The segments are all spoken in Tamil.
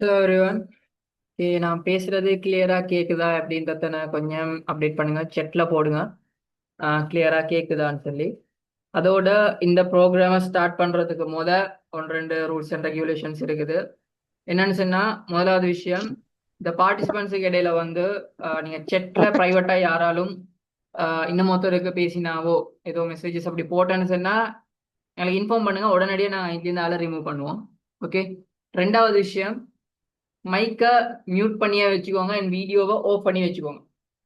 Hello everyone. நான் பேசுறது கிளியரா கேக்குதா அப்படின்றத நான் கொஞ்சம் அப்டேட் பண்ணுங்க, செட்ல போடுங்க. கிளியரா கேக்குதான்னு சொல்லி. அதோட இந்த ப்ரோக்ராமை ஸ்டார்ட் பண்றதுக்கு ஒன்று ரெண்டு ரூல்ஸ் அண்ட் ரெகுலேஷன்ஸ் இருக்குது. என்னன்னு சொன்னா, முதலாவது விஷயம், இந்த பார்ட்டிசிபென்ட்ஸுக்கு இடையில நீங்க செட்ல ப்ரைவேட்டா யாராலும் இன்னமொருத்தருக்கு பேசினாவோ ஏதோ மெசேஜஸ் அப்படி போட்டேன்னு சொன்னா எனக்கு இன்ஃபார்ம் பண்ணுங்க. உடனடியாக நான் இதுலேருந்து ஆளை ரிமூவ் பண்ணுவோம். ஓகே. ரெண்டாவது விஷயம், மைக்கை மியூட் பண்ணியே வச்சுக்கோங்க அண்ட் வீடியோவை ஆஃப் பண்ணி வச்சுக்கோங்க.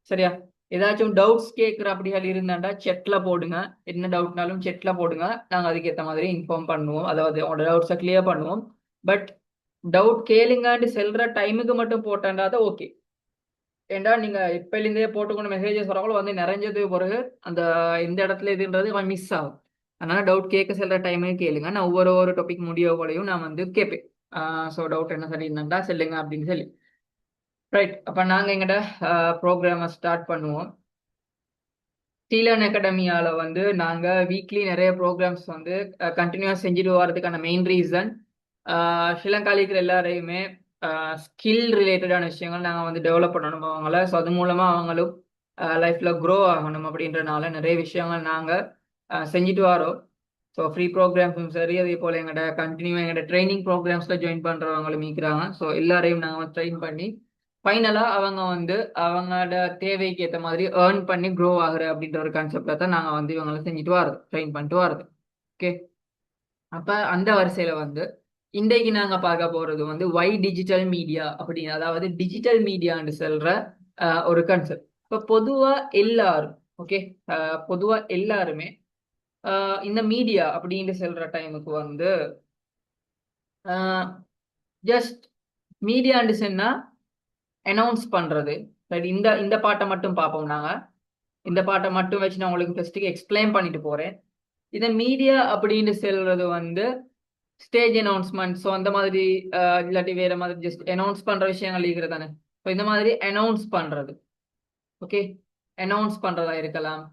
சரியா? ஏதாச்சும் டவுட்ஸ் கேட்குற அப்படிகள் இருந்தாண்டா செட்ல போடுங்க. என்ன டவுட்னாலும் செட்ல போடுங்க. நாங்கள் அதுக்கேற்ற மாதிரி இன்ஃபார்ம் பண்ணுவோம், அதாவது உங்களோட டவுட்ஸை கிளியர் பண்ணுவோம். பட் டவுட் கேளுங்காண்டு செல்ற டைமுக்கு மட்டும் போட்டாண்டா தான் ஓகே. ஏண்டா நீங்க இப்போலேருந்தே போட்டுக்கொண்டு மெசேஜஸ் வரவங்களும் நிறைஞ்சது பிறகு அந்த எந்த இடத்துல இதுன்றது மிஸ் ஆகும். அதனால டவுட் கேட்க செல்ற டைமுக்கு கேளுங்க. நான் ஒவ்வொரு டாபிக் முடிய போலையும் நான் கேட்பேன். ஸோ டவுட் என்ன சொல்லி இருந்தா சொல்லுங்க அப்படின்னு சொல்லி. ரைட். அப்போ நாங்கள் எங்கள்ட ப்ரோக்ராமை ஸ்டார்ட் பண்ணுவோம். டீலர்ன் அகாடமியால் நாங்கள் வீக்லி நிறைய ப்ரோக்ராம்ஸ் கண்டினியூவாக செஞ்சுட்டு வரதுக்கான மெயின் ரீசன், ஸ்ரீலங்காவில் இருக்கிற எல்லாரையுமே ஸ்கில் ரிலேட்டடான விஷயங்கள் நாங்கள் டெவலப் பண்ணணும் அவங்கள. ஸோ அது மூலமாக அவங்களும் லைஃப்பில் க்ரோ ஆகணும் அப்படின்றனால நிறைய விஷயங்கள் நாங்கள் செஞ்சுட்டு வரோம். ஸோ ஃப்ரீ ப்ரோக்ராம்ஸும் சரி, அதே போல் எங்களோட ட்ரைனிங் ப்ரோக்ராம்ஸில் ஜாயின் பண்ணுறவங்களும் இருக்கிறாங்க. ஸோ எல்லாரையும் நாங்கள் ட்ரெயின் பண்ணி ஃபைனலாக அவங்க அவங்களோட தேவைக்கு ஏற்ற மாதிரி ஏர்ன் பண்ணி க்ரோ ஆகுற அப்படின்ற ஒரு கான்செப்டில் தான் நாங்கள் இவங்களை செஞ்சுட்டு வரோம், ட்ரெயின் பண்ணிட்டு வரோம். ஓகே. அப்போ அந்த வரிசையில் இன்றைக்கு நாங்கள் பார்க்க போகிறது வை டிஜிட்டல் மீடியா அப்படி, அதாவது டிஜிட்டல் மீடியான்னு சொல்கிற ஒரு கான்செப்ட். இப்போ பொதுவாக எல்லாரும், ஓகே, பொதுவாக எல்லாருமே இந்த மீடியா அப்படின்னு சொல்ற டைமுக்கு ஜஸ்ட் மீடியான்னு சொன்னா அனௌன்ஸ் பண்றது. ரைட். இந்த இந்த பாட்டை மட்டும் பார்ப்போம் நாங்க. இந்த பாட்டை மட்டும் வச்சு நான் உங்களுக்கு ஃபர்ஸ்ட்டுக்கு எக்ஸ்பிளைன் பண்ணிட்டு போறேன். இந்த மீடியா அப்படின்னு சொல்றது ஸ்டேஜ் அனௌன்ஸ்மெண்ட், ஸோ அந்த மாதிரி இல்லாட்டி வேற மாதிரி ஜஸ்ட் அனௌன்ஸ் பண்ற விஷயங்கள் இருக்கிறது தானே. ஸோ இந்த மாதிரி அனௌன்ஸ் பண்றது, ஓகே, அனௌன்ஸ் பண்றதா இருக்கலாம்.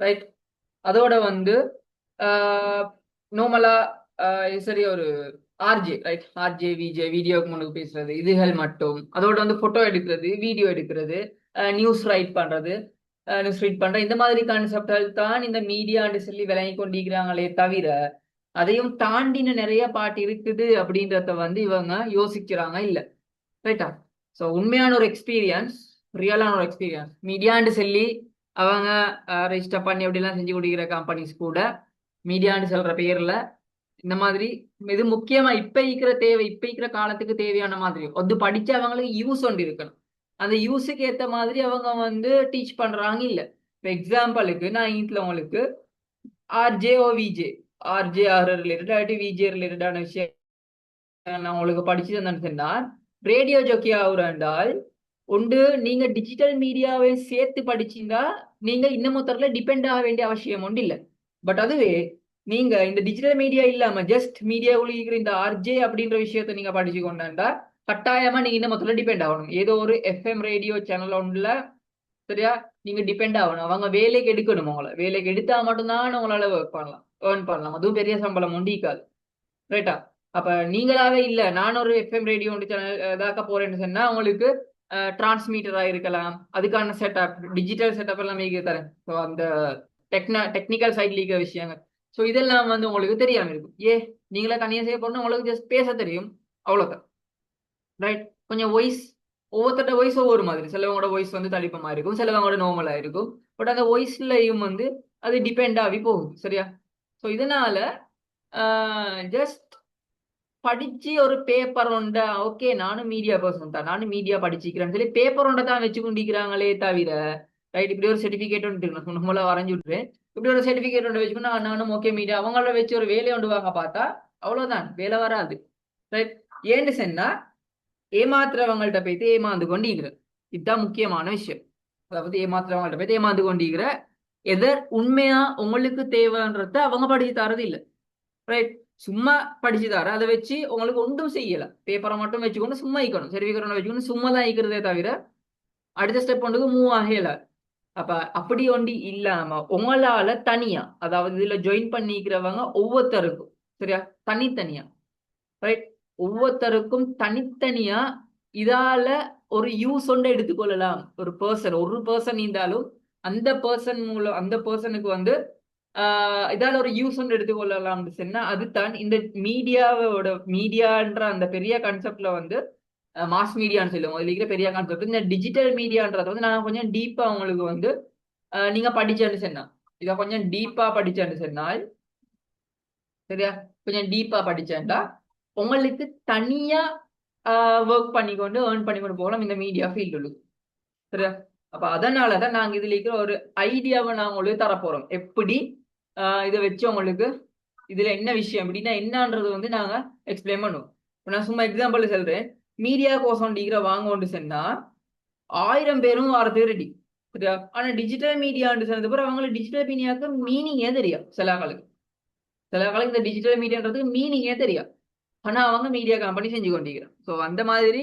ரைட். அதோட நார்மலா சரி ஒரு ஆர்ஜே, ரைட், ஆர்ஜே விஜே வீடியோக்கு முன்னுக்கு பேசுறது இதுகள் மட்டும். அதோட போட்டோ எடுக்கிறது, வீடியோ எடுக்கிறது, நியூஸ் ரைட் பண்றது, நியூஸ் ரீட் பண்ற இந்த மாதிரி கான்செப்ட்கள் தான் இந்த மீடியான்னு சொல்லி விளங்கி கொண்டிருக்கிறாங்களே தவிர, அதையும் தாண்டின நிறைய பாட்டு இருக்குது அப்படின்றத இவங்க யோசிக்கிறாங்க இல்ல. ரைட்டா? ஸோ உண்மையான ஒரு எக்ஸ்பீரியன்ஸ், ரியலான ஒரு எக்ஸ்பீரியன்ஸ் மீடியான்னு சொல்லி அவங்க ரெஜிஸ்டர் பண்ணி அப்படிலாம் செஞ்சு கொடுக்கிற கம்பெனிஸ் கூட மீடியான்னு சொல்ற பேர்ல இந்த மாதிரி இது முக்கியமா இப்ப இருக்கிற தேவை, இப்ப இருக்கிற காலத்துக்கு தேவையான மாதிரி அது படிச்சு அவங்களுக்கு யூஸ் ஒன்று இருக்கணும். அந்த யூஸுக்கு ஏத்த மாதிரி அவங்க டீச் பண்றாங்க இல்ல. இப்போ எக்ஸாம்பிளுக்கு நான் வீட்டில் உங்களுக்கு RJ or VJ, RJ are related VJ ரிலேட்டடான விஷயம் நான் உங்களுக்கு படிச்சு தந்தேன்னு சொன்னா, ரேடியோ ஜோக்கி ஆகுறாண்டால் ஒன்று நீங்க டிஜிட்டல் மீடியாவை சேர்த்து படிச்சீங்கன்னா நீங்க இன்னமொத்தரில் டிபெண்ட் ஆக வேண்டிய அவசியம் ஒன்று இல்லை. பட் அதுவே நீங்க இந்த டிஜிட்டல் மீடியா இல்லாம ஜஸ்ட் மீடியா உள்ள இந்த ஆர்ஜே அப்படின்ற விஷயத்த நீங்க படிச்சு கொண்டாண்டா கட்டாயமா நீங்க இன்னமொத்தல டிபெண்ட் ஆகணும். ஏதோ ஒரு எஃப்எம் ரேடியோ சேனல் ஒன்றுல, சரியா, நீங்க டிபெண்ட் ஆகணும். அவங்க வேலைக்கு எடுக்கணும். உங்களை வேலைக்கு எடுத்தா மட்டும்தான் உங்களால ஒர்க் பண்ணலாம், ஏர்ன் பண்ணலாம். அதுவும் பெரிய சம்பளம் உண்டிக்காது. ரைட்டா? அப்ப நீங்களாவே இல்ல நான் ஒரு எஃப்எம் ரேடியோ சேனல் இதாக்க போறேன்னு சொன்னா உங்களுக்கு டிரான்ஸ்மீட்டரா இருக்கலாம், அதுக்கான செட்டப், டிஜிட்டல் செட்டப் எல்லாம் தரேன். ஸோ அந்த டெக்னிக்கல் சைட்ல இருக்கிற விஷயங்கள், ஸோ இதெல்லாம் உங்களுக்கு தெரியாம இருக்கும். நீங்களே தனியாக செய்ய போறோம்னா உங்களுக்கு ஜஸ்ட் பேச தெரியும், அவ்வளோதான். ரைட். கொஞ்சம் வாய்ஸ், ஒவ்வொருத்தட்ட வாய்ஸ் ஒவ்வொரு மாதிரி. சிலவங்களோட வாய்ஸ் தடிப்பமா இருக்கும், சிலவங்களோட நார்மலா இருக்கும். பட் அந்த வாய்ஸ்லயும் அது டிபெண்ட் ஆகி போகும். சரியா? ஸோ இதனால ஜஸ்ட் படிச்சு ஒரு பேப்பர் உண்டா, ஓகே நானும் மீடியா பர்சன் தான், நானும் மீடியா படிச்சுக்கிறேன்னு சொல்லி பேப்பர் உண்டை தான் வச்சு கொண்டிருக்கிறாங்களே தவிர, ரைட், இப்படி ஒரு சர்டிபிகேட் ஒன்று மூலம் வரைஞ்சு விட்டுருவேன், இப்படி ஒரு சர்டிபிகேட் ஒன்று வச்சுக்கணும் நானும் ஓகே மீடியா அவங்கள வச்சு ஒரு வேலையை ஒன்று வாங்க பார்த்தா அவ்வளவுதான், வேலை வராது. ரைட். ஏன்னு சொன்னா ஏமாத்துறவங்கள்ட்ட போய்த்து ஏமாந்து கொண்டிருக்கிற, இதுதான் முக்கியமான விஷயம். அதாவது ஏமாத்துறவங்கள்ட்ட போய்த்து ஏமாந்து கொண்டிருக்கிற, எதர் உண்மையா உங்களுக்கு தேவைன்றத அவங்க படிச்சு தரது இல்லை. ரைட். சும்மா படிச்சு தர அதை வச்சு உங்களுக்கு ஒன்றும் செய்யல, பேப்பரை மட்டும் வச்சுக்கொண்டு சும்மா ஈக்கணும், சர்டிஃபிகேட் வச்சுக்கொண்டு சும்மா தான் ஈக்கிறதே தவிர அடுத்த ஸ்டெப் ஒன்றுக்கு மூவ் ஆகல. அப்ப அப்படி ஒண்டி இல்லாம உங்களால தனியா, அதாவது இதுல ஜாயின் பண்ணிக்கிறவங்க ஒவ்வொருத்தருக்கும், சரியா, தனித்தனியா, ரைட், ஒவ்வொருத்தருக்கும் தனித்தனியா இதால ஒரு யூஸ் ஒன்று எடுத்துக்கொள்ளலாம். ஒரு பர்சன் இருந்தாலும் அந்த பர்சன் மூலம் அந்த பர்சனுக்கு வந்து இதால ஒரு யூஸ் ஒன்று எடுத்துக்கொள்ளலாம்னு சொன்னா அதுதான் இந்த மீடியான்ற அந்த பெரிய கான்செப்ட்ல வந்து மாஸ் மீடியான்னு சொல்லுவோம். இதுல இருக்கிற பெரிய கான்செப்ட் இந்த டிஜிட்டல் மீடியான்றது வந்து நான் கொஞ்சம் டீப்பா உங்களுக்கு வந்து நீங்க படிச்சேன்னு சொன்னா இதை கொஞ்சம் டீப்பா படிச்சேன்னு சொன்னால் சரியா, கொஞ்சம் டீப்பா படிச்சேன்டா உங்களுக்கு தனியா ஒர்க் பண்ணிக்கொண்டு ஏர்ன் பண்ணிக்கொண்டு போகலாம் இந்த மீடியா ஃபீல்டு. சரியா, அப்ப அதனாலதான் நாங்க இதுல இருக்கிற ஒரு ஐடியாவை நான் உங்களுக்கு தரப்போறோம். எப்படி இதை வச்சு உங்களுக்கு இதுல என்ன விஷயம் அப்படின்னா என்னன்றது வந்து நாங்க எக்ஸ்பிளைன் பண்ணுவோம். நான் சும்மா எக்ஸாம்பிள் சொல்றேன். மீடியா கோர்ஸ் டிகிரி வாங்கோண்டு சொன்னா 1000 பேரும் வாரத்துக்கு ரெடி. சரியா, ஆனா டிஜிட்டல் மீடியான்னு சொன்னது பிறகு அவங்களுக்கு டிஜிட்டல் மீடியாவுக்கு மீனிங்கே தெரியும். சில காலங்களுக்கு இந்த டிஜிட்டல் மீடியான்றதுக்கு மீனிங்கே தெரியும். ஆனா அவங்க மீடியா கம்பெனி செஞ்சு கொண்டிருக்கிறோம். ஸோ அந்த மாதிரி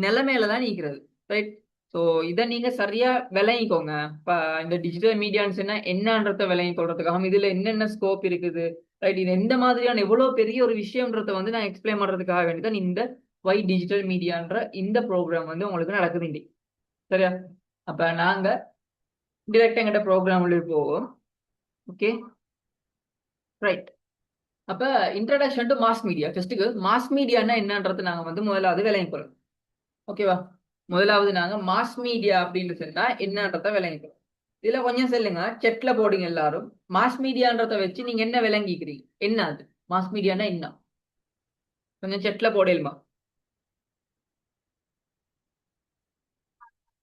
நிலைமையில தான் நிற்கிறது. ரைட், ஸோ இதை நீங்க சரியா விளங்கிக்கோங்க. இப்போ இந்த டிஜிட்டல் மீடியான்னு சொன்னா என்னன்றத விளங்கி கொள்றதுக்காக இதுல என்னென்ன ஸ்கோப் இருக்குது, ரைட், இது எந்த மாதிரியான எவ்வளவு பெரிய ஒரு விஷயம்ன்றத வந்து நான் எக்ஸ்பிளைன் பண்றதுக்காக வேண்டிதான் இந்த வை டிஜிட்டல் மீடியான்ற இந்த ப்ரோக்ராம் வந்து உங்களுக்கு நடக்குது இன்னைக்கு. சரியா, அப்ப நாங்க டிரெக்டா எங்கிட்ட ப்ரோக்ராம் போவோம். Okay, right. அப்ப இன்ட்ரடக்ஷன் டு மாஸ் மீடியா. ஃபர்ஸ்ட்டுக்கு மாஸ் மீடியான்னா என்னன்றது நாங்க வந்து முதலாவது விளங்கிக்கிறோம். ஓகேவா, முதலாவது நாங்க மாஸ் மீடியா அப்படின்னு சொன்னா என்னன்றத விளங்கிக்கிறோம். இதுல கொஞ்சம் சொல்லுங்க, செட்ல போடுங்க எல்லாரும். மாஸ் மீடியான்றத வச்சு நீங்க என்ன விளங்கிக்கிறீங்க, என்ன அது மாஸ் மீடியானா என்ன, கொஞ்சம் செட்ல போடலுமா.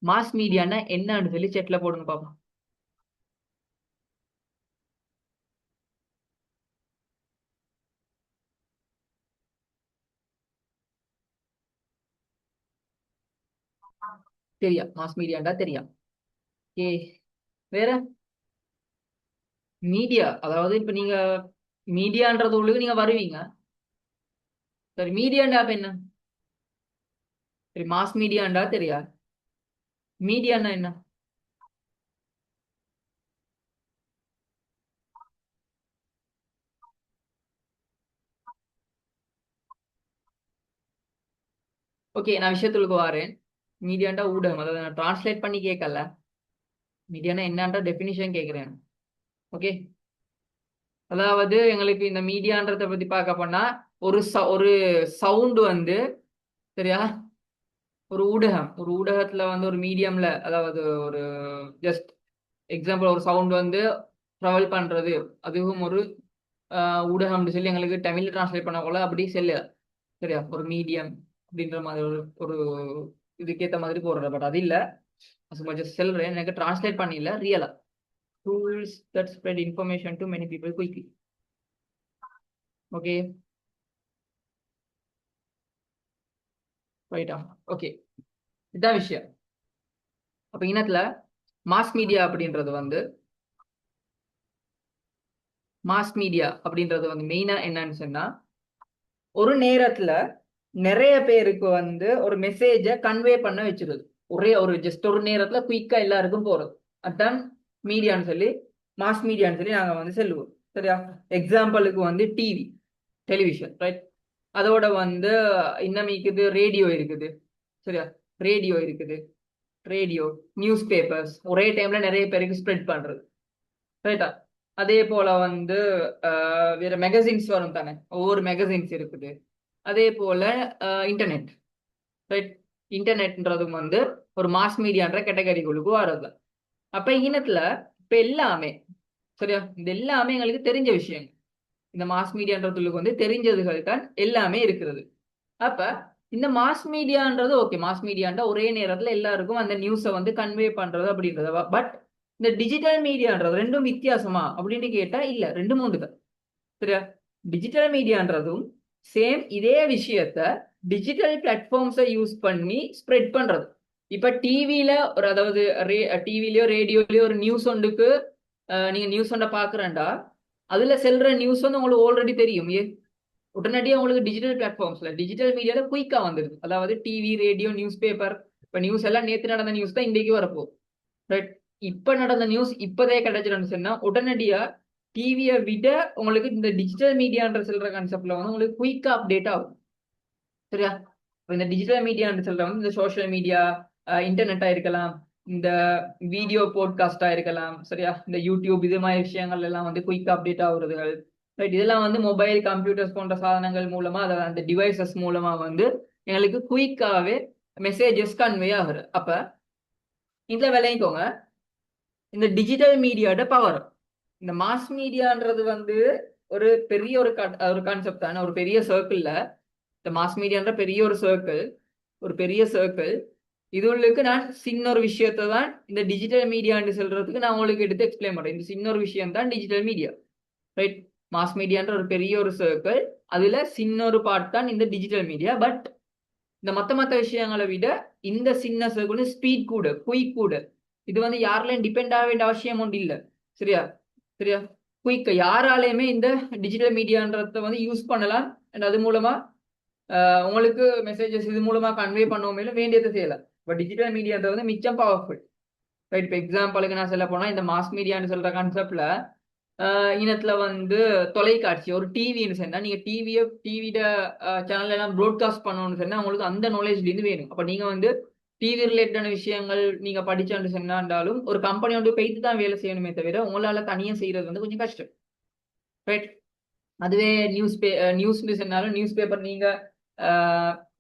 மாஸ் மீடியானா என்னன்னு சொல்லி செட்ல போடுங்க பாப்போம். தெரியா மாஸ் மீடியாண்டா தெரியா? ஏ, வேற மீடியா அதாவது இப்ப நீங்க மீடியான்றது உள்ளுக்கு நீங்க வருவீங்க. சரி, மீடியாண்டா அப்ப என்ன? சரி, மாஸ் மீடியாண்டா தெரியா? மீடியான்னா என்ன? ஓகே, நான் விஷயத்துக்கு வரேன். மீடியாண்டா ஊடகம், அதாவது நான் டிரான்ஸ்லேட் பண்ணி கேட்கல. மீடியானா என்னன்ற டெபினிஷன் கேட்கிறேன். ஓகே, அதாவது எங்களுக்கு இந்த மீடியான்றத பத்தி பார்க்க போனா ஒரு சவுண்ட் வந்து சரியா, ஒரு ஊடகத்துல வந்து ஒரு மீடியம்ல, அதாவது ஒரு ஜஸ்ட் எக்ஸாம்பிள் ஒரு சவுண்ட் வந்து ட்ராவல் பண்றது, அதுவும் ஒரு ஊடகம்னு சொல்லி எங்களுக்கு தமிழ் டிரான்ஸ்லேட் பண்ண போல அப்படி செல்ல. சரியா, ஒரு மீடியம் அப்படின்ற மாதிரி ஒரு இதுக்கேற்ற மாதிரி போடுற, பட் அது இல்ல. சும்மா ஜஸ்ட் சொல்றேன், எனக்கு டிரான்ஸ்லேட் பண்ணிடல ரியலா. Tools that spread information to many people quickly. Okay, ரைட்டா, ஓகே, இதான் விஷயம். அப்ப இனத்துல மாஸ் மீடியா அப்படின்றது வந்து மெயினா என்னன்னு சொன்னா ஒரு நேரத்துல நிறைய பேருக்கு வந்து ஒரு மெசேஜ கன்வே பண்ண வச்சிருது. ஒரே ஒரு ஜஸ்ட் ஒரு நேரத்துல குயிக்கா எல்லாருக்கும் போறது, அதான் மீடியான்னு சொல்லி மாஸ் மீடியான்னு சொல்லி நாங்க வந்து சொல்லுவோம். சரியா, எக்ஸாம்பிளுக்கு வந்து டெலிவிஷன், ரைட். அதோட வந்து இன்னும் இருக்குது ரேடியோ இருக்குது. சரியா, ரேடியோ இருக்குது, ரேடியோ, நியூஸ் பேப்பர்ஸ் ஒரே டைம்ல நிறைய பேருக்கு ஸ்ப்ரெட் பண்றது. ரைட்டா, அதே போல வந்து வேற மெகசின்ஸ் வரும் தானே, ஒவ்வொரு மெகசின்ஸ் இருக்குது. அதே போல இன்டர்நெட், ரைட். இன்டர்நெட்ன்றதும் வந்து ஒரு மாஸ் மீடியான்ற கேட்டகரிகளுக்கு வர்றது. அப்ப இனத்துல இப்ப எல்லாமே சரியா, இந்த எல்லாமே எங்களுக்கு தெரிஞ்ச விஷயம். இந்த மாஸ் மீடியான்றதுக்கு வந்து தெரிஞ்சதுகள் தான் எல்லாமே இருக்கிறது. அப்ப இந்த மாஸ் மீடியான்றது ஓகே, மாஸ் மீடியான்ற ஒரே நேரத்துல எல்லாருக்கும் அந்த நியூஸை வந்து கன்வே பண்றது அப்படின்றது. பட் இந்த டிஜிட்டல் மீடியான்றது ரெண்டும் வித்தியாசமா அப்படின்னு கேட்டா இல்ல, ரெண்டு மூணு தான். சரியா, டிஜிட்டல் மீடியான்றதும் சேம் இதே விஷயத்த டிஜிட்டல் பிளாட்ஃபார்ம்ஸை யூஸ் பண்ணி ஸ்ப்ரெட் பண்றது. இப்ப டிவில ஒரு, அதாவது டிவிலயோ ரேடியோலயோ ஒரு நியூஸ் ஒன்றுக்கு நீங்க நியூஸ் ஒன்றை பாக்குறேன்டா, அதுல செல்ற நியூஸ் வந்து உங்களுக்கு ஆல்ரெடி தெரியும். உடனடியாக உங்களுக்கு டிஜிட்டல் பிளாட்ஃபார்ம்ஸ்ல டிஜிட்டல் மீடியால குயிக்கா வந்துருது. அதாவது டிவி, ரேடியோ, நியூஸ் பேப்பர். இப்ப நியூஸ் எல்லாம் நேற்று நடந்த நியூஸ் தான் இன்றைக்கு வரப்போ, ரைட். இப்ப நடந்த நியூஸ் இப்பதே கிடைச்சிருன்னு சொன்னா உடனடியா டிவியை விட உங்களுக்கு இந்த டிஜிட்டல் மீடியான்ற சொல்ற கான்செப்ட்ல வந்து உங்களுக்கு குயிக்கா அப்டேட் ஆகும். சரியா? இந்த டிஜிட்டல் மீடியான்னு சொல்ற வந்து இந்த சோஷியல் மீடியா, இன்டர்நெட்டா இருக்கலாம், இந்த வீடியோ போட்காஸ்டா இருக்கலாம், சரியா? இந்த யூடியூப் இது மாதிரி விஷயங்கள் எல்லாம் வந்து குயிக் அப்டேட் ஆகுறதுகள், ரைட்? இதெல்லாம் வந்து மொபைல் கம்ப்யூட்டர்ஸ் போன்ற சாதனங்கள் மூலமா, அதாவது அந்த டிவைசஸ் மூலமா வந்து எங்களுக்கு குயிக்காவே மெசேஜஸ் கன்வே ஆகுது. அப்ப இதுல விளங்கிக்கோங்க, இந்த டிஜிட்டல் மீடியாட பவர். இந்த மாஸ் மீடியான்றது வந்து ஒரு பெரிய ஒரு கான்செப்ட் தானே, ஒரு பெரிய சர்க்கிள்ல. இந்த மாஸ் மீடியான்ற பெரிய ஒரு சர்க்கிள், ஒரு பெரிய சர்க்கிள். இதுகளுக்கு நான் சின்ன ஒரு விஷயத்தை தான் இந்த டிஜிட்டல் மீடியான்னு சொல்றதுக்கு நான் உங்களுக்கு எடுத்து எக்ஸ்பிளைன் பண்றேன். இந்த சின்ன ஒரு விஷயம் தான் டிஜிட்டல் மீடியா, ரைட்? மாஸ் மீடியான்ற ஒரு பெரிய ஒரு சர்க்கிள், அதுல சின்ன ஒரு பார்ட் தான் இந்த டிஜிட்டல் மீடியா. பட் இந்த மத்த விஷயங்களை விட இந்த சின்ன சர்க்கிள் ஸ்பீட் கூட, குயிக் கூட. இது வந்து யாரிலையும் டிபெண்ட் ஆக வேண்டிய அவசியம் ஒன்று இல்லை. சரியா? சரியா? குயிக் யாராலையுமே இந்த டிஜிட்டல் மீடியான்றத வந்து யூஸ் பண்ணலாம். அண்ட் அது மூலமா உங்களுக்கு மெசேஜஸ் இது மூலமா கன்வே பண்ணுவோம், மேலும் வேண்டியதை செய்யலாம். பட் டிஜிட்டல் மீடியான்றது வந்து மிச்சம் பவர்ஃபுல், ரைட்? இப்போ எக்ஸாம்பிளுக்கு நான் சொல்ல போனா, இந்த மாஸ் மீடியான்னு சொல்ற கான்செப்ட்ல இனத்துல வந்து தொலைக்காட்சி ஒரு டிவின்னு சொன்னா, நீங்க டிவியோட சேனல் எல்லாம் ப்ராட்காஸ்ட் பண்ணணும்னு சொன்னா உங்களுக்கு அந்த நாலேஜ்ல இருந்து வேணும். அப்ப நீங்க வந்து டிவி ரிலேட்டடான விஷயங்கள் நீங்க படிச்சான்னு சொன்னாலும் ஒரு கம்பெனி வந்து போயிட்டு தான் வேலை செய்யணுமே தவிர உங்களால தனியா செய்யறது வந்து கொஞ்சம் கஷ்டம், ரைட்? அதுவே நியூஸ்ன்னு சொன்னாலும் நியூஸ் பேப்பர் நீங்க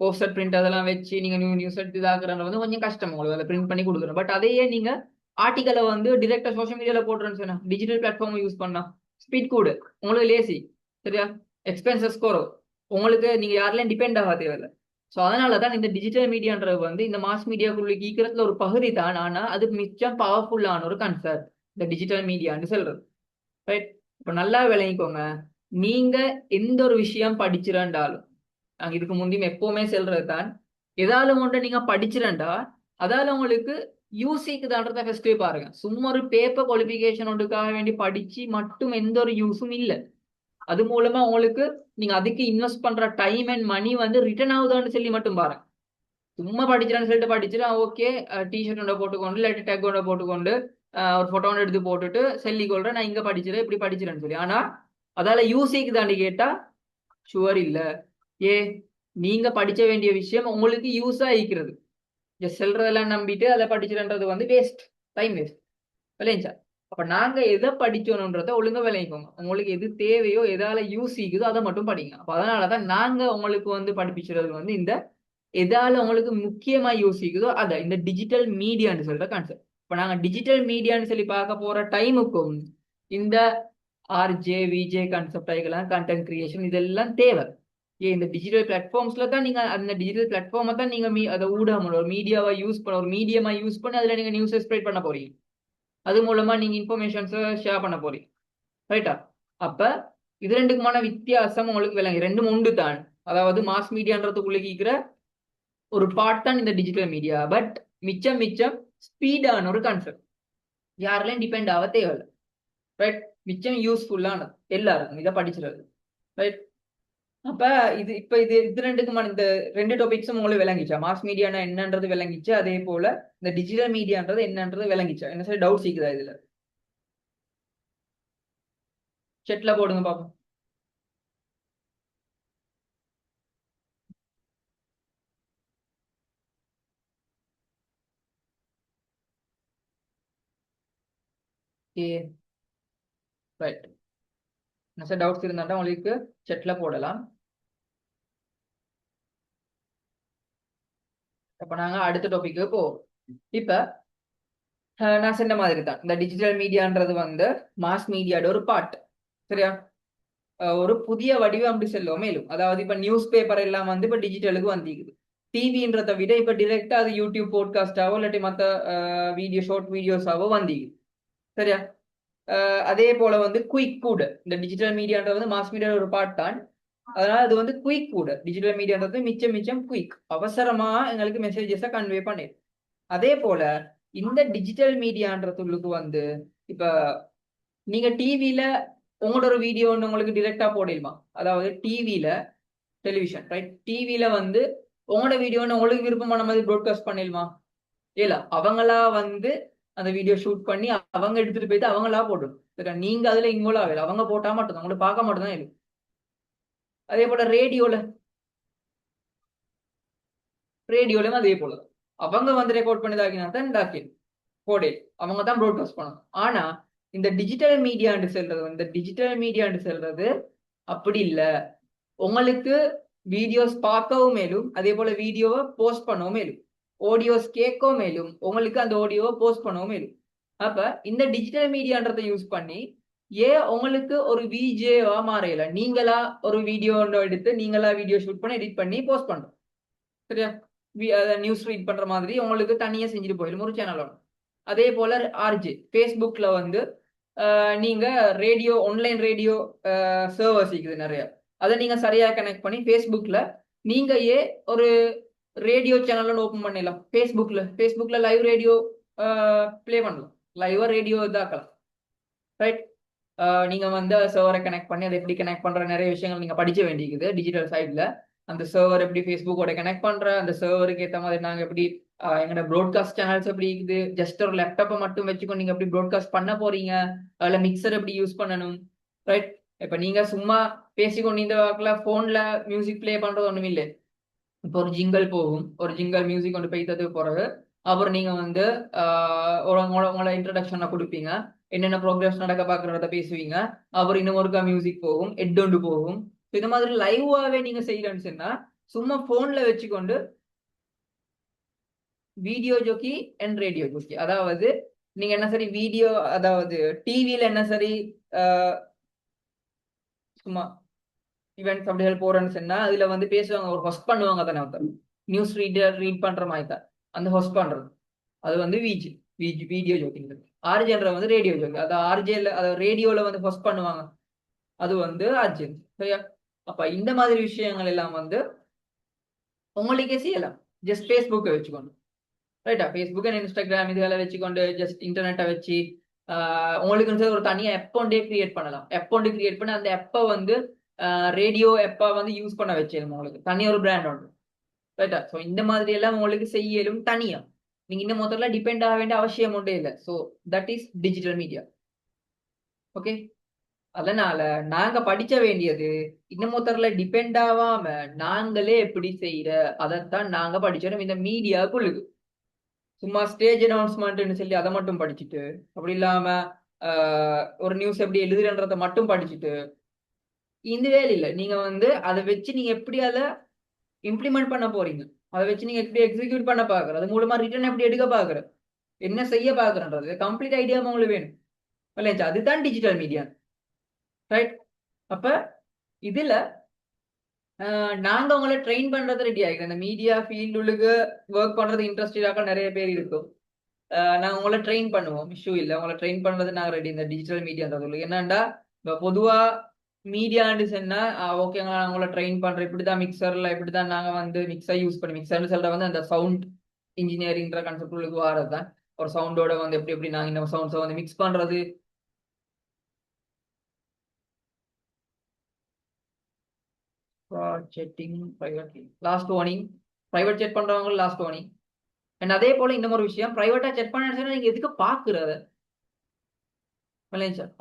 போஸ்டர் பிரிண்ட் அதெல்லாம் வச்சு நீங்க நியூஸ் எடுத்து இதாக்குறது வந்து கொஞ்சம் கஷ்டம் உங்களுக்கு அதை பிரிண்ட் பண்ணி கொடுக்குறோம். பட் அதையே நீங்க ஆர்டிக்கலை வந்து டிரெக்டா சோஷியல் மீடியால போடுறேன்னு சொன்னா, டிஜிட்டல் பிளாட்ஃபார்ம் யூஸ் பண்ணா ஸ்பீட் கூட, உங்களுக்கு லேசி, சரியா? எக்ஸ்பென்சஸ் குறவு, உங்களுக்கு நீங்க யாரெல்லாம் டிபெண்ட் ஆக தேவையில்லை. ஸோ அதனால தான் இந்த டிஜிட்டல் மீடியான்றது வந்து இந்த மாஸ் மீடியாக்குள்ள ஈக்கிறதுல ஒரு பகுதி தான். ஆனா அது மிச்சம் பவர்ஃபுல்லான ஒரு கான்செப்ட் இந்த டிஜிட்டல் மீடியான்னு சொல்றது, ரைட்? இப்போ நல்லா விளங்கிக்கோங்க, நீங்க எந்த ஒரு விஷயம் படிச்சிருந்தாலும், நாங்க இதுக்கு முந்தையும் எப்பவுமே செல்றது தான், ஏதாலும் ஒன்று நீங்க படிச்சிரண்டா அதால உங்களுக்கு யூஸிக்கு தான்றத ஃபர்ஸ்டே பாருங்க. சும்மா ஒரு பேப்பர் குவாலிஃபிகேஷன் ஒன்றுக்காக வேண்டி படிச்சு மட்டும் எந்த ஒரு யூஸும் இல்லை. அது மூலமா உங்களுக்கு நீங்க அதுக்கு இன்வெஸ்ட் பண்ற டைம் அண்ட் மணி வந்து ரிட்டர்ன் ஆகுதான்னு சொல்லி மட்டும் பாருங்க. சும்மா படிச்சிடான்னு சொல்லிட்டு படிச்சுட்டு ஓகே டிஷர்ட் ஒன்றை போட்டுக்கொண்டு இல்லாட்டி டேக் ஒன்றை போட்டுக்கொண்டு ஒரு போட்டோ ஒன்று எடுத்து போட்டுட்டு செல்லி கொள்றேன் நான் இங்க படிச்சிடறேன் இப்படி படிச்சிடறேன்னு சொல்லி. ஆனா அதால யூஸிக்கு தாண்டி கேட்டா ஷுவர் இல்ல. ஏ, நீங்க படிச்ச வேண்டிய விஷயம் உங்களுக்கு யூஸ் ஆகிக்கிறது, ஜஸ்ட் செல்றதெல்லாம் நம்பிட்டு அதை படிச்சிடன்றது வந்து வேஸ்ட், டைம் வேஸ்ட், விளைஞ்சா. அப்ப நாங்க எதை படிக்கணும்ன்றத ஒழுங்கா விளைவிக்கோங்க. உங்களுக்கு எது தேவையோ எதால யூஸ் ஆகுதோ அதை மட்டும் படிங்க. அப்ப அதனாலதான் நாங்க உங்களுக்கு வந்து படிப்பிச்சுறது வந்து இந்த எதால உங்களுக்கு முக்கியமா யோசிக்குதோ அத இந்த டிஜிட்டல் மீடியான்னு சொல்ற கான்செப்ட். இப்ப நாங்க டிஜிட்டல் மீடியான்னு சொல்லி பார்க்க போற டைமுக்கும் இந்த ஆர்ஜே விஜே கான்செப்ட் ஆகிக்கலாம், கண்டென்ட் கிரியேஷன் இதெல்லாம் தேவை. ஏன் இந்த டிஜிட்டல் பிளாட்ஃபார்ம்ஸ்ல தான் நீங்க அந்த டிஜிட்டல் பிளாட்ஃபார்மை தான் நீங்க அதை ஊடகம் ஒரு மீடியாவை யூஸ் பண்ண, ஒரு மீடியமா யூஸ் பண்ணி அதுல நீங்க நியூஸை ஸ்ப்ரெட் பண்ண போறீங்க. அது மூலமா நீங்க இன்ஃபர்மேஷன்ஸை ஷேர் பண்ண போறீங்க, ரைட்டா? அப்ப இது ரெண்டுக்குமான வித்தியாசம் உங்களுக்கு விளங்கு, ரெண்டும் உண்டு தான். அதாவது மாஸ் மீடியான்றதுக்குள்ள இருக்கிற ஒரு பார்ட் தான் இந்த டிஜிட்டல் மீடியா. பட் மிச்சம் மிச்சம் ஸ்பீடான ஒரு கான்செப்ட், யாரெல்லாம் டிபெண்ட் ஆக தேவையில்லை, ரைட்? மிச்சம் யூஸ்ஃபுல்லானது எல்லாருக்கும் இதை படிச்சிருது, ரைட்? அப்ப இது இது ரெண்டுக்குமான இந்த ரெண்டு டாபிக்ஸும் உங்களுக்கு விளங்கிச்சா? மாஸ் மீடியானா என்னன்றது விளங்கிச்சு, அதே போல இந்த டிஜிட்டல் மீடியான்றது என்னன்றது விளங்கிச்சா? என்ன சரி டவுட் சீக்குதா இதுல? செட்ல போடுங்க பாப்போம். ஏ, ரைட். என்ன சார் டவுட்ஸ் இருந்தாட்டா உங்களுக்கு செட்ல போடலாம். அப்ப நாங்க அடுத்த டாபிக்கு போவோம். இப்ப நான் சொன்ன மாதிரி தான் இந்த டிஜிட்டல் மீடியான்றது வந்து மாஸ் மீடியாட ஒரு பார்ட், சரியா? ஒரு புதிய வடிவம் அப்படி சொல்லுவோம். மேலும் அதாவது இப்ப நியூஸ் பேப்பர் எல்லாம் வந்து இப்ப டிஜிட்டலுக்கு வந்திருக்குது. டிவின்றத விட இப்ப டிரெக்டா அது யூடியூப் போட்காஸ்டாவோ இல்லாட்டி மத்த வீடியோ ஷார்ட் வீடியோஸாவோ வந்திருக்குது, சரியா? அதே போல வந்து குயிக் கூட இந்த டிஜிட்டல் மீடியான்றது வந்து மாஸ் மீடியா ஒரு பார்ட் தான். அதனால அது வந்து குயிக் கூட, டிஜிட்டல் மீடியான்றது மிச்சம் மிச்சம் குயிக், அவசரமா எங்களுக்கு மெசேஜஸை கன்வே பண்ணிடும். அதே போல இந்த டிஜிட்டல் மீடியான்றதுக்கு வந்து இப்ப நீங்க டிவில உங்களோட ஒரு வீடியோ ஒன்று உங்களுக்கு டிரெக்டா போடலுமா? அதாவது டிவில டெலிவிஷன், ரைட்? டிவில வந்து உங்களோட வீடியோன்னு உங்களுக்கு விருப்பமான மாதிரி ப்ராட்காஸ்ட் பண்ணிடலுமா? இல்ல, அவங்களா வந்து அந்த வீடியோ ஷூட் பண்ணி அவங்க எடுத்துட்டு போயிட்டு அவங்களா போடணும், சரியா? நீங்க அதுல இன்வால்வ் ஆகல, அவங்க போட்டா மட்டும் தான் உங்களுக்கு பார்க்க மட்டும் தான் இருக்கு. அதே போல ரேடியோல ரேடியோலயும் அதே போல அவங்க வந்து ரெக்கார்ட் பண்ணி தாக்கினா தான் இதாக்கி கோடே அவங்க தான் ப்ராட்காஸ்ட் பண்ணணும். ஆனா இந்த டிஜிட்டல் மீடியான்னு சொல்றது அப்படி இல்ல. உங்களுக்கு வீடியோஸ் பார்க்கவும் மேலும், அதே போல வீடியோவை போஸ்ட் பண்ணவும் மேலும், ஆடியோஸ் கேட்கவும் மேலும், உங்களுக்கு அந்த ஆடியோவை போஸ்ட் பண்ணவும் மேலும். அப்ப இந்த டிஜிட்டல் மீடியான்றதை யூஸ் பண்ணி ஏன் உங்களுக்கு ஒரு விஜேவா மாறையில நீங்களா ஒரு வீடியோ எடுத்து நீங்களா வீடியோ ஷூட் பண்ணி எடிட் பண்ணி போஸ்ட் பண்றோம். சரியா? நியூஸ் ரீட் பண்ற மாதிரி உங்களுக்கு தனியா செஞ்சுட்டு போயிடும் ஒரு சேனலோட. அதே போல ஆர்ஜே ஃபேஸ்புக்ல வந்து நீங்க ரேடியோ ஆன்லைன் ரேடியோ சர்வர்ஸ் இருக்குது நிறைய. அதை நீங்க சரியா கனெக்ட் பண்ணி ஃபேஸ்புக்ல நீங்க ஒரு ரேடியோ சேனல் ஓபன் பண்ணிடலாம். ஃபேஸ்புக்ல லைவ் ரேடியோ ப்ளே பண்ணலாம், லைவா ரேடியோ இதாக்கலாம். ரைட்? நீங்க வந்து சர்வரை கனெக்ட் பண்ணி அதை எப்படி கனெக்ட் பண்ற நிறைய விஷயங்கள் நீங்க படிக்க வேண்டியிருக்குது டிஜிட்டல் சைட்ல. அந்த சர்வர் எப்படி ஃபேஸ்புக்கோட கனெக்ட் பண்ற, அந்த சர்வருக்கு ஏற்ற மாதிரி நாங்க எப்படி எங்களோட ப்ராட்காஸ்ட் சேனல்ஸ் எப்படி இருக்குது, ஜஸ்ட் ஒரு லேப்டாப்பை மட்டும் வச்சுக்கோ நீங்க எப்படி ப்ராட்காஸ்ட் பண்ண போறீங்க, அதுல மிக்சர் எப்படி யூஸ் பண்ணணும். ரைட்? இப்ப நீங்க சும்மா பேசிக்கொண்டு இந்த வாக்குல போன்ல மியூசிக் பிளே பண்றது ஒண்ணும் இல்லை. இப்போ ஒரு ஜிங்கல் போகும், ஒரு ஜிங்கல் மியூசிக் கொண்டு போய்த்தது போறது. அப்புறம் நீங்க வந்து உங்களோட இன்ட்ரடக்ஷனை கொடுப்பீங்க, என்னென்ன ப்ரோக்ரஸ் நடக்க பாக்குறத பேசுவீங்க. அப்புறம் இன்னும் ஒருக்கா மியூசிக் போகும், ஹெட் போகும். இந்த மாதிரி லைவாவே நீங்க செய்யலன்னு சொன்னா சும்மா போன்ல வச்சுக்கொண்டு video jockey and radio jockey, அதாவது நீங்க என்ன சரி வீடியோ, அதாவது டிவியில என்ன சரி சும்மா ஈவெண்ட்ஸ் அப்படிகள் போறேன்னு சொன்னா அதுல வந்து பேசுவாங்க, ஒரு ஹொஸ்ட் பண்ணுவாங்க தானே ஒருத்தர், நியூஸ் ரீட் பண்ற மாதிரி தான் அந்த ஹொஸ்ட் பண்றது. அது வந்து வீடியோ ஜோக்கிங். ஆர்ஜேன்ற வந்து ரேடியோ ஜோக்கி, அது ஆர்ஜேல அதாவது ரேடியோல வந்து ஹொஸ்ட் பண்ணுவாங்க, அது வந்து ஆர்ஜே. சரியா? அப்ப இந்த மாதிரி விஷயங்கள் எல்லாம் வந்து உங்களுக்கே செய்யலாம், ஜஸ்ட் ஃபேஸ்புக்கை வச்சுக்கோங்க. ரைட்டா? ஃபேஸ்புக் அண்ட் இன்ஸ்டாகிராம் இதுகளை வச்சுக்கொண்டு ஜஸ்ட் இன்டர்நெட்டை வச்சு உங்களுக்கு ஒரு தனியா அக்கௌண்டே கிரியேட் பண்ணலாம். அக்கௌண்ட் கிரியேட் பண்ணி அந்த எப்பை வந்து ரேடியோ எப்பா வந்து யூஸ் பண்ண வச்சிடும் உங்களுக்கு தனியா ஒரு பிராண்ட் ஒன்று. ரைட்டா? ஸோ இந்த மாதிரி எல்லாம் உங்களுக்கு செய்யலும் தனியா. நீங்க இந்த மொத்தத்துல டிபெண்ட் ஆக வேண்டிய அவசியம் ஒன்றே இல்லை. So that is digital media. Okay? அதனால நாங்க படிக்க வேண்டியது இந்த மொத்தத்துல டிபெண்ட் ஆகாம நாங்களே எப்படி செய்யற அதைத்தான் நாங்க படிச்சோம் இந்த மீடியாவுக்குள்ளுக்கு. சும்மா ஸ்டேஜ் அனௌன்ஸ்மெண்ட்னு சொல்லி அதை மட்டும் படிச்சுட்டு, அப்படி இல்லாம ஒரு நியூஸ் எப்படி எழுதுறன்றதை மட்டும் படிச்சுட்டு இந்த வேலை இல்லை. நீங்க வந்து அதை வச்சு நீங்க எப்படி அதை இம்ப்ளிமெண்ட் பண்ண போறீங்க, அதை வச்சு நீங்க எப்படி எக்ஸிக்யூட் பண்ண பாக்குற, அது மூலமா ரிட்டர்ன் எப்படி எடுக்க பாக்குற, என்ன செய்ய பாக்குறன்றது கம்ப்ளீட் ஐடியா உங்களுக்கு வேணும் இல்லையா? அதுதான் டிஜிட்டல் மீடியா. ரைட்? அப்ப இதுல நாங்க உங்களை ட்ரெயின் பண்றது ரெடி ஆகிக்கிறேன். இந்த மீடியா ஃபீல்டுக்கு ஒர்க் பண்றது இன்ட்ரெஸ்டடாக நிறைய பேர் இருக்கும். நாங்கள் உங்களை ட்ரெயின் பண்ணுவோம், இஷ்யூ இல்லை. உங்களை ட்ரெயின் பண்றது நாங்கள் ரெடி. இந்த டிஜிட்டல் மீடியான்றது என்னண்டா இப்போ பொதுவா மீடியான்னு சொன்னா ஓகேங்க நான் உங்களை ட்ரெயின் பண்றேன், இப்படிதான் மிக்சர்ல இப்படிதான் நாங்க வந்து மிக்சர் யூஸ் பண்ணி, மிக்சர்னு சொல்ற வந்து அந்த சவுண்ட் இன்ஜினியரிங்ன்ற கான்செப்ட் உள்ளுக்கு வாரதுதான். ஒரு சவுண்டோட வந்து எப்படி எப்படி நாங்க இந்த சவுண்ட்ஸை வந்து மிக்ஸ் பண்றது. Setting private last warning, private set பண்றவங்க லாஸ்ட் வார்னிங். அண்ட் அதே போல இன்னும் ஒரு விஷயம், பிரைவேட்டா செக் பண்ண நீங்க எதுக்கு பாக்குறத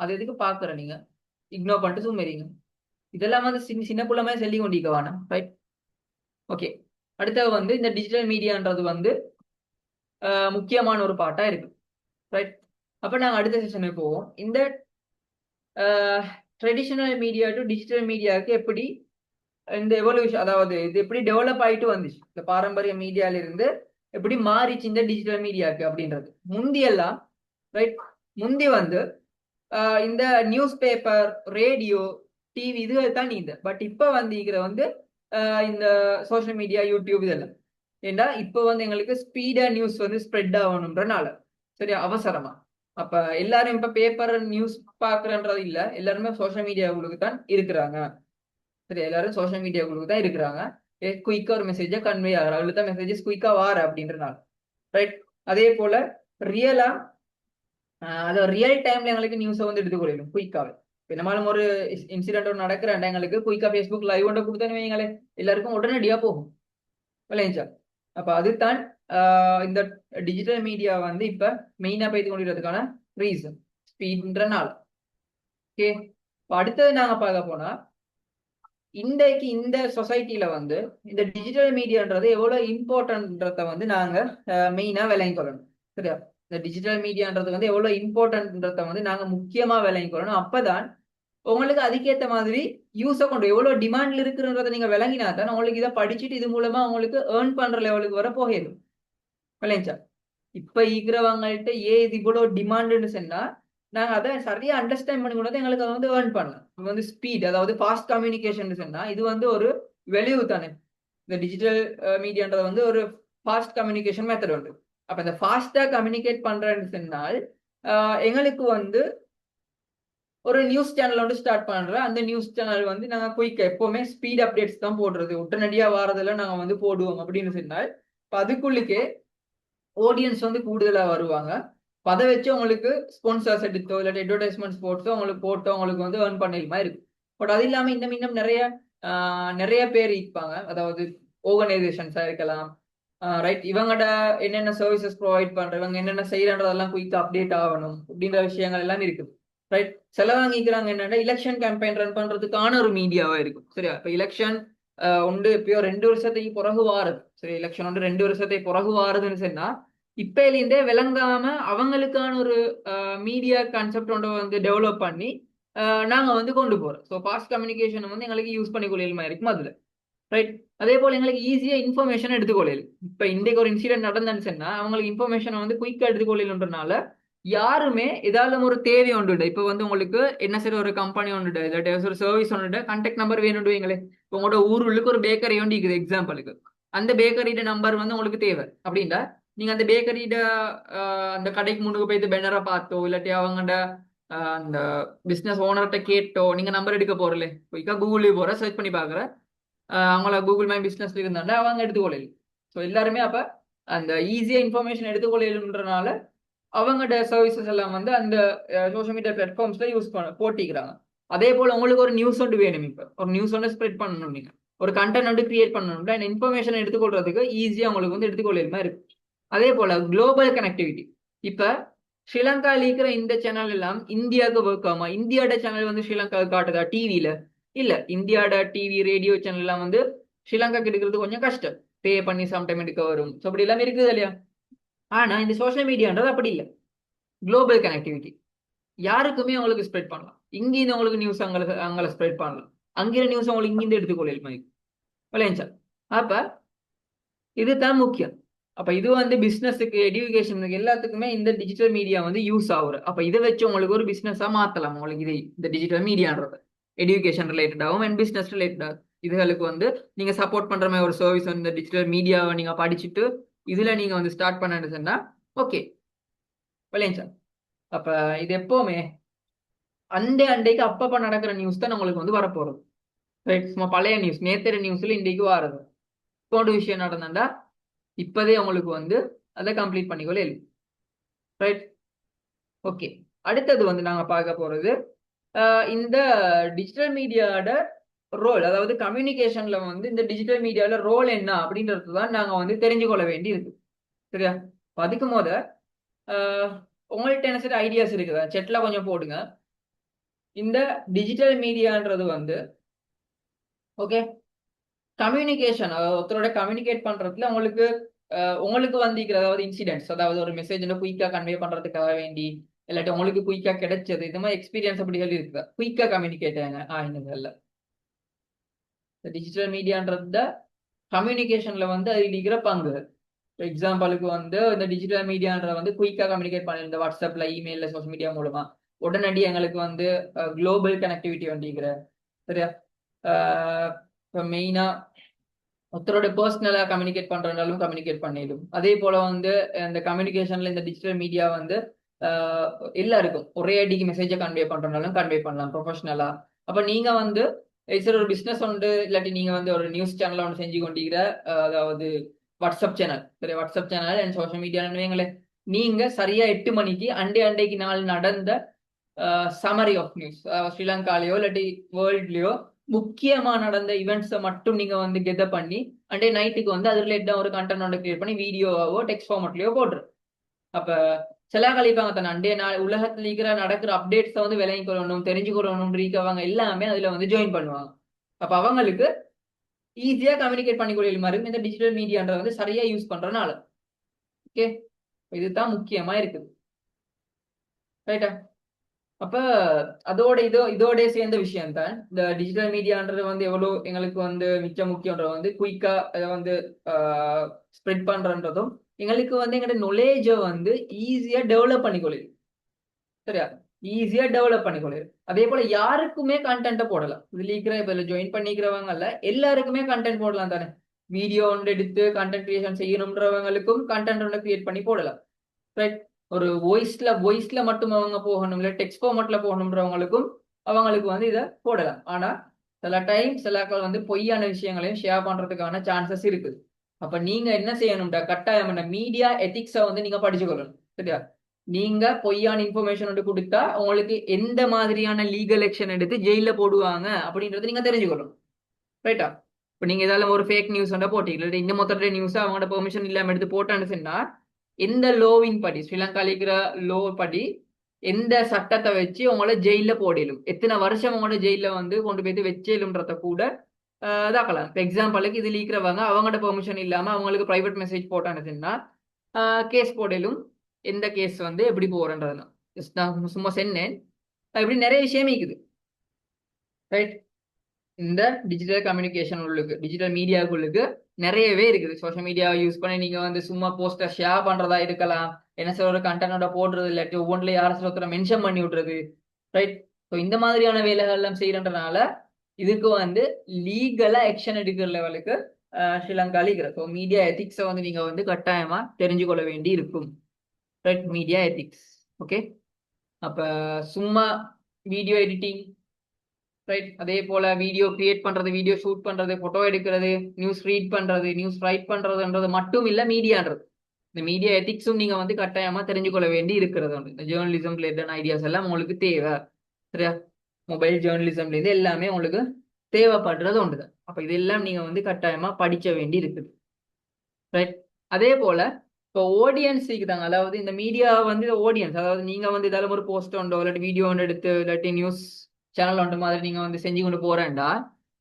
அது எதுக்கு பாக்குற நீங்க இக்னோர் பண்ணிட்டு சும்மாறீங்க. இதெல்லாம் வந்து சின்ன சின்ன புள்ள மாதிரி சொல்லி கொண்டிருக்க வேணாம். ரைட்? ஓகே. அடுத்தது வந்து இந்த டிஜிட்டல் மீடியான்றது வந்து முக்கியமான ஒரு பாட்டா இருக்கு. ரைட்? அப்ப நாங்க அடுத்த செஷனுக்கு போவோம். இந்த ட்ரெடிஷனல் மீடியா டு டிஜிட்டல் மீடியாவுக்கு எப்படி இந்த எவல்யூஷன், அதாவது இது எப்படி டெவலப் ஆயிட்டு வந்துச்சு, இந்த பாரம்பரிய மீடியால இருந்து எப்படி மாறிச்சு இந்த டிஜிட்டல் மீடியாவுக்கு அப்படின்றது. முந்தியெல்லாம் ரைட், முந்தி வந்து இந்த நியூஸ் பேப்பர், ரேடியோ, டிவி இது தான் நீங்க. பட் இப்ப வந்து இந்த சோசியல் மீடியா, யூடியூப் இதெல்லாம் ஏண்டா இப்ப வந்து எங்களுக்கு ஸ்பீடா நியூஸ் வந்து ஸ்ப்ரெட் ஆகணும்ன்றனால சரியா அவசரமா. அப்ப எல்லாரும் இப்ப பேப்பர் நியூஸ் பாக்குறன்றது இல்ல, எல்லாருமே சோசியல் மீடியாவுக்கு தான் இருக்கிறாங்க. சரி, எல்லாரும் சோசியல் மீடியாவுக்கு தான் இருக்கிறாங்க. குயிக்கா ஒரு மெசேஜை கன்வே ஆகிற அவளுக்கு தான் மெசேஜஸ் குயிக்கா வார அப்படின்றனால. ரைட்? அதே போல ரியலா அது ரியல் டைம்ல எங்களுக்கு நியூஸை வந்து எடுத்துக்கொள்ளும் குயிக்காவே. நம்மளும் ஒரு இன்சிடென்ட் நடக்கிறேன் எங்களுக்கு குயிக்கா ஃபேஸ்புக் லைவ் ஒன்று கொடுத்தேன்னு வைங்களே, எல்லாருக்கும் உடனடியா போகும் விளைஞ்சா. அப்ப அதுதான் இந்த டிஜிட்டல் மீடியா வந்து இப்ப மெயினா போய்த்து கொண்டிருக்கிறதுக்கான ரீசன் ஸ்பீட்ன்றனால. ஓகே. அடுத்தது நாங்க பார்க்க போனா இன்றைக்கு இந்த சொசைட்டில வந்து இந்த டிஜிட்டல் மீடியான்றது எவ்வளவு இம்பார்ட்டன்ட்ன்றத வந்து நாங்க மெயினா விளங்கி கொள்ளணும். சரியா? இந்த டிஜிட்டல் மீடியான்றது வந்து எவ்வளவு இம்பார்ட்டன்ட்ன்றத வந்து நாங்க முக்கியமா விளங்கி கொள்ளணும். அப்பதான் உங்களுக்கு அதுக்கேத்த மாதிரி யூஸ கொண்டு எவ்வளவு டிமாண்ட்ல இருக்குன்றத நீங்க விளங்கினா தான் உங்களுக்கு இதை படிச்சுட்டு இது மூலமா உங்களுக்கு ஏர்ன் பண்ற லெவலுக்கு வர போகிறது. விளைஞ்சா இப்ப இருக்கிறவங்கள்ட்ட இது இவ்வளவு டிமாண்டுன்னு சொன்னா நாங்க அதை சரியா அண்டர்ஸ்டாண்ட் பண்ணி கூட எங்களுக்கு அதை வந்து ஏர்ன் பண்ணலாம். இது வந்து ஸ்பீட், அதாவது ஃபாஸ்ட் கம்யூனிகேஷன் சொன்னா இது வந்து ஒரு வெளிவு தானே. இந்த டிஜிட்டல் மீடியான்றது வந்து ஒரு ஃபாஸ்ட் கம்யூனிகேஷன் மெத்தட் உண்டு. அப்ப இந்த ஃபாஸ்டா கம்யூனிகேட் பண்றேன்னு சொன்னால் எங்களுக்கு வந்து ஒரு நியூஸ் சேனல் வந்து ஸ்டார்ட் பண்றேன். அந்த நியூஸ் சேனல் வந்து நாங்க குயிக் எப்பவுமே ஸ்பீட் அப்டேட்ஸ் தான் போடுறது, உடனடியா வாரதெல்லாம் நாங்க வந்து போடுவோம் அப்படின்னு சொன்னால் அதுக்குள்ளுக்கே ஆடியன்ஸ் வந்து கூடுதலா வருவாங்க. அதை வச்சு உங்களுக்கு ஸ்பான்சர்ஸ் எடுத்தோ இல்லாட்டி அட்வர்டைஸ்மெண்ட்ஸ் போட்டோ உங்களுக்கு உங்களுக்கு வந்து ஏர்ன் பண்ணிருமா இருக்கு. பட் அது இல்லாம இன்னும் இன்னும் நிறைய பேர் இருப்பாங்க. அதாவது ஆர்கனைசேஷன்ஸா இருக்கலாம். ரைட், இவங்கட என்னென்ன சர்வீசஸ் ப்ரொவைட் பண்ற, இவங்க என்னென்ன செய்யறதெல்லாம் குயிக்கா அப்டேட் ஆகணும் அப்படின்ற விஷயங்கள் எல்லாம் இருக்குது. ரைட், செலவாங்கிக்கிறாங்க என்னன்னா எலெக்ஷன் கேம்பெயின் ரன் பண்றதுக்கான ஒரு மீடியாவா இருக்கும். சரியா? இப்ப எலெக்ஷன் உண்டு இப்பயோ 2 வருஷத்துக்கு பிறகு வாருது. சரி, எலெக்ஷன் வந்து 2 வருஷத்துக்கு பிறகு வாருதுன்னு சொன்னா இப்பயிலிருந்தே விளங்காம அவங்களுக்கான ஒரு மீடியா கான்செப்ட் ஒன்று வந்து டெவலப் பண்ணி நாங்க வந்து கொண்டு போறோம். ஸோ ஃபாஸ்ட் கம்யூனிகேஷன் வந்து எங்களுக்கு யூஸ் பண்ணி கொள்ளையிலுமா இருக்கும் அதுல. ரைட், அதே போல எங்களுக்கு ஈஸியா இன்ஃபர்மேஷன் எடுத்துக்கொள்ளையில. இப்ப இன்றைக்கு ஒரு இன்சிடென்ட் நடந்ததுன்னு சொன்னா அவங்களுக்கு இன்ஃபர்மேஷன் வந்து குயிக்கா எடுத்துக்கொள்ளையிலன்றனால யாருமே ஏதாவது ஒரு தேவை ஒன்று. இப்ப வந்து உங்களுக்கு என்ன சரி ஒரு கம்பெனி ஒன்று இல்லாட்டி ஒரு சர்வீஸ் ஒன்று கான்டாக்ட் நம்பர் வேணும்டுவீங்களே. இப்போ உங்களோட ஊருக்கு ஒரு பேக்கரி ஒன்று இருக்குது எக்ஸாம்பிளுக்கு. அந்த பேக்கரியோட நம்பர் வந்து உங்களுக்கு தேவை அப்படின்னா நீங்க அந்த பேக்கரியோட அந்த கடைக்கு முன்னுக்கு போய் பேனரை பார்த்தோ இல்லாட்டி அவங்கள்ட அந்த பிசினஸ் ஓனர்கிட்ட கேட்டோ நீங்க நம்பர் எடுக்க போறல. இப்போ கூகுளே போற சர்ச் பண்ணி பாக்குற அவங்கள கூகுள் மை பிசினஸ் இருந்தாண்டா அவங்க எடுத்துக்கொள்ளல. ஸோ எல்லாருமே அப்ப அந்த ஈஸியா இன்ஃபர்மேஷன் எடுத்துக்கொள்ளன்றனால அவங்களோட சர்வீசஸ் எல்லாம் வந்து அந்த சோஷியல் மீடியா பிளாட்ஃபார்ம்ஸ்ல யூஸ் பண்ண போட்டிக்கிறாங்க. அதே போல உங்களுக்கு ஒரு நியூஸ் ஒன்று வேணும். இப்ப ஒரு நியூஸ் ஒன்று ஸ்ப்ரெட் பண்ணணும், நீங்க ஒரு கண்டென்ட் வந்து கிரியேட் பண்ணணும், அந்த இன்ஃபர்மேஷன் எடுத்துக்கொள்றதுக்கு ஈஸியா உங்களுக்கு வந்து எடுத்துக்கொள்ளுமா இருக்கு. அதே போல குளோபல் கனெக்டிவிட்டி. இப்ப ஸ்ரீலங்கால இருக்கிற இந்த சேனல் எல்லாம் இந்தியாவுக்கு ஒர்க் ஆகுமா? இந்தியாவோட சேனல் வந்து ஸ்ரீலங்காவுக்கு காட்டுதா டிவியில? இல்ல, இந்தியாவோட டிவி ரேடியோ சேனல் எல்லாம் வந்து ஸ்ரீலங்காக்கு எடுக்கிறது கொஞ்சம் கஷ்டம். பே பண்ணி சம்டைம் எடுக்க வரும். ஸோ அப்படி எல்லாம் இருக்குது இல்லையா? ஆனா இந்த சோஷியல் மீடியான்றது அப்படி இல்லை. குளோபல் கனெக்டிவிட்டி யாருக்குமே உங்களுக்கு ஸ்ப்ரெட் பண்ணலாம். இங்கிருந்து உங்களுக்கு நியூஸ் அங்கே ஸ்ப்ரெட் பண்ணலாம். அங்கிற நியூஸ் உங்களுக்கு இங்கிருந்து எடுத்துக்கொள்ளல் விளையாச்சா. அப்ப இதுதான் முக்கியம். அப்ப இது வந்து பிசினஸுக்கு எஜுகேஷனுக்கு எல்லாத்துக்குமே இந்த டிஜிட்டல் மீடியா வந்து யூஸ் ஆகுது. அப்ப இதை வச்சு உங்களுக்கு ஒரு பிசினஸா மாத்தலாம். உங்களுக்கு இது இந்த டிஜிட்டல் மீடியான்றது எஜுகேஷன் ரிலேட்டடாகவும் அண்ட் பிசினஸ் ரிலேட்டடாக இதுகளுக்கு வந்து நீங்க சப்போர்ட் பண்ற மாதிரி ஒரு சர்வீஸ் வந்து இந்த டிஜிட்டல் மீடியாவை நீங்க படிச்சுட்டு இதுல நீங்க வந்து ஸ்டார்ட் பண்ணு சொன்னா ஓகே விளையாச்சா. அப்ப இது எப்பவுமே அண்டைக்கு அப்பப்ப நடக்கிற நியூஸ் தான் உங்களுக்கு வந்து வரப்போறது. ரைட், சும்மா பழைய நியூஸ் நேத்திர நியூஸ்ல இன்றைக்கு வாரது போன்ற விஷயம் நடந்தாண்டா இப்பதே உங்களுக்கு வந்து அதை கம்ப்ளீட் பண்ணிக்கொள்ள. Right, okay. அடுத்தது வந்து நாங்க பார்க்க போறது இந்த டிஜிட்டல் மீடியாவோட ரோல், அதாவது கம்யூனிகேஷன்ல வந்து இந்த டிஜிட்டல் மீடியால ரோல் என்ன அப்படின்றது தான் நாங்க வந்து தெரிஞ்சு கொள்ள வேண்டி இருக்கு. சரியா? அதுக்கு போத உங்கள்ட்ட என்ன சரி ஐடியாஸ் இருக்குதா? செட்ல கொஞ்சம் போடுங்க. இந்த டிஜிட்டல் மீடியான்றது வந்து ஓகே கம்யூனிகேஷன், ஒருத்தரோட கம்யூனிகேட் பண்றதுல உங்களுக்கு வந்திருக்கிற அதாவது இன்சிடென்ட்ஸ், அதாவது ஒரு மெசேஜ் குயிக்கா கன்வே பண்றதுக்காக வேண்டி இல்லாட்டி உங்களுக்கு குயிக்கா கிடைச்சது இந்த மாதிரி எக்ஸ்பீரியன்ஸ் அப்படி சொல்லி இருக்குதா? குயிக்கா கம்யூனிகேட் ஆகினதுல டிஜிட்டல் மீடியான்றத கம்யூனிகேஷன்ல வந்து அது இருக்கிற பங்கு. எக்ஸாம்பிளுக்கு வந்து இந்த டிஜிட்டல் மீடியான்ற வந்து குயிக்கா கம்யூனிகேட் பண்ணிருந்த வாட்ஸ்அப்ல இமெயில்ல சோஷியல் மீடியா மூலமா உடனடி எங்களுக்கு வந்து குளோபல் கனெக்டிவிட்டி வந்திருக்கிற. சரியா? இப்போ மெயினா ஒருத்தரோட பர்சனலா கம்யூனிகேட் பண்றதுனாலும் கம்யூனிகேட் பண்ணிடும். அதே போல வந்து இந்த கம்யூனிகேஷன்ல இந்த டிஜிட்டல் மீடியா வந்து எல்லாருக்கும் ஒரே அடிக்கு மெசேஜை கன்வே பண்றதுனாலும் கன்வே பண்ணலாம் ப்ரொஃபஷனலா. அப்ப நீங்க வந்து சரி ஒரு பிசினஸ் உண்டு இல்லாட்டி நீங்க வந்து ஒரு நியூஸ் சேனல் ஒன்று செஞ்சு கொண்டிருக்கிற அதாவது வாட்ஸ்அப் சேனல், சரி வாட்ஸ்அப் சேனல் அண்ட் சோஷியல் மீடியான்னு நீங்க சரியா 8 மணிக்கு அண்டைக்கு நாள் நடந்த சமரி ஆஃப் நியூஸ் ஸ்ரீலங்காலேயோ இல்லாட்டி வேர்ல்ட்லயோ முக்கியமா நடந்த ஈவெண்ட்ஸை மட்டும் நீங்க வந்து கெதர் பண்ணி அண்டே நைட்டுக்கு வந்து அது ரிலேட்டா ஒரு கண்டென்ட் ஒன்று கிரியேட் பண்ணி வீடியோவோ டெக்ஸ்ட் ஃபார்மட்லயோ போடுற. அப்ப சில கழிப்பாங்க தன் அண்டே நாள் உலகத்துல இருக்கிற நடக்கிற அப்டேட்ஸை வந்து விளங்கி கொள்ளணும் தெரிஞ்சு கொள்ளணும் இருக்கவங்க எல்லாமே அதுல வந்து ஜாயின் பண்ணுவாங்க. அப்ப அவங்களுக்கு ஈஸியா கம்யூனிகேட் பண்ணிக்கொள்ள மாதிரி இந்த டிஜிட்டல் மீடியான்றத வந்து சரியா யூஸ் பண்றதுனால. ஓகே, இதுதான் முக்கியமா இருக்குது. ரைட்டா? அப்ப அதோட இதோட சேர்ந்த விஷயம் தான் இந்த டிஜிட்டல் மீடியான்றது வந்து எவ்வளவு எங்களுக்கு வந்து மிச்ச முக்கியன்றது வந்து குயிக்கா அதை வந்து ஸ்ப்ரெட் பண்றன்றதும் எங்களுக்கு வந்து எங்களோட நாலேஜை வந்து ஈஸியா டெவலப் பண்ணிக்கொள்ளுது. சரியா? ஈஸியா டெவலப் பண்ணிக்கொள்ளுது. அதே போல யாருக்குமே கண்டென்ட்டை போடலாம். இதுல இருக்கிற இப்ப ஜாயின் பண்ணிக்கிறவங்கல்ல எல்லாருக்குமே கண்டென்ட் போடலாம் தானே. வீடியோ ஒன்று எடுத்து கண்டென்ட் கிரியேஷன் செய்யணுன்றவங்களுக்கும் கண்டென்ட் ஒன்று கிரியேட் பண்ணி போடலாம். ரைட்? ஒரு வாய்ஸ்ல மட்டும் அவங்க போகணும், இல்லை டெக்ஸ்ட் ஃபார்மட்ல போகணுன்றவங்களுக்கும் அவங்களுக்கு வந்து இதை போடலாம். ஆனா சில டைம் சில வந்து பொய்யான விஷயங்களையும் ஷேர் பண்றதுக்கான சான்சஸ் இருக்குது. அப்ப நீங்க என்ன செய்யணும்டா, கட்டாயம் மீடியா எத்திக்ஸை வந்து நீங்க படிச்சுக்கொள்ளணும். சரியா? நீங்க பொய்யான இன்ஃபர்மேஷன் வந்து கொடுத்தா உங்களுக்கு எந்த மாதிரியான லீகல் ஆக்ஷன் எடுத்து ஜெயில போடுவாங்க அப்படின்றத நீங்க தெரிஞ்சுக்கணும். ரைட்டா? இப்ப நீங்க ஏதாவது ஒரு ஃபேக் நியூஸ் வந்து போட்டீங்க, இந்த மொத்த நியூஸ் அவங்களோட பெர்மிஷன் இல்லாம எடுத்து போட்டான்னு சொன்னா எந்த லோவின் படி, ஸ்ரீலங்கால இருக்கிற லோ படி எந்த சட்டத்தை வச்சு உங்களை ஜெயில போடலும், எத்தனை வருஷம் உங்களோட ஜெயில வந்து கொண்டு போய் வச்சேலும்ன்றத கூட இதாக்கலாம். இப்போ எக்ஸாம்பிளுக்கு இதுல இருக்கிறவங்க அவங்களோட பெர்மிஷன் இல்லாம அவங்களுக்கு பிரைவேட் மெசேஜ் போட்டானுன்னா கேஸ் போடலும். எந்த கேஸ் வந்து எப்படி போறேன்றதுனா ஜஸ்ட் நான் சும்மா சொன்னேன். இப்படி நிறைய விஷயம் இருக்குது. ரைட்? இந்த டிஜிட்டல் கம்யூனிகேஷன் உள்ளுக்கு, டிஜிட்டல் மீடியாவுக்குள்ளுக்கு நிறையவே இருக்குது. சோஷியல் மீடியாவை யூஸ் பண்ணி நீங்க வந்து சும்மா போஸ்டர் ஷேர் பண்றதா இருக்கலாம், என்ன சில ஒரு கண்டென்ட்டோட போடுறது, இல்லாட்டி ஒவ்வொன்றில் யாரும் சில ஒருத்தரை மென்ஷன் பண்ணி விடுறது. ரைட்? ஸோ இந்த மாதிரியான வேலைகள் எல்லாம் செய்யறதுனால இதுக்கு வந்து லீகலா ஆக்ஷன் எடுக்கிற லெவலுக்கு ஸ்ரீலங்கால இருக்கிறது. ஸோ மீடியா எத்திக்ஸை வந்து நீங்க வந்து கட்டாயமா தெரிஞ்சு கொள்ள வேண்டி இருக்கும். ரைட்? Media ethics. ஓகே, அப்ப சும்மா வீடியோ எடிட்டிங், ரைட், அதே போல வீடியோ கிரியேட் பண்றது, வீடியோ ஷூட் பண்றது, போட்டோ எடுக்கிறது, நியூஸ் ரீட் பண்றது, நியூஸ் ரைட் பண்றதுன்றது மட்டும் இல்ல மீடியான்றது. இந்த மீடியா எத்திக்ஸும் நீங்க வந்து கட்டாயமா தெரிஞ்சுக்கொள்ள வேண்டி இருக்கிறது உண்டு. இந்த ஜேர்னலிசம் ரிலேட்டட் ஐடியாஸ் எல்லாம் உங்களுக்கு தேவை. சரியா? மொபைல் ஜேர்னலிசம்ல இருந்து எல்லாமே உங்களுக்கு தேவைப்படுறது உண்டு. அப்ப இதெல்லாம் நீங்க வந்து கட்டாயமா படிக்க வேண்டி இருக்குது. ரைட்? அதே போல இப்போ ஆடியன்ஸ் இருக்குதாங்க, அதாவது இந்த மீடியா வந்து ஆடியன்ஸ், அதாவது நீங்க வந்து இதால ஒரு போஸ்ட் உண்டோ இல்லாட்டி வீடியோ ஒன்று எடுத்து இல்லாட்டி நியூஸ் சேனல் ஒன்று மாதிரி நீங்க வந்து செஞ்சு கொண்டு போறேன்டா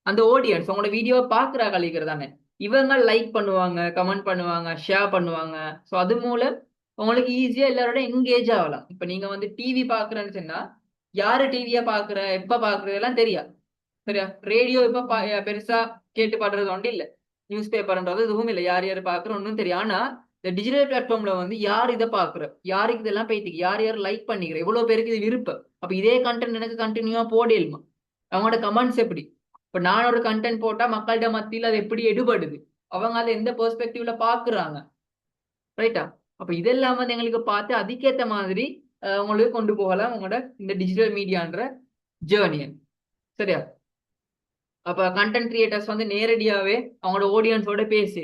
அந்த ஆடியன்ஸ் உங்களோட வீடியோவை பாக்குறா கழிக்கிறது தானே. இவங்க லைக் பண்ணுவாங்க, கமெண்ட் பண்ணுவாங்க, ஷேர் பண்ணுவாங்க. ஸோ அது மூலம் உங்களுக்கு ஈஸியா எல்லாரோட எங்கேஜ் ஆகலாம். இப்ப நீங்க வந்து டிவி பாக்குறேன்னு சொன்னா யாரு டிவியா பாக்குற, எப்ப பாக்குறது எல்லாம் தெரியா. சரியா? ரேடியோ இப்ப பெருசா கேட்டு பாடுறது ஒன்று இல்ல, நியூஸ் பேப்பர்ன்றது இதுவும் இல்லை, யார் யார் பாக்குற ஒன்றும் தெரியும். ஆனா இந்த டிஜிட்டல் பிளாட்ஃபார்ம்ல வந்து யார் இதை பாக்குற, யாருக்கு இதெல்லாம் போயிட்டு, யார் யார் லைக் பண்ணிக்கிற, எவ்வளவு பேருக்கு இது விருப்பம். அப்ப இதே கண்டென்ட் எனக்கு கண்டினியூவா போடலுமா, அவங்களோட கமெண்ட்ஸ் எப்படி, இப்ப நான் ஒரு கண்டென்ட் போட்டா மக்கள்கிட்ட மத்தியில் அது எப்படி எடுபடுது, அவங்க அதை எந்த பெர்ஸ்பெக்டிவ்ல பாக்குறாங்க. ரைட்டா? அப்ப இதெல்லாம் வந்து எங்களுக்கு பார்த்து அதுக்கேற்ற மாதிரி உங்களுக்கு கொண்டு போகலாம் உங்களோட இந்த டிஜிட்டல் மீடியான்ற ஜேர்னியை. சரியா? அப்ப கண்டென்ட் கிரியேட்டர்ஸ் வந்து நேரடியாவே அவங்களோட ஆடியன்ஸோட பேசி,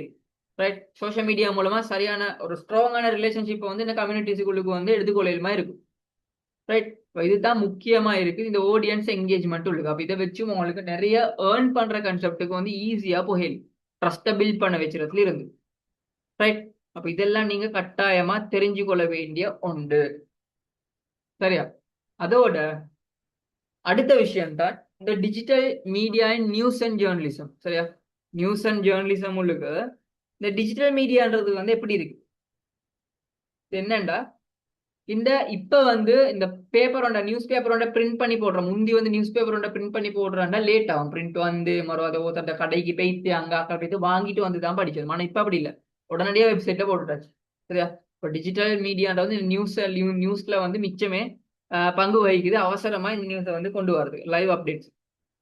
ரைட், சோஷியல் மீடியா மூலமா சரியான ஒரு ஸ்ட்ராங்கான ரிலேஷன்ஷிப்பை வந்து இந்த கம்யூனிட்டிஸுக்குள்ளுக்கு வந்து எடுத்துக்கொள்ளலுமா இருக்கும். ரைட்? இதுதான் முக்கியமா இருக்கு இந்த ஆடியன்ஸ் என்கேஜ்மெண்ட் உள்ளுக்கு. அப்ப இதை வச்சு உங்களுக்கு நிறைய ஏர்ன் பண்ற கன்செப்டுக்கு வந்து ஈஸியா போகலும், ட்ரஸ்ட்டை பில்ட் பண்ண வச்சுறதுல இருந்து. ரைட்? அப்ப இதெல்லாம் நீங்க கட்டாயமா தெரிஞ்சு கொள்ள வேண்டிய ஒன்று. சரியா? அதோட அடுத்த விஷயம் தான் இந்த digital media news and journalism. சரியா? நியூஸ் அண்ட் ஜேர்னலிசம் உள்ளுக்கு இந்த டிஜிட்டல் மீடியான்றது வந்து எப்படி இருக்கு என்னண்டா, இந்த இப்ப வந்து இந்த பேப்பரோட நியூஸ் பேப்பரோட பிரிண்ட் பண்ணி போடுறோம். முந்தி வந்து நியூஸ் பேப்பரோட பிரிண்ட் பண்ணி போடுறாண்டா லேட் ஆகும். பிரிண்ட் வந்து மறுபடியும் அதை ஒருத்தர் கடைக்கு போயிட்டு அங்க அக்கா போயிட்டு வாங்கிட்டு வந்து தான் படிச்சது. ஆனா இப்ப அப்படி இல்லை, உடனடியாக வெப்சைட்ல போட்டுட்டாச்சு. சரியா? இப்போ டிஜிட்டல் மீடியான்ற வந்து நியூஸ்ல வந்து மிச்சமே பங்கு வகிக்குது. அவசரமா இந்த நியூஸை வந்து கொண்டு வருது, லைவ் அப்டேட்ஸ்.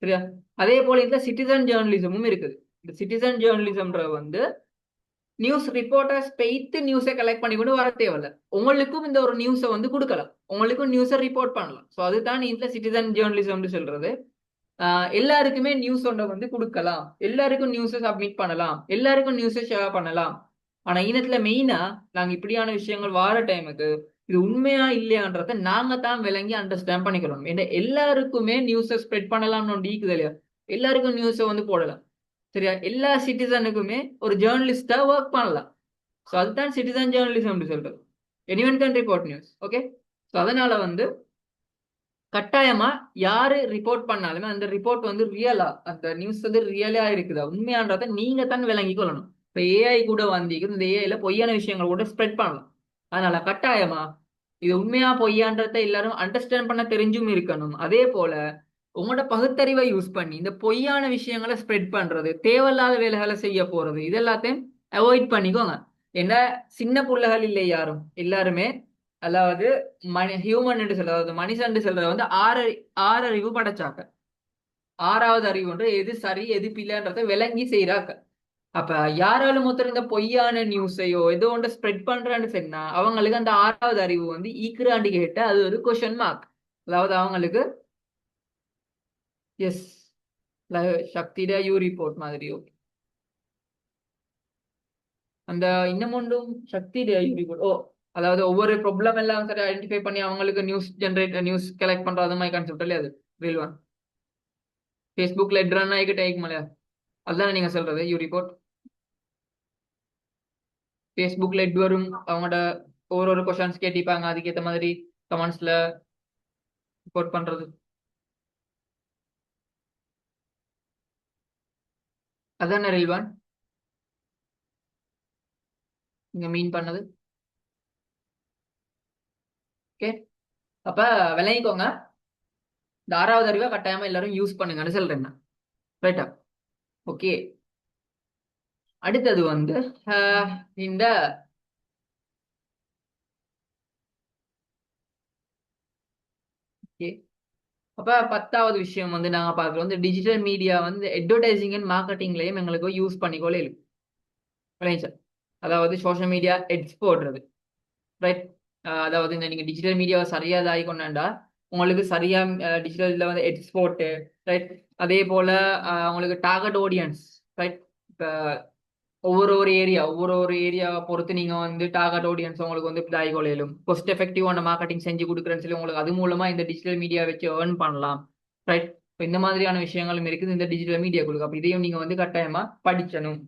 சரியா? அதே போல இந்த சிட்டிசன் ஜேர்னலிசமும் இருக்குது. இந்த சிட்டிசன் ஜேர்னலிசம்ன்ற வந்து நியூஸ் ரிப்போர்ட்டர்ஸ் பெய்த்து நியூஸை கலெக்ட் பண்ணி கொண்டு வர தேவையில்ல, உங்களுக்கும் இந்த ஒரு நியூஸை வந்து கொடுக்கலாம், உங்களுக்கும் நியூஸை ரிப்போர்ட் பண்ணலாம். ஸோ அதுதான் இந்த சிட்டிசன் ஜேர்னலிசம்னு சொல்றது. எல்லாருக்குமே நியூஸ் ஒன்றை வந்து கொடுக்கலாம், எல்லாருக்கும் நியூஸை சப்மிட் பண்ணலாம், எல்லாருக்கும் நியூஸை ஷேர் பண்ணலாம். ஆனா இனத்துல மெயினா நாங்க இப்படியான விஷயங்கள் வார டைமுக்கு இது உண்மையா இல்லையான்றத நாங்க தான் விளங்கி அண்டர்ஸ்டாண்ட் பண்ணிக்கிறோம். ஏன்னா எல்லாருக்குமே நியூஸை ஸ்ப்ரெட் பண்ணலாம்னு ஒன்று இருக்குது இல்லையா, எல்லாருக்கும் நியூஸை வந்து போடலாம். சரியா? எல்லா சிட்டிசனுக்குமே ஒரு ஜேர்னலிஸ்டா ஒர்க் பண்ணலாம். ஸோ அதுதான் சிட்டிசன் ஜேர்னலிசம் சொல்றது. Anyone can report news. Okay, so அதனால வந்து கட்டாயமா யாரு ரிப்போர்ட் பண்ணாலுமே அந்த ரிப்போர்ட் வந்து ரியலா, அந்த நியூஸ் வந்து ரியலா இருக்குதா உண்மையான்றதை நீங்க தான் விளங்கி கொள்ளணும். இப்ப ஏஐ கூட வந்தீங்க, இந்த ஏஐல பொய்யான விஷயங்கள் கூட ஸ்ப்ரெட் பண்ணலாம். அதனால கட்டாயமா இது உண்மையா பொய்யான்றதை எல்லாரும் அண்டர்ஸ்டாண்ட் பண்ண தெரிஞ்சும் இருக்கணும். அதே போல உங்களோட பகுத்தறிவை யூஸ் பண்ணி இந்த பொய்யான விஷயங்களை ஸ்ப்ரெட் பண்றது, தேவையில்லாத வேலைகளை செய்ய போறது, இது எல்லாத்தையும் அவாய்ட் பண்ணிக்கோங்க. ஏன்னா சின்ன புள்ளைகள் இல்லை யாரும், எல்லாருமே அதாவது ஹியூமன் என்று சொல்றது, அதாவது மனுஷன் என்று சொல்றது வந்து ஆறறிவு படைச்சாக்க. ஆறாவது அறிவு ஒன்று எது சரி எது பிள்ளைன்றதை விளங்கி செய்யறாக்க. அப்ப யாராலும் ஒருத்தர் இந்த பொய்யான நியூஸையோ ஏதோ ஒன்று ஸ்ப்ரெட் பண்றான்னு சொன்னா அவங்களுக்கு அந்த ஆறாவது அறிவு வந்து ஈக்குறாண்டு கேட்ட அது ஒரு கொஸ்டின் மார்க். அதாவது அவங்களுக்கு எஸ் சக்திட யூ ரிப்போர்ட் மாதிரி. ஓகே, அந்த இன்னும் ஒன்றும் சக்திட யூ ரிப்போர்ட். ஓ, அதாவது ஒவ்வொரு ப்ராப்ளம் எல்லாம் சரி ஐடென்டிஃபை பண்ணி அவங்களுக்கு நியூஸ் கலெக்ட் பண்ற அது மாதிரி கான்செப்ட் இல்லையா அது ரீல் ஒன். ஃபேஸ்புக்ல எட்ரன் ஆகிக்கிட்டே ஆகிக்குமலையா, அதுதானே நீங்க சொல்றது யூ ரிப்போர்ட். ஃபேஸ்புக்ல எட் வரும், அவங்களோட ஒரு கொஸ்டின்ஸ் கேட்டிப்பாங்க, அதுக்கேற்ற மாதிரி கமெண்ட்ஸ்ல ரிப்போர்ட் பண்றது, அதான ரில்வான் நீங்க மீன் பண்ணது. ஓகே, அப்ப விளங்கிக்கோங்க, இந்த ஆறாவது அறிவை கட்டாயமா எல்லாரும் யூஸ் பண்ணுங்கன்னு சொல்றேன் நான். ரைட்டா? ஓகே, அடுத்தது வந்து இந்த ஓகே, அப்ப 10வது விஷயம் வந்து நாங்க பார்க்குறோம், வந்து டிஜிட்டல் மீடியா வந்து அட்வர்டைசிங் அண்ட் மார்க்கெட்டிங்லயும் எங்களுக்கு யூஸ் பண்ணிக்கொள்ள இருக்கு. விளங்கிச்சா? அதாவது சோஷியல் மீடியா எட்ஸ் போடுறது. ரைட்? அதாவது இந்த நீங்க டிஜிட்டல் மீடியாவை சரியா இதாகி கொண்டாண்டா உங்களுக்கு சரியா டிஜிட்டல்ல வந்து எக்ஸ்போர்ட். ரைட்? அதே போல உங்களுக்கு டார்கெட் ஆடியன்ஸ். ரைட்? இப்போ ஒவ்வொரு ஏரியாவை பொறுத்து நீங்க வந்து டார்கெட் ஆடியன்ஸ் உங்களுக்கு வந்து இதாகி கொள்ளையிலும் கோஸ்ட் எஃபெக்டிவான மார்க்கெட்டிங் செஞ்சு கொடுக்குறேன்னு சொல்லி உங்களுக்கு அது மூலமா இந்த டிஜிட்டல் மீடியா வச்சு ஏர்ன் பண்ணலாம். ரைட்? இப்போ இந்த மாதிரியான விஷயங்களும் இருக்குது இந்த டிஜிட்டல் மீடியா கொடுக்கும். அப்போ இதையும் நீங்க வந்து கட்டாயமா படிக்கணும்.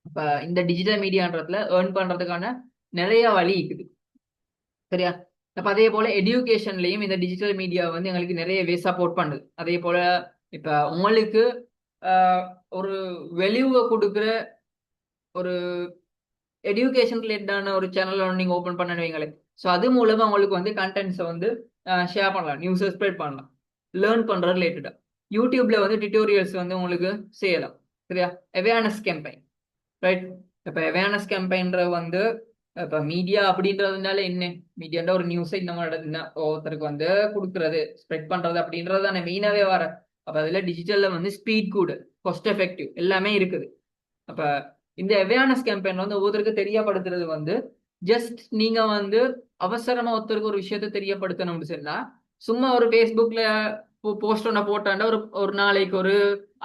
இப்ப இந்த டிஜிட்டல் மீடியான்றதுல ஏர்ன் பண்றதுக்கான நிறைய வழி இருக்குது. சரியா? அப்ப அதே போல எடியூகேஷன்லயும் இந்த டிஜிட்டல் மீடியா வந்து எங்களுக்கு நிறையவே சப்போர்ட் பண்ணுது. அதே போல இப்ப உங்களுக்கு ஆஹ், ஒரு வெளிவுவை கொடுக்குற ஒரு எடியூகேஷன் ரிலேட்டடான ஒரு சேனல் நீங்க ஓபன் பண்ண வைங்களேன். ஸோ அது மூலமா உங்களுக்கு வந்து கண்டென்ட்ஸை வந்து ஷேர் பண்ணலாம், நியூஸை ஸ்ப்ரெட் பண்ணலாம், லேர்ன் பண்ற ரிலேட்டடா. யூடியூப்ல வந்து டியூட்டோரியல்ஸ் வந்து உங்களுக்கு செய்யலாம். சரியா? Awareness campaign. ரைட்? இப்ப அவேர்னஸ் கேம்பெயின்ற வந்து இப்ப மீடியா அப்படின்றதுனால என்ன, மீடியான்ற ஒரு நியூஸை இந்த மாதிரி ஒருத்தருக்கு வந்து கொடுக்கறது ஸ்ப்ரெட் பண்றது அப்படின்றது தானே மெயினாவே வர. அப்ப அதுல டிஜிட்டல்ல வந்து ஸ்பீட் கூட காஸ்ட் எஃபெக்டிவ் எல்லாமே இருக்குது. அப்ப இந்த அவேர்னஸ் கேம்பெயின் வந்து ஒவ்வொருத்தருக்கு தெரியப்படுத்துறது வந்து ஜஸ்ட் நீங்க வந்து அவசரமா ஒருத்தருக்கு ஒரு விஷயத்த தெரியப்படுத்தணும்னு சொன்னா சும்மா ஒரு ஃபேஸ்புக்ல போஸ்ட் ஒன்ன போட்டாண்டா ஒரு ஒரு நாளைக்கு ஒரு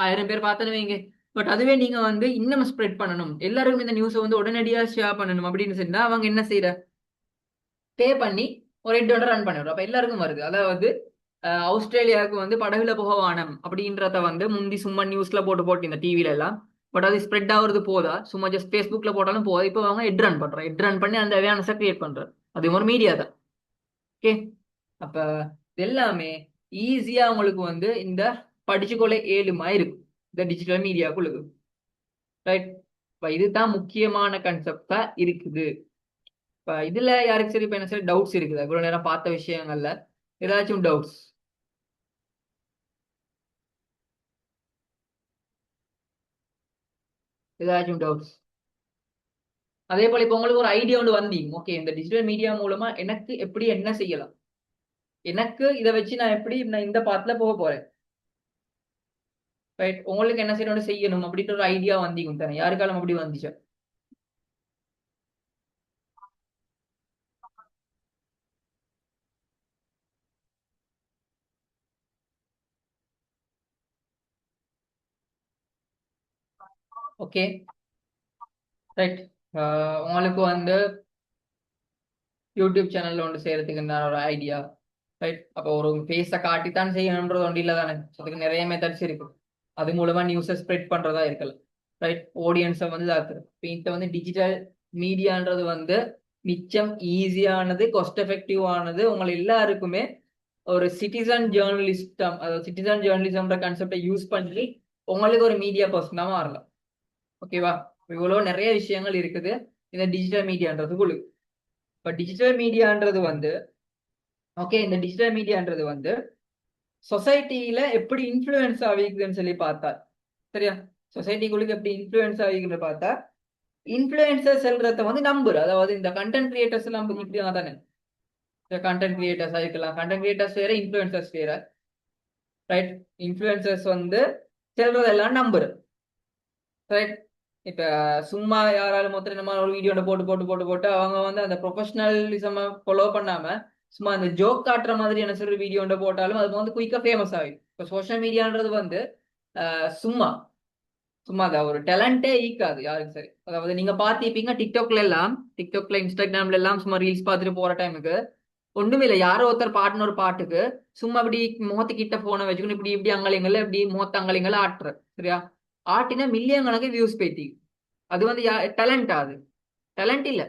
1000 பேர் பார்த்தேன்னு வைங்க. பட் அதுவே நீங்க வந்து இன்னும் ஸ்ப்ரெட் பண்ணணும், எல்லாருக்கும் இந்த நியூஸை வந்து உடனடியா ஷேர் பண்ணணும் அப்படின்னு சொன்னா அவங்க என்ன செய்யற, பே பண்ணி ஒரு ஹெட்டோட ரன் பண்ணிடுறோம். அப்ப எல்லாருக்கும் வருது. அதாவது ஆஸ்திரேலியாவுக்கு வந்து படகுல போக வானம் அப்படின்றத வந்து முந்தி சும்மா நியூஸ்ல போட்டு போட்டு இந்த டிவில எல்லாம். பட் அது ஸ்ப்ரெட் ஆகுறது போதா, சும்மா ஜஸ்ட் ஃபேஸ்புக்ல போட்டாலும் போதா, இப்போ அவங்க ஹெட் ரன் பண்றோம், ஹெட் ரன் பண்ணி அந்த அவேர்னஸை கிரியேட் பண்றோம். அது ஒரு மீடியா தான். ஓகே, அப்ப இது எல்லாமே ஈஸியா உங்களுக்கு வந்து இந்த படிச்சுக்கொள்ள ஏழுமா இருக்கும் இந்த டிஜிட்டல் மீடியாக்குள்ளுக்கு. ரைட்? இப்ப இதுதான் முக்கியமான கன்செப்டா இருக்குது. இப்ப இதுல யாருக்கு சரி இப்ப என்ன சரி டவுட்ஸ் இருக்குதா இவ்வளவு நேரம் பார்த்த விஷயங்கள்ல ஏதாச்சும் டவுட்ஸ்? ஏதாச்சும் டவுட்ஸ்? அதே போல இப்ப உங்களுக்கு ஒரு ஐடியா ஒன்று வந்தீங்க, ஓகே இந்த டிஜிட்டல் மீடியா மூலமா எனக்கு எப்படி என்ன செய்யலாம், எனக்கு இதை வச்சு நான் எப்படி நான் இந்த பாத்துல போக போறேன். ரைட்? உங்களுக்கு என்ன செய்யணும் அப்படின்ற ஒரு ஐடியா வந்தீங்க தானே, யாருக்காலும் அப்படி வந்துச்சு? Okay, right. உங்களுக்கு வந்து யூடியூப் சேனல்ல ஒன்று செய்யறதுக்கு என்ன ஒரு ஐடியா? ரைட்? அப்போ ஒரு ஃபேஸை காட்டித்தான் செய்யணுன்றது ஒன்று இல்லை தானே, அதுக்கு நிறைய மெத்தட்ஸ் இருக்கு. அது மூலமா நியூஸை ஸ்ப்ரெட் பண்றதா இருக்கலாம். ரைட்? ஆடியன்ஸை வந்து இதாக்குறது. இப்போ வந்து டிஜிட்டல் மீடியான்றது வந்து மிச்சம் ஈஸியானது, காஸ்ட் எஃபெக்டிவ் ஆனது, உங்களை எல்லாருக்குமே ஒரு சிட்டிசன் ஜேர்னலிஸ்டம், அதாவது சிட்டிசன் ஜேர்னலிசம்ன்ற கான்செப்டை யூஸ் பண்ணி உங்களுக்கு ஒரு மீடியா பர்சனா மாறலாம். ஓகேவா? இவ்வளவு நிறைய விஷயங்கள் இருக்குது இந்த டிஜிட்டல் மீடியான்றதுக்குள்ள. இப்ப டிஜிட்டல் மீடியான்றது வந்து ஓகே, இந்த டிஜிட்டல் மீடியான்றது வந்து சொசைட்டில எப்படி இன்ஃப்ளூயன்ஸ் ஆகிக்குதுன்னு சொல்லி பார்த்தா, சரியா? சொசைட்டிக்குள்ளுக்கு எப்படி இன்ஃப்ளூயன்ஸ் ஆகிக்குன்னு பார்த்தா, இன்ஃப்ளூயன்சர் செல்றத வந்து நம்புற, அதாவது இந்த கண்டென்ட் கிரியேட்டர்ஸ் எல்லாம் இப்படியா தானே? கண்டென்ட் கிரியேட்டர்ஸ் ஆகிக்கலாம், கண்டென்ட் கிரியேட்டர்ஸ் வேற, இன்ஃப்ளூயன்சர்ஸ் வேற, ரைட்? இன்ஃப்ளூயன்சர்ஸ் வந்து செல்றதெல்லாம் நம்புற, ரைட்? இப்ப சும்மா யாராலும் மொத்தம் நம்ம ஒரு வீடியோ போட்டு போட்டு போட்டு போட்டு அவங்க வந்து அந்த ப்ரொஃபஷனலிசம் ஃபாலோ பண்ணாம சும்மா அந்த ஜோக் காட்டுற மாதிரி என்ன சொல்ற வீடியோ போட்டாலும் அது வந்து குயிக்கா ஃபேமஸ் ஆகும். இப்போ சோஷியல் மீடியான்றது வந்து சும்மா சும்மா அதான் ஒரு டேலண்டே ஈக்காது யாருக்கு. சரி, அதாவது நீங்க பாத்திருப்பீங்க டிக்டாக்ல இன்ஸ்டாகிராம்ல எல்லாம் சும்மா ரீல்ஸ் பார்த்துட்டு போற டைமுக்கு ஒண்ணுமே இல்லை, யாரோ ஒருத்தர் பாட்டுன ஒரு பாட்டுக்கு சும்மா இப்படி முகத்துக்கிட்ட போனை வச்சுக்கணும், இப்படி இப்படி அங்கலிங்கள இப்படி முகத்த அங்கலிங்கள ஆட்டுற, சரியா? ஆட்டினா மில்லியன் கணக்கு வியூஸ் பேத்தி. அது வந்து டேலண்ட், அது டேலண்ட் இல்ல,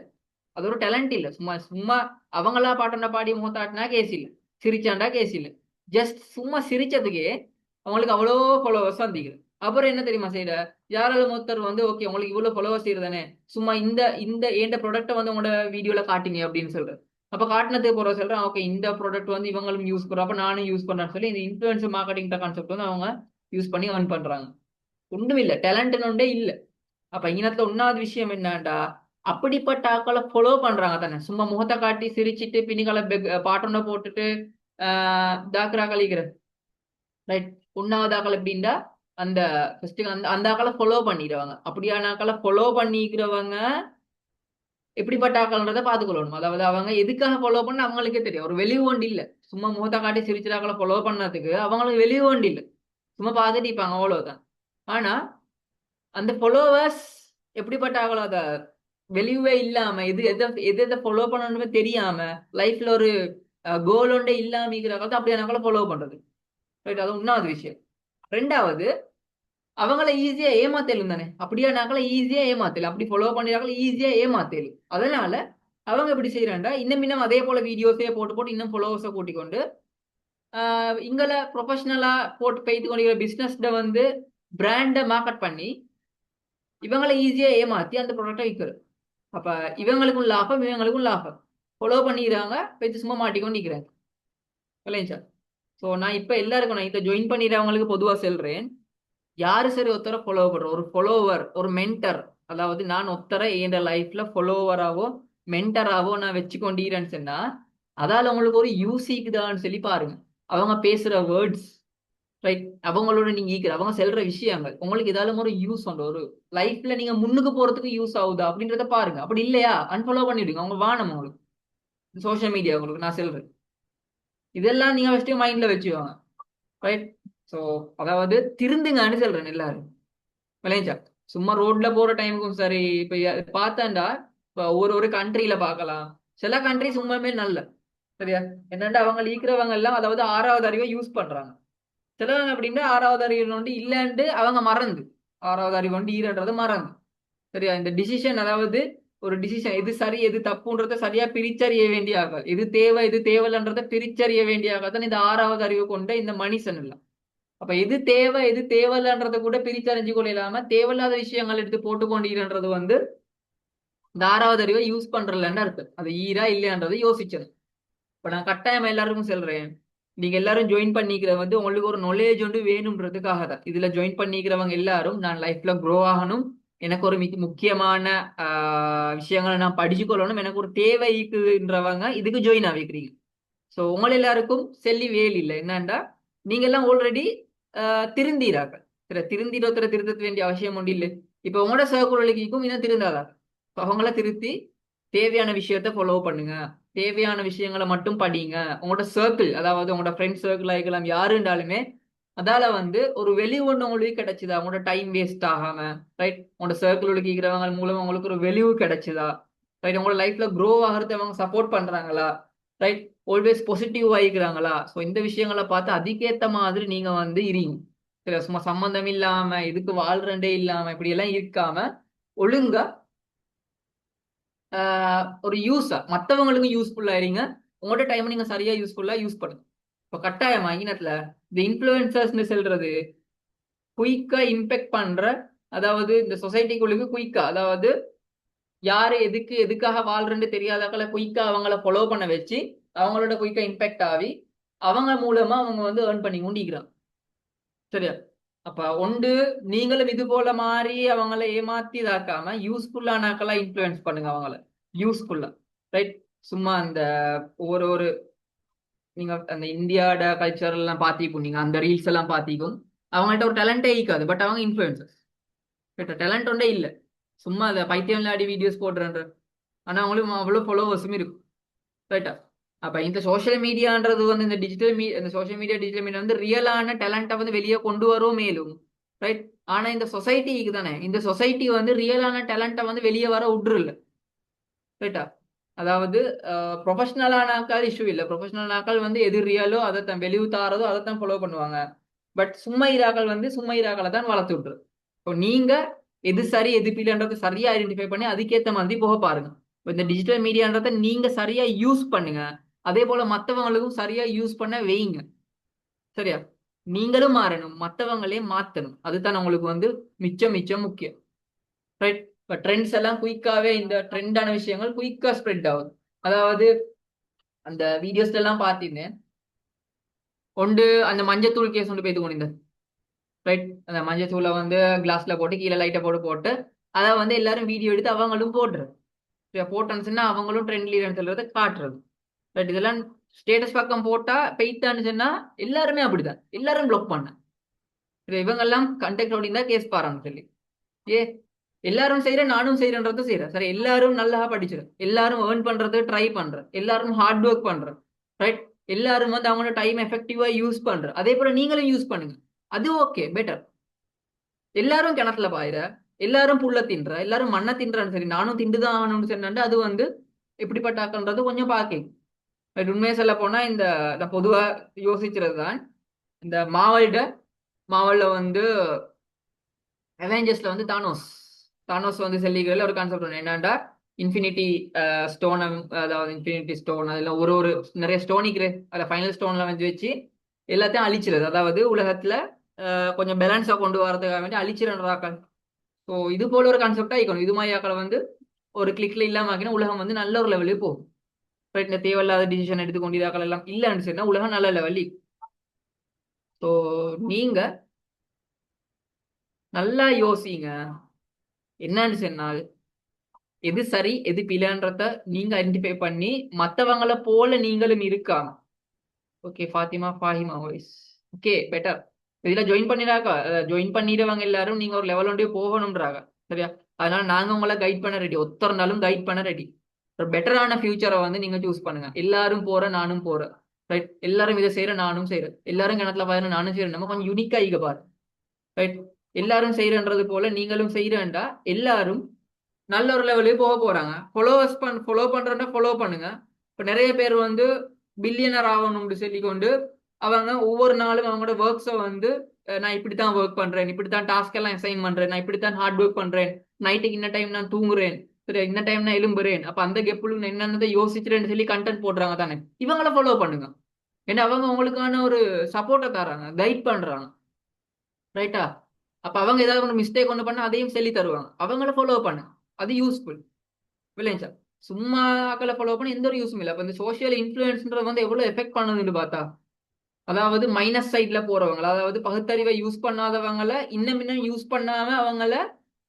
அது ஒரு டேலண்ட் இல்ல. சும்மா சும்மா அவங்களா பாட்டுன பாடி முகத்தாட்டினா கேஸ் இல்ல, சிரிச்சாண்டா கேஸ் இல்ல. ஜஸ்ட் சும்மா சிரிச்சதுக்கே அவங்களுக்கு அவ்வளோ ஃபாலோவர்ஸ் வந்தீங்க. அப்புறம் என்ன தெரியுமா செய்யற, யாராவது ஒருத்தர் வந்து ஓகே உங்களுக்கு இவ்வளவு ஃபாலோவர்ஸ் செய்யறதானே, சும்மா இந்த இந்த ஏண்ட ப்ராடக்ட்டை வந்து உங்களோட வீடியோல காட்டுங்க அப்படின்னு சொல்ற. அப்ப காட்டினதுக்கு போற சொல்றேன், ஓகே இந்த ப்ராடக்ட் வந்து இவங்களும் யூஸ் பண்றோம், அப்ப நானும் யூஸ் பண்றேன்னு சொல்லி இந்த இன்ஃபுளுசர் மார்க்கெட்டிங் கான்செப்ட் வந்து அவங்க யூஸ் பண்ணி earn பண்றாங்க. ஒண்ணும் இல்ல, டேலண்ட் ஒன்றே இல்ல. அப்ப இனத்துல ஒன்னாவது விஷயம் என்னண்டா, அப்படிப்பட்ட ஆக்களை ஃபாலோ பண்றாங்க தானே, சும்மா முகத்தை காட்டி சிரிச்சிட்டு பின்னிக்கால பாட்டொன்ன போட்டுட்டு தாக்குறா கழிக்கிற, ரைட்? ஒன்னாவது ஆக்கள் எப்படின்னா அந்த ஃபர்ஸ்ட் அந்த அந்த ஆக்களை ஃபாலோ பண்ணிடுவாங்க. அப்படியான ஆக்களை ஃபாலோ பண்ணிக்கிறவங்க எப்படிப்பட்ட ஆக்கள்ன்றதை பார்த்துக்கொள்ளணும். அதாவது அவங்க எதுக்காக ஃபாலோ பண்ண அவங்களுக்கே தெரியும். ஒரு வெளிவு ஒன்று இல்லை, சும்மா முகத்தை காட்டி சிரிச்சிராக்களை ஃபாலோ பண்ணதுக்கு அவங்களுக்கு வெளிவு ஒன்று இல்லை, சும்மா பார்த்துட்டு இருப்பாங்க, அவ்வளவுதான். ஆனா அந்த ஃபாலோவர்ஸ் எப்படிப்பட்ட ஆகலாம், அத வெளியவே இல்லாம எது எதை எது எதை ஃபாலோ பண்ணணுமே தெரியாம லைஃப்ல ஒரு கோல் ஒன்றே இல்லாம இருக்கிறாங்க அப்படியான ஃபாலோ பண்றது, ரைட்? அது ஒன்னாவது விஷயம். ரெண்டாவது, அவங்கள ஈஸியா ஏமாத்தலும் தானே, அப்படியே நாங்கள ஈஸியா ஏமாத்தலும், அப்படி ஃபாலோ பண்ணிடுறாங்கள ஈஸியா ஏமாத்தலும். அதனால அவங்க எப்படி செய்யறாண்டா, இன்னும் இன்னும் அதே போல வீடியோஸே போட்டு போட்டு இன்னும் ஃபாலோவர்ஸை கூட்டிக் கொண்டு இங்களை ப்ரொஃபஷனலா போட்டு பெய்து கொண்டிருக்கிற பிசினஸ்ட வந்து பிராண்டை மார்க்கெட் பண்ணி இவங்களை ஈஸியா ஏமாத்தி அந்த ப்ராடக்டை விற்கிறது. அப்ப இவங்களுக்கும் லாபம், இவங்களுக்கும் லாபம். ஃபாலோ பண்ணிடுறாங்க, பெய்து சும்மா மாட்டிக்கொண்டு நிற்கிறாங்க, இல்லைங்க சார்? ஸோ நான் இப்ப எல்லாருக்கும் நான் இதை ஜாயின் பண்ணிடுறவங்களுக்கு பொதுவா சொல்றேன், யாரு சரி ஒருத்தரை ஃபாலோ பண்ற ஒரு ஃபாலோவர், ஒரு மென்டர், அதாவது நான் ஒருத்தரை என் லைஃப்ல ஃபாலோவராவோ மென்டராவோ நான் வச்சுக்கொண்டீரேன்னு சொன்னா அதால உங்களுக்கு ஒரு யூசிக்குதான்னு சொல்லி பாருங்க. அவங்க பேசுற வேர்ட்ஸ், ரைட்? அவங்களோட நீங்க ஈக்குற அவங்க செல்ற விஷயங்கள் உங்களுக்கு ஏதாலும் ஒரு யூஸ் உண்டு, ஒரு லைஃப்ல நீங்க முன்னுக்கு போறதுக்கு யூஸ் ஆகுதா அப்படின்றத பாருங்க. அப்படி இல்லையா அன்ஃபாலோ பண்ணிடுங்க, அவங்க வானம் உங்களுக்கு சோஷியல் மீடியா உங்களுக்கு நான் சொல்றேன். இதெல்லாம் நீங்க ஃபர்ஸ்ட் மைண்ட்ல வச்சுக்கோங்க, ரைட்? ஸோ அதாவது திருந்துங்கன்னு சொல்றேன் எல்லாரும், விளைஞ்சா சும்மா ரோட்ல போற டைமுக்கும் சரி. இப்ப பார்த்தாண்டா இப்ப ஒரு ஒரு கண்ட்ரியில பார்க்கலாம், சில கண்ட்ரி சும்மாமே நல்ல, சரியா? என்னண்டா அவங்க ஈக்கிறவங்க எல்லாம் அதாவது ஆறாவது அறிவை யூஸ் பண்றாங்க. சிலவங்க அப்படின்னா ஆறாவது அறிவு வந்து இல்லைன்ட்டு அவங்க மறந்து, ஆறாவது அறிவு வந்து ஈரன்றது மறந்து, சரியா? இந்த டிசிஷன், அதாவது ஒரு டிசிஷன் எது சரி எது தப்புன்றத சரியா பிரிச்சறிய வேண்டிய ஆகாது, எது தேவை எது தேவைன்றத பிரிச்சறிய வேண்டிய ஆகாதான் இந்த ஆறாவது அறிவு கொண்ட இந்த மனுஷன் எல்லாம். அப்ப எது தேவை எது தேவையில்லன்றத கூட பிரிச்சறிஞ்சு கொள்ள இல்லாம தேவையில்லாத விஷயங்கள் எடுத்து போட்டுக்கொண்டீங்கன்றது வந்து இந்த ஆறாவது அறிவை யூஸ் பண்றலன்னு அர்த்தம். அது ஈரா இல்லையான்றதை யோசிச்சது. இப்ப நான் கட்டாயம் எல்லாருக்கும் சொல்றேன், நீங்க எல்லாரும் ஜாயின் பண்ணிக்கிற வந்து உங்களுக்கு ஒரு நாலேஜ் ஒன்று வேணும்ன்றதுக்காக தான். இதுல ஜாயின் பண்ணிக்கிறவங்க எல்லாரும் நான் லைஃப்ல க்ரோ ஆகணும், எனக்கு ஒரு மிக முக்கியமான விஷயங்களை நான் படிச்சு கொள்ளணும், எனக்கு ஒரு தேவை இருக்குன்றவங்க இதுக்கு ஜாயின் ஆகிக்கிறீங்க. ஸோ உங்களை எல்லாருக்கும் செல்லி வேல் இல்லை என்னண்டா, நீங்க எல்லாம் ஆல்ரெடி திருந்தீராங்க, சரி? திருந்திரத்துல திருத்த வேண்டிய அவசியம் ஒன்று இல்லை. இப்ப உங்களோட சகோதரிக்கும் இன்னும் திருந்தாதான், அவங்கள திருத்தி தேவையான விஷயத்த ஃபாலோ பண்ணுங்க, தேவையான விஷயங்களை மட்டும் படிங்க. உங்களோட சர்க்கிள், அதாவது உங்களோட ஃப்ரெண்ட் சர்க்கிள் ஆகிக்கலாம் யாருன்றாலுமே அதால வந்து ஒரு வெளி ஒண்ணு உங்களுக்கு கிடைச்சுதா, உங்களோட டைம் வேஸ்ட் ஆகாம, ரைட்? உங்களோட சர்க்கிள் இருக்கிறவங்க மூலமா உங்களுக்கு ஒரு வெளிவு கிடைச்சுதா, ரைட்? உங்களோட லைஃப்ல க்ரோ ஆகிறது அவங்க சப்போர்ட் பண்றாங்களா, ரைட்? ஆல்வேஸ் பாசிட்டிவ் ஆகிக்கிறாங்களா? ஸோ இந்த விஷயங்களை பார்த்து அதுக்கேற்ற மாதிரி நீங்க வந்து இருங்க, சரி? சும்மா சம்பந்தம் இல்லாம இதுக்கு வாழ்றண்டே இல்லாம இப்படி எல்லாம் இருக்காம ஒழுங்கா ஒரு யூஸா மற்றவங்களுக்கும் யூஸ்ஃபுல்லா இருங்க. உங்களோட டைம் நீங்க சரியா யூஸ்ஃபுல்லா யூஸ் பண்ணுங்க. இப்ப கட்டாயமா இனத்துல இந்த இன்ஃபுளுசர்ஸ்னு சொல்றது குயிக்கா இம்பேக்ட் பண்ற, அதாவது இந்த சொசைட்டிக்குள்ளுக்கு குயிக்கா, அதாவது யாரு எதுக்கு எதுக்காக வாழ்றேன்னு தெரியாதவங்கள குயிக்கா அவங்கள ஃபாலோ பண்ண வச்சு அவங்களோட குயிக்கா இம்பேக்ட் ஆகி அவங்க மூலமா அவங்க வந்து ஏர்ன் பண்ணி கொண்டிருக்கிறாங்க. சரியா? அப்ப ஒன்று நீங்களும் இது போல மாறி அவங்கள ஏமாத்தி இதாக்காம யூஸ்ஃபுல்லானாக்களா இன்ஃப்ளூயன்ஸ் பண்ணுங்க அவங்கள. யூஸ்ஃபுல்லா. ரைட்? சும்மா அந்த ஒரு ஒரு நீங்க அந்த இந்தியாவோட கல்ச்சர் எல்லாம் பாத்திக்கும், நீங்க அந்த ரீல்ஸ் எல்லாம் பாத்திக்கும். அவங்கள்ட்ட ஒரு டேலண்டே இருக்காது, பட் அவங்க இன்ஃப்ளூயன்சர்ஸ். டேலண்ட் ஒன்றே இல்ல, சும்மா அதை பைத்தியம் விளையாடி வீடியோஸ் போடுறேன்ற. ஆனா அவங்களுக்கு அவ்வளவு ஃபாலோவர்ஸும் இருக்கும். ரைட்டா? அப்ப இந்த சோஷியல் மீடியான்றது வந்து இந்த சோஷியல் மீடியா டிஜிட்டல் மீடியா வந்து ரியலான டேலண்ட்டை வந்து வெளியே கொண்டு வரும் மேலும். ரைட்? ஆனா இந்த சொசைட்டிக்கு தானே, இந்த சொசைட்டி வந்து ரியலான டேலண்ட்டை வந்து வெளியே வர விட்டுருல. ரைட்டா? அதாவது ப்ரொஃபஷனலான ஆட்கள் இஷ்யூ இல்லை. ப்ரொஃபஷனல் ஆட்கள் வந்து எது ரியலோ அதைத்தான் வெளியே தாரதோ அதைத்தான் ஃபாலோ பண்ணுவாங்க. பட் சும்மா இராக்கள் வந்து சும்மா இராக்களை தான் வளர்த்து விட்டுரு. இப்போ நீங்க எது சரி எது பிள்ளைன்றது சரியா ஐடென்டிஃபை பண்ணி அதுக்கேற்ற மாதிரி போக பாருங்க. இந்த டிஜிட்டல் மீடியான்றதை நீங்க சரியா யூஸ் பண்ணுங்க. அதே போல மற்றவங்களுக்கும் சரியா யூஸ் பண்ண வைங்க. சரியா? நீங்களும் மாறணும், மற்றவங்களையும் மாத்தணும். அதுதான் உங்களுக்கு வந்து மிச்சம் மிச்சம் முக்கியம். ரைட்? இப்ப ட்ரெண்ட்ஸ் எல்லாம் குயிக்காவே, இந்த ட்ரெண்டான விஷயங்கள் குயிக்கா ஸ்ப்ரெட் ஆகுது. அதாவது அந்த வீடியோஸ் எல்லாம் பார்த்தீங்கன்னா ஒன்று அந்த மஞ்சத்தூள் கேஸ் ஒன்று போய்த்து கொண்டு. ரைட்? அந்த மஞ்சத்தூளை வந்து கிளாஸ்ல போட்டு கீழே லைட்டை போட்டு போட்டு அதை வந்து எல்லாரும் வீடியோ எடுத்து அவங்களும் போடுறது. போட்டோன்னு அவங்களும் ட்ரெண்ட் லீடர்னு சொல்றதை காட்டுறது. ரைட்? இதெல்லாம் ஸ்டேட்டஸ் பக்கம் போட்டா பெய்த்தான்னு சொன்னா எல்லாருமே அப்படிதான், எல்லாரும் பிளாக் பண்ண. இவங்க எல்லாம் கண்டெக்ட் ஓடிந்தா கேஸ் பாருங்க சொல்லி. ஏ எல்லாரும் செய்யற நானும் செய்யறன்றதும் செய்யறேன். சரி, எல்லாரும் நல்லா படிச்சிடும், எல்லாரும் ஏர்ன் பண்றது ட்ரை பண்ற, எல்லாரும் ஹார்ட் ஒர்க் பண்ற. ரைட்? எல்லாரும் வந்து அவங்களோட டைம் எஃபெக்டிவா யூஸ் பண்ற. அதே போல நீங்களும் யூஸ் பண்ணுங்க. அது ஓகே, பெட்டர். எல்லாரும் கிணத்துல பாயிர, எல்லாரும் புல்ல தின்ற, எல்லாரும் மண்ணை தின்றான்னு சரி நானும் திண்டுதான் ஆகணும்னு சொன்னா அது வந்து எப்படிப்பட்ட ஆக்கள்ன்றது கொஞ்சம் பாக்கேன். உண்மையை சொல்ல போனா இந்த பொதுவா யோசிக்கிறது தான் இந்த மாவல்ல வந்து அவெஞ்சர்ஸ்ல வந்து தானோஸ் தானோஸ் வந்து செல்லிகளில் ஒரு கான்செப்ட் ஒன்று என்னன்னா இன்ஃபினிட்டி ஸ்டோன், அதாவது இன்ஃபினிட்டி ஸ்டோன் அதில் ஒரு ஒரு நிறைய ஸ்டோனிக்கு அதில் ஃபைனல் ஸ்டோன்ல வந்து வச்சு எல்லாத்தையும் அழிச்சிருது. அதாவது உலகத்துல கொஞ்சம் பேலன்ஸா கொண்டு வரதுக்காக வேண்டி அழிச்சிருந்தாக்கள். ஸோ இது போல ஒரு கான்செப்டா இருக்கணும். இது மாதிரி ஆக்களை வந்து ஒரு கிளிக்ல இல்லாம ஆக்கினா உலகம் வந்து நல்ல ஒரு லெவலுக்கு போகும். இந்த தேவையில்லாத டிசிஷன் எடுத்துக்கொண்டு இதாக்கள் எல்லாம் இல்லைன்னு சொன்னா உலகம் நல்ல லெவலி. ஸோ நீங்க நல்லா யோசிங்க. என்னன்னு சொன்னால் எது சரி எது பிழைன்றத நீங்க ஐடென்டிஃபை பண்ணி மற்றவங்களை போல நீங்களும் இருக்காங்க. Okay Fathima Fahima voice. Okay better. இதுல ஜாயின் பண்ணிடுவாங்க எல்லாரும். நீங்க ஒரு லெவல் ஒன்றே போகணும்ன்றாங்க. சரியா? அதனால நாங்க உங்களை கைட் பண்ண ரெடி, ஒத்தரனாலும் கைட் பண்ண ரெடி. ஒரு பெட்டரான ஃபியூச்சரை வந்து நீங்க சூஸ் பண்ணுங்க. எல்லாரும் போற நானும் போறேன். ரைட்? எல்லாரும் இதை செய்யற நானும் செய்யறேன், எல்லாரும் கிணத்துல பாரு நானும் செய்யறேன். நம்ம கொஞ்சம் யூனிக்கா இங்க பாரு. ரைட்? எல்லாரும் செய்யறன்றது போல நீங்களும் செய்யறேன்டா எல்லாரும் நல்ல ஒரு லெவலுக்கு போக போறாங்க. ஃபாலோ பண்றேன்னா ஃபாலோ பண்ணுங்க. இப்ப நிறைய பேர் வந்து பில்லியனர் ஆகணும்னு சொல்லிக்கொண்டு அவங்க ஒவ்வொரு நாளும் அவங்களோட ஒர்க்ஸை வந்து நான் இப்படித்தான் ஒர்க் பண்றேன், இப்படித்தான் டாஸ்க் எல்லாம் அசைன் பண்றேன், நான் இப்படித்தான் ஹார்ட் ஒர்க் பண்றேன், நைட்டுக்கு இந்த டைம் நான் தூங்குறேன், சரி இந்த டைம் நான் எழும்புறேன், அப்ப அந்த கெப்புல என்னென்னதை யோசிச்சுறேன்னு சொல்லி கண்டென்ட் போடுறாங்க தானே. இவங்கள ஃபாலோ பண்ணுங்க. ஏன்னா அவங்க உங்களுக்கான ஒரு சப்போர்ட்டை தராங்க, கைட் பண்றாங்க. ரைட்டா? அப்ப அவங்க ஏதாவது ஒரு மிஸ்டேக் ஒன்று பண்ணா அதையும் சொல்லி தருவாங்க. அவங்கள ஃபாலோ பண்ணு, அது யூஸ்ஃபுல். இல்லைங்க சார்? சும்மா ஆக்களை ஃபாலோ பண்ணி எந்த ஒரு யூஸும் இல்லை. அப்ப இந்த சோஷியல் இன்ஃபுளுன்ஸ்ன்றது வந்து எவ்வளவு எஃபெக்ட் பண்ணுதுன்னு பார்த்தா, அதாவது மைனஸ் சைட்ல போறவங்க, அதாவது பகுத்தறிவை யூஸ் பண்ணாதவங்கள இன்னும் இன்னும் யூஸ் பண்ணாம அவங்கள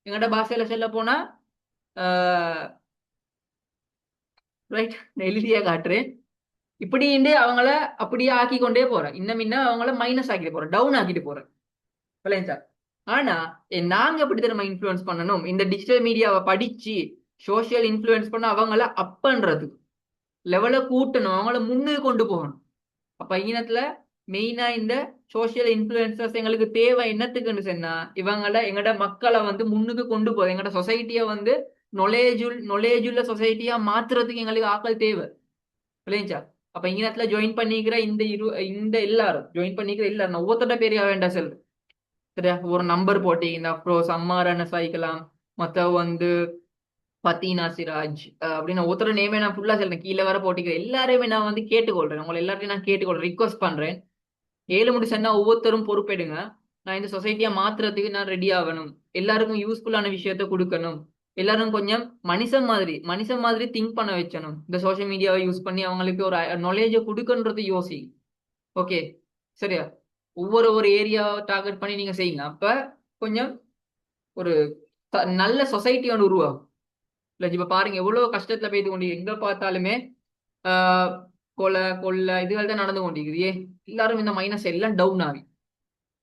எங்கட பாஷையில சொல்ல போனா ரைட் எழுதியா காட்டுறேன், இப்படின்னு அவங்கள அப்படியே ஆக்கி கொண்டே போறேன். இன்னும் இன்னும் அவங்கள மைனஸ் ஆக்கிட்டு போறேன், டவுன் ஆக்கிட்டு போறேன். இல்லைங்க சார்? ஆனா நாங்க எப்படி தெரியுமா இன்ஃபுளுன்ஸ் பண்ணணும்? இந்த டிஜிட்டல் மீடியாவை படிச்சு சோஷியல் இன்ஃபுளுன்ஸ் பண்ண அவங்கள அப்பன்றது லெவலை கூட்டணும், அவங்கள முன்னுக்கு கொண்டு போகணும். அப்ப இனத்துல மெயினா இந்த சோசியல் இன்ஃபுளுசர்ஸ் எங்களுக்கு தேவை என்னத்துக்குன்னு சொன்னா இவங்கள எங்கட மக்களை வந்து முன்னுக்கு கொண்டு போகுது, எங்கட சொசைட்டியை வந்து நொலேஜுள்ள சொசைட்டியா மாத்துறதுக்கு எங்களுக்கு ஆக்கள் தேவை. இல்லைங்களா? அப்ப இங்கத்துல ஜாயின் பண்ணிக்கிற இந்த எல்லாரும் ஜாயின் பண்ணிக்கிற எல்லாரும் ஒவ்வொருத்தோட பேரையா வேண்டாம் செல். சரியா? ஒரு நம்பர் போட்டீங்கன்னா அப்புறம் சம்மாரான சாய்க்கலாம், மத்த வந்து பத்தீனா சிராஜ் அப்படின்னு ஒருத்தர் நேமே நான் ஃபுல்லா சொல்றேன், கீழே வர போட்டிக்கிறேன். எல்லாரையுமே நான் வந்து கேட்டுக்கொள்றேன், உங்களை எல்லாரையும் நான் கேட்டுக்கொள்றேன், ரிக்வஸ்ட் பண்றேன். 7 முடிச்சா ஒவ்வொருத்தரும் பொறுப்பெடுங்க. நான் இந்த சொசைட்டியா மாத்துறதுக்கு நான் ரெடி ஆகணும். எல்லாருக்கும் யூஸ்ஃபுல்லான விஷயத்த கொடுக்கணும். எல்லாரும் கொஞ்சம் மனுஷன் மாதிரி திங்க் பண்ண வச்சணும். இந்த சோஷியல் மீடியாவை யூஸ் பண்ணி அவங்களுக்கு ஒரு நாலேஜை கொடுக்கன்றது யோசி. ஓகே, சரியா? ஒவ்வொரு ஏரியாவை டார்கெட் பண்ணி நீங்க செய்யுங்க. அப்ப கொஞ்சம் ஒரு நல்ல சொசைட்டி ஒன்று உருவாகும். இல்ல இப்ப பாருங்க எவ்வளவு கஷ்டத்துல பெய்து கொண்டு எங்க பார்த்தாலுமே ஆஹ் கொலை இதுகள் தான் நடந்து கொண்டிருக்குது. எல்லாரும் இந்த மைனஸ் எல்லாம் டவுன் ஆகி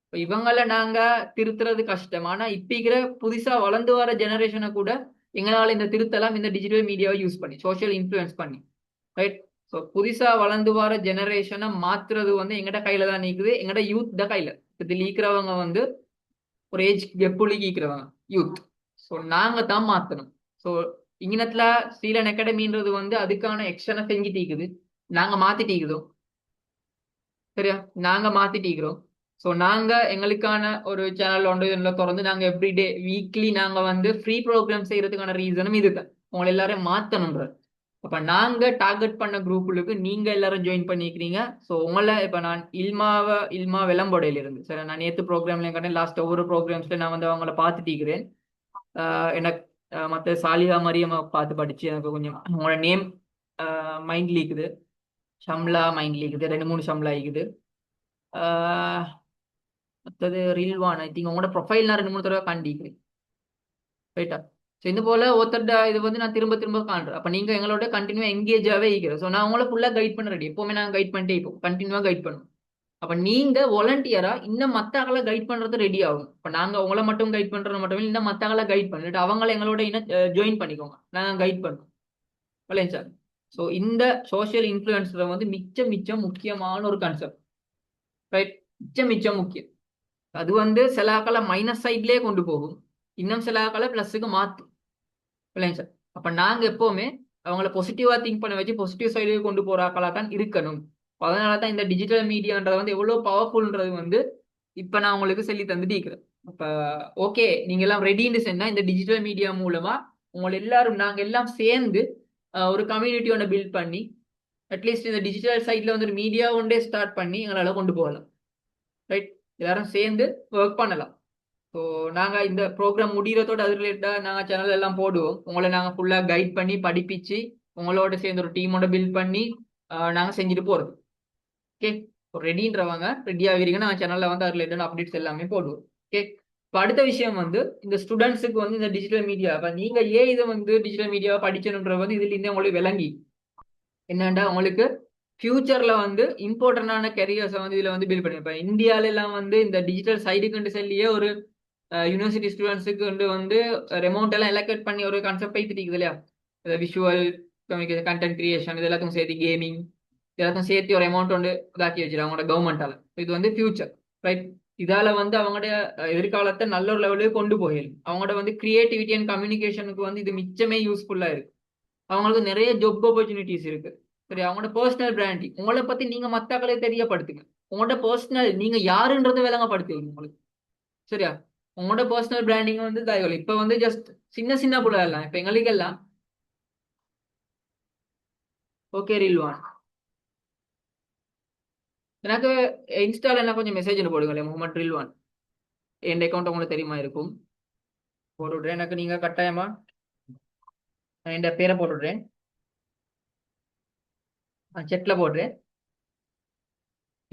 இப்ப இவங்கள நாங்க திருத்துறது கஷ்டம். ஆனா இப்ப புதுசா வளர்ந்து வர ஜெனரேஷனை கூட எங்களால இந்த திருத்தலாம் இந்த டிஜிட்டல் மீடியாவை யூஸ் பண்ணி சோஷியல் இன்ஃபுளுன்ஸ் பண்ணி. ரைட்? ஸோ புதுசா வளர்ந்து வர ஜெனரேஷனை மாத்துறது வந்து எங்கட கையில தான் நிக்குது, எங்கட யூத் தான் கையில. இதுல ஈக்கிறவங்க வந்து ஒரு ஏஜ் கெப்புள்ளி ஈக்கிறவங்க யூத். ஸோ நாங்க தான் மாத்தணும். ஸோ இங்கினத்துல சீலன் அகாடமின்றது வந்து அதுக்கான எக்ஷனை செஞ்சுட்டு நாங்க மாத்திட்டீக்குதோம். சரியா? நாங்க மாத்திட்டீக்கிறோம். ஸோ நாங்க எங்களுக்கான ஒரு சேனல் ஒன்று இதுல திறந்து நாங்க எவ்ரிடே வீக்லி நாங்க வந்து ஃப்ரீ ப்ரோக்ராம் செய்யறதுக்கான ரீசனும் இதுதான், உங்களை எல்லாரும் மாத்தணும்ன்ற. அப்ப நாங்க டார்கெட் பண்ண குரூப்புகளுக்கு நீங்க எல்லாரும் ஜாயின் பண்ணிக்கிறீங்க. ஸோ உங்களை இப்ப நான் இல்மா விளம்போடையில இருந்து சரி, நான் நேற்று ப்ரோக்ராம்ல கட்டேன், லாஸ்ட் ஒவ்வொரு ப்ரோக்ராம்ஸ்ல நான் வந்து அவங்கள பார்த்துட்டீக்கிறேன். எனக்கு மற்ற சாலிகா மாதிரியும் பார்த்து படிச்சு எனக்கு கொஞ்சம் உங்களோட நேம் மைண்ட்ல இருக்குது, ஷம்லா மைண்ட்ல இருக்குது, 2 3 ஷம்லா இருக்குது. மற்றது ரில்வான், ஐ திங்க் உங்களோட ப்ரொஃபைல் நான் 2 3 தடவை காண்டிக்கிறேன். ரைட்டா? ஸோ இது போல ஒருத்தர் இது வந்து நான் திரும்ப திரும்ப காண்றேன். அப்ப நீங்க எங்களோட கண்டினியூ எங்கேஜாவே இருக்கிறோம். ஸோ நான் உங்களை ஃபுல்லா கைட் பண்ண ரெடி, எப்பவுமே நான் கைட் பண்ணிட்டே இப்போ கண்டினியூவா கைட் பண்ணும். அப்ப நீங்க வாலண்டியரா இன்னும் மத்தவங்களை கைட் பண்றது ரெடி ஆகும். இப்ப நாங்க உங்களை மட்டும் கைட் பண்றது மட்டும் இல்லை, இன்னும் மத்தவங்களை கைட் பண்ணிட்டு அவங்களை எங்களோட ஜாயின் பண்ணிக்கோங்க, நாங்க கைட் பண்ணுவோம். இல்லைங்க சார்? ஸோ இந்த சோஷியல் இன்ஃபுளுன்ஸ்ல வந்து மிச்சம் மிச்சம் முக்கியமான ஒரு கான்செப்ட். ரைட்? மிச்சம் மிச்சம் முக்கியம். அது வந்து சில ஆக்களை மைனஸ் சைட்லயே கொண்டு போகும், இன்னும் சில ஆக்களை பிளஸுக்கு மாற்றும். இல்லைங்க சார்? அப்ப நாங்க எப்பவுமே அவங்கள பாசிட்டிவா திங்க் பண்ண வச்சு பாசிட்டிவ் சைடுக்கு கொண்டு போற ஆக்களா தான் இருக்கணும். அதனாலதான் இந்த டிஜிட்டல் மீடியான்றது வந்து எவ்வளவு பவர்ஃபுல்ன்றது வந்து இப்ப நான் உங்களுக்கு சொல்லி தந்துட்டு இருக்கிறேன். அப்ப ஓகே, நீங்க எல்லாம் ரெடின்னு சொன்னா இந்த டிஜிட்டல் மீடியா மூலமா உங்களை எல்லாரும் நாங்க எல்லாம் சேர்ந்து ஒரு கம்யூனிட்டி ஒன்று பில்ட் பண்ணி அட்லீஸ்ட் இந்த டிஜிட்டல் சைட்ல வந்து ஒரு மீடியா ஒன்றே ஸ்டார்ட் பண்ணி எங்களால கொண்டு போகலாம். ரைட்? எல்லாரும் சேர்ந்து ஒர்க் பண்ணலாம். ஸோ நாங்கள் இந்த ப்ரோக்ராம் முடிகிறதோட அது ரிலேட்டடாக நாங்கள் சேனல் எல்லாம் போடுவோம். உங்களை நாங்கள் ஃபுல்லாக கைட் பண்ணி படிப்பிச்சு உங்களோட சேர்ந்து ஒரு டீமோட பில்ட் பண்ணி நாங்கள் செஞ்சுட்டு போகிறது. ஓகே? ரெடின்றவங்க ரெடி ஆகிறீங்க, நாங்கள் சேனலில் வந்து அது ரிலேட்டட் அப்டேட்ஸ் எல்லாமே போடுவோம். ஓகே? இப்போ அடுத்த விஷயம் வந்து இந்த ஸ்டூடெண்ட்ஸுக்கு வந்து இந்த டிஜிட்டல் மீடியா, இப்போ நீங்கள் ஏன் இதை வந்து டிஜிட்டல் மீடியாவை படிக்கணுன்றது வந்து இதுலேருந்தே உங்களுக்கு விளங்கி என்னண்டா உங்களுக்கு ஃபியூச்சர்ல வந்து இம்பார்ட்டன்டான கெரியர்ஸை வந்து இதுல வந்து பில்ட் பண்ணிருப்பேன். இந்தியால எல்லாம் வந்து இந்த டிஜிட்டல் சைடுக்கு சொல்லியே ஒரு யூனிவர்சிட்டி ஸ்டூடெண்ட்ஸுக்கு வந்து அமௌண்ட் எல்லாம் எலக்ட் பண்ணி ஒரு கான்செப்ட் பைத்திட்டு இல்லையா? விஷுவல் கம்யூனிகேஷன், கண்டென்ட் கிரியேஷன், இது எல்லாத்தையும் சேர்த்து கேமிங், எல்லாத்தையும் சேர்த்து ஒரு அமௌண்ட் வந்து இதாக்கி வச்சிருக்காங்க அவங்களோட கவர்மெண்டால. இது வந்து ஃபியூச்சர். ரைட்? இதால வந்து அவங்களுடைய எதிர்காலத்தை நல்ல ஒரு லெவலுக்கு கொண்டு போயிடும். அவங்களோட வந்து கிரியேட்டிவிட்டி அண்ட் கம்யூனிகேஷனுக்கு வந்து இது மிச்சமே யூஸ்ஃபுல்லா இருக்கு. அவங்களுக்கு நிறைய ஜாப் ஆப்பர்ச்சுனிட்டிஸ் இருக்கு. சரி, அவங்களோட பர்சனல் பிராண்டிங் உங்களை பத்தி நீங்க மத்தக்களை தெரியப்படுத்துங்க. உங்களோட பர்சனல் நீங்க யாருன்றது விளங்கப்படுத்துவீங்க உங்களுக்கு. சரியா? உங்களோட பர்சனல் பிராண்டிங் வந்து தகவல் இப்ப வந்து ஜஸ்ட் சின்ன சின்ன புள்ள எல்லாம் இப்ப எங்களுக்கு எல்லாம் ஓகே ரில்வான் எனக்கு இன்ஸ்டால என்ன கொஞ்சம் மெசேஜ் போடுங்களேன், முகமது ரில்வான் என் அக்கௌண்ட் உங்களுக்கு தெரியுமா இருக்கும், போட்டுவிடுறேன். எனக்கு நீங்க கட்டாயமா என் பேரை போட்டுவிடுறேன், செட்ல போடுறேன்.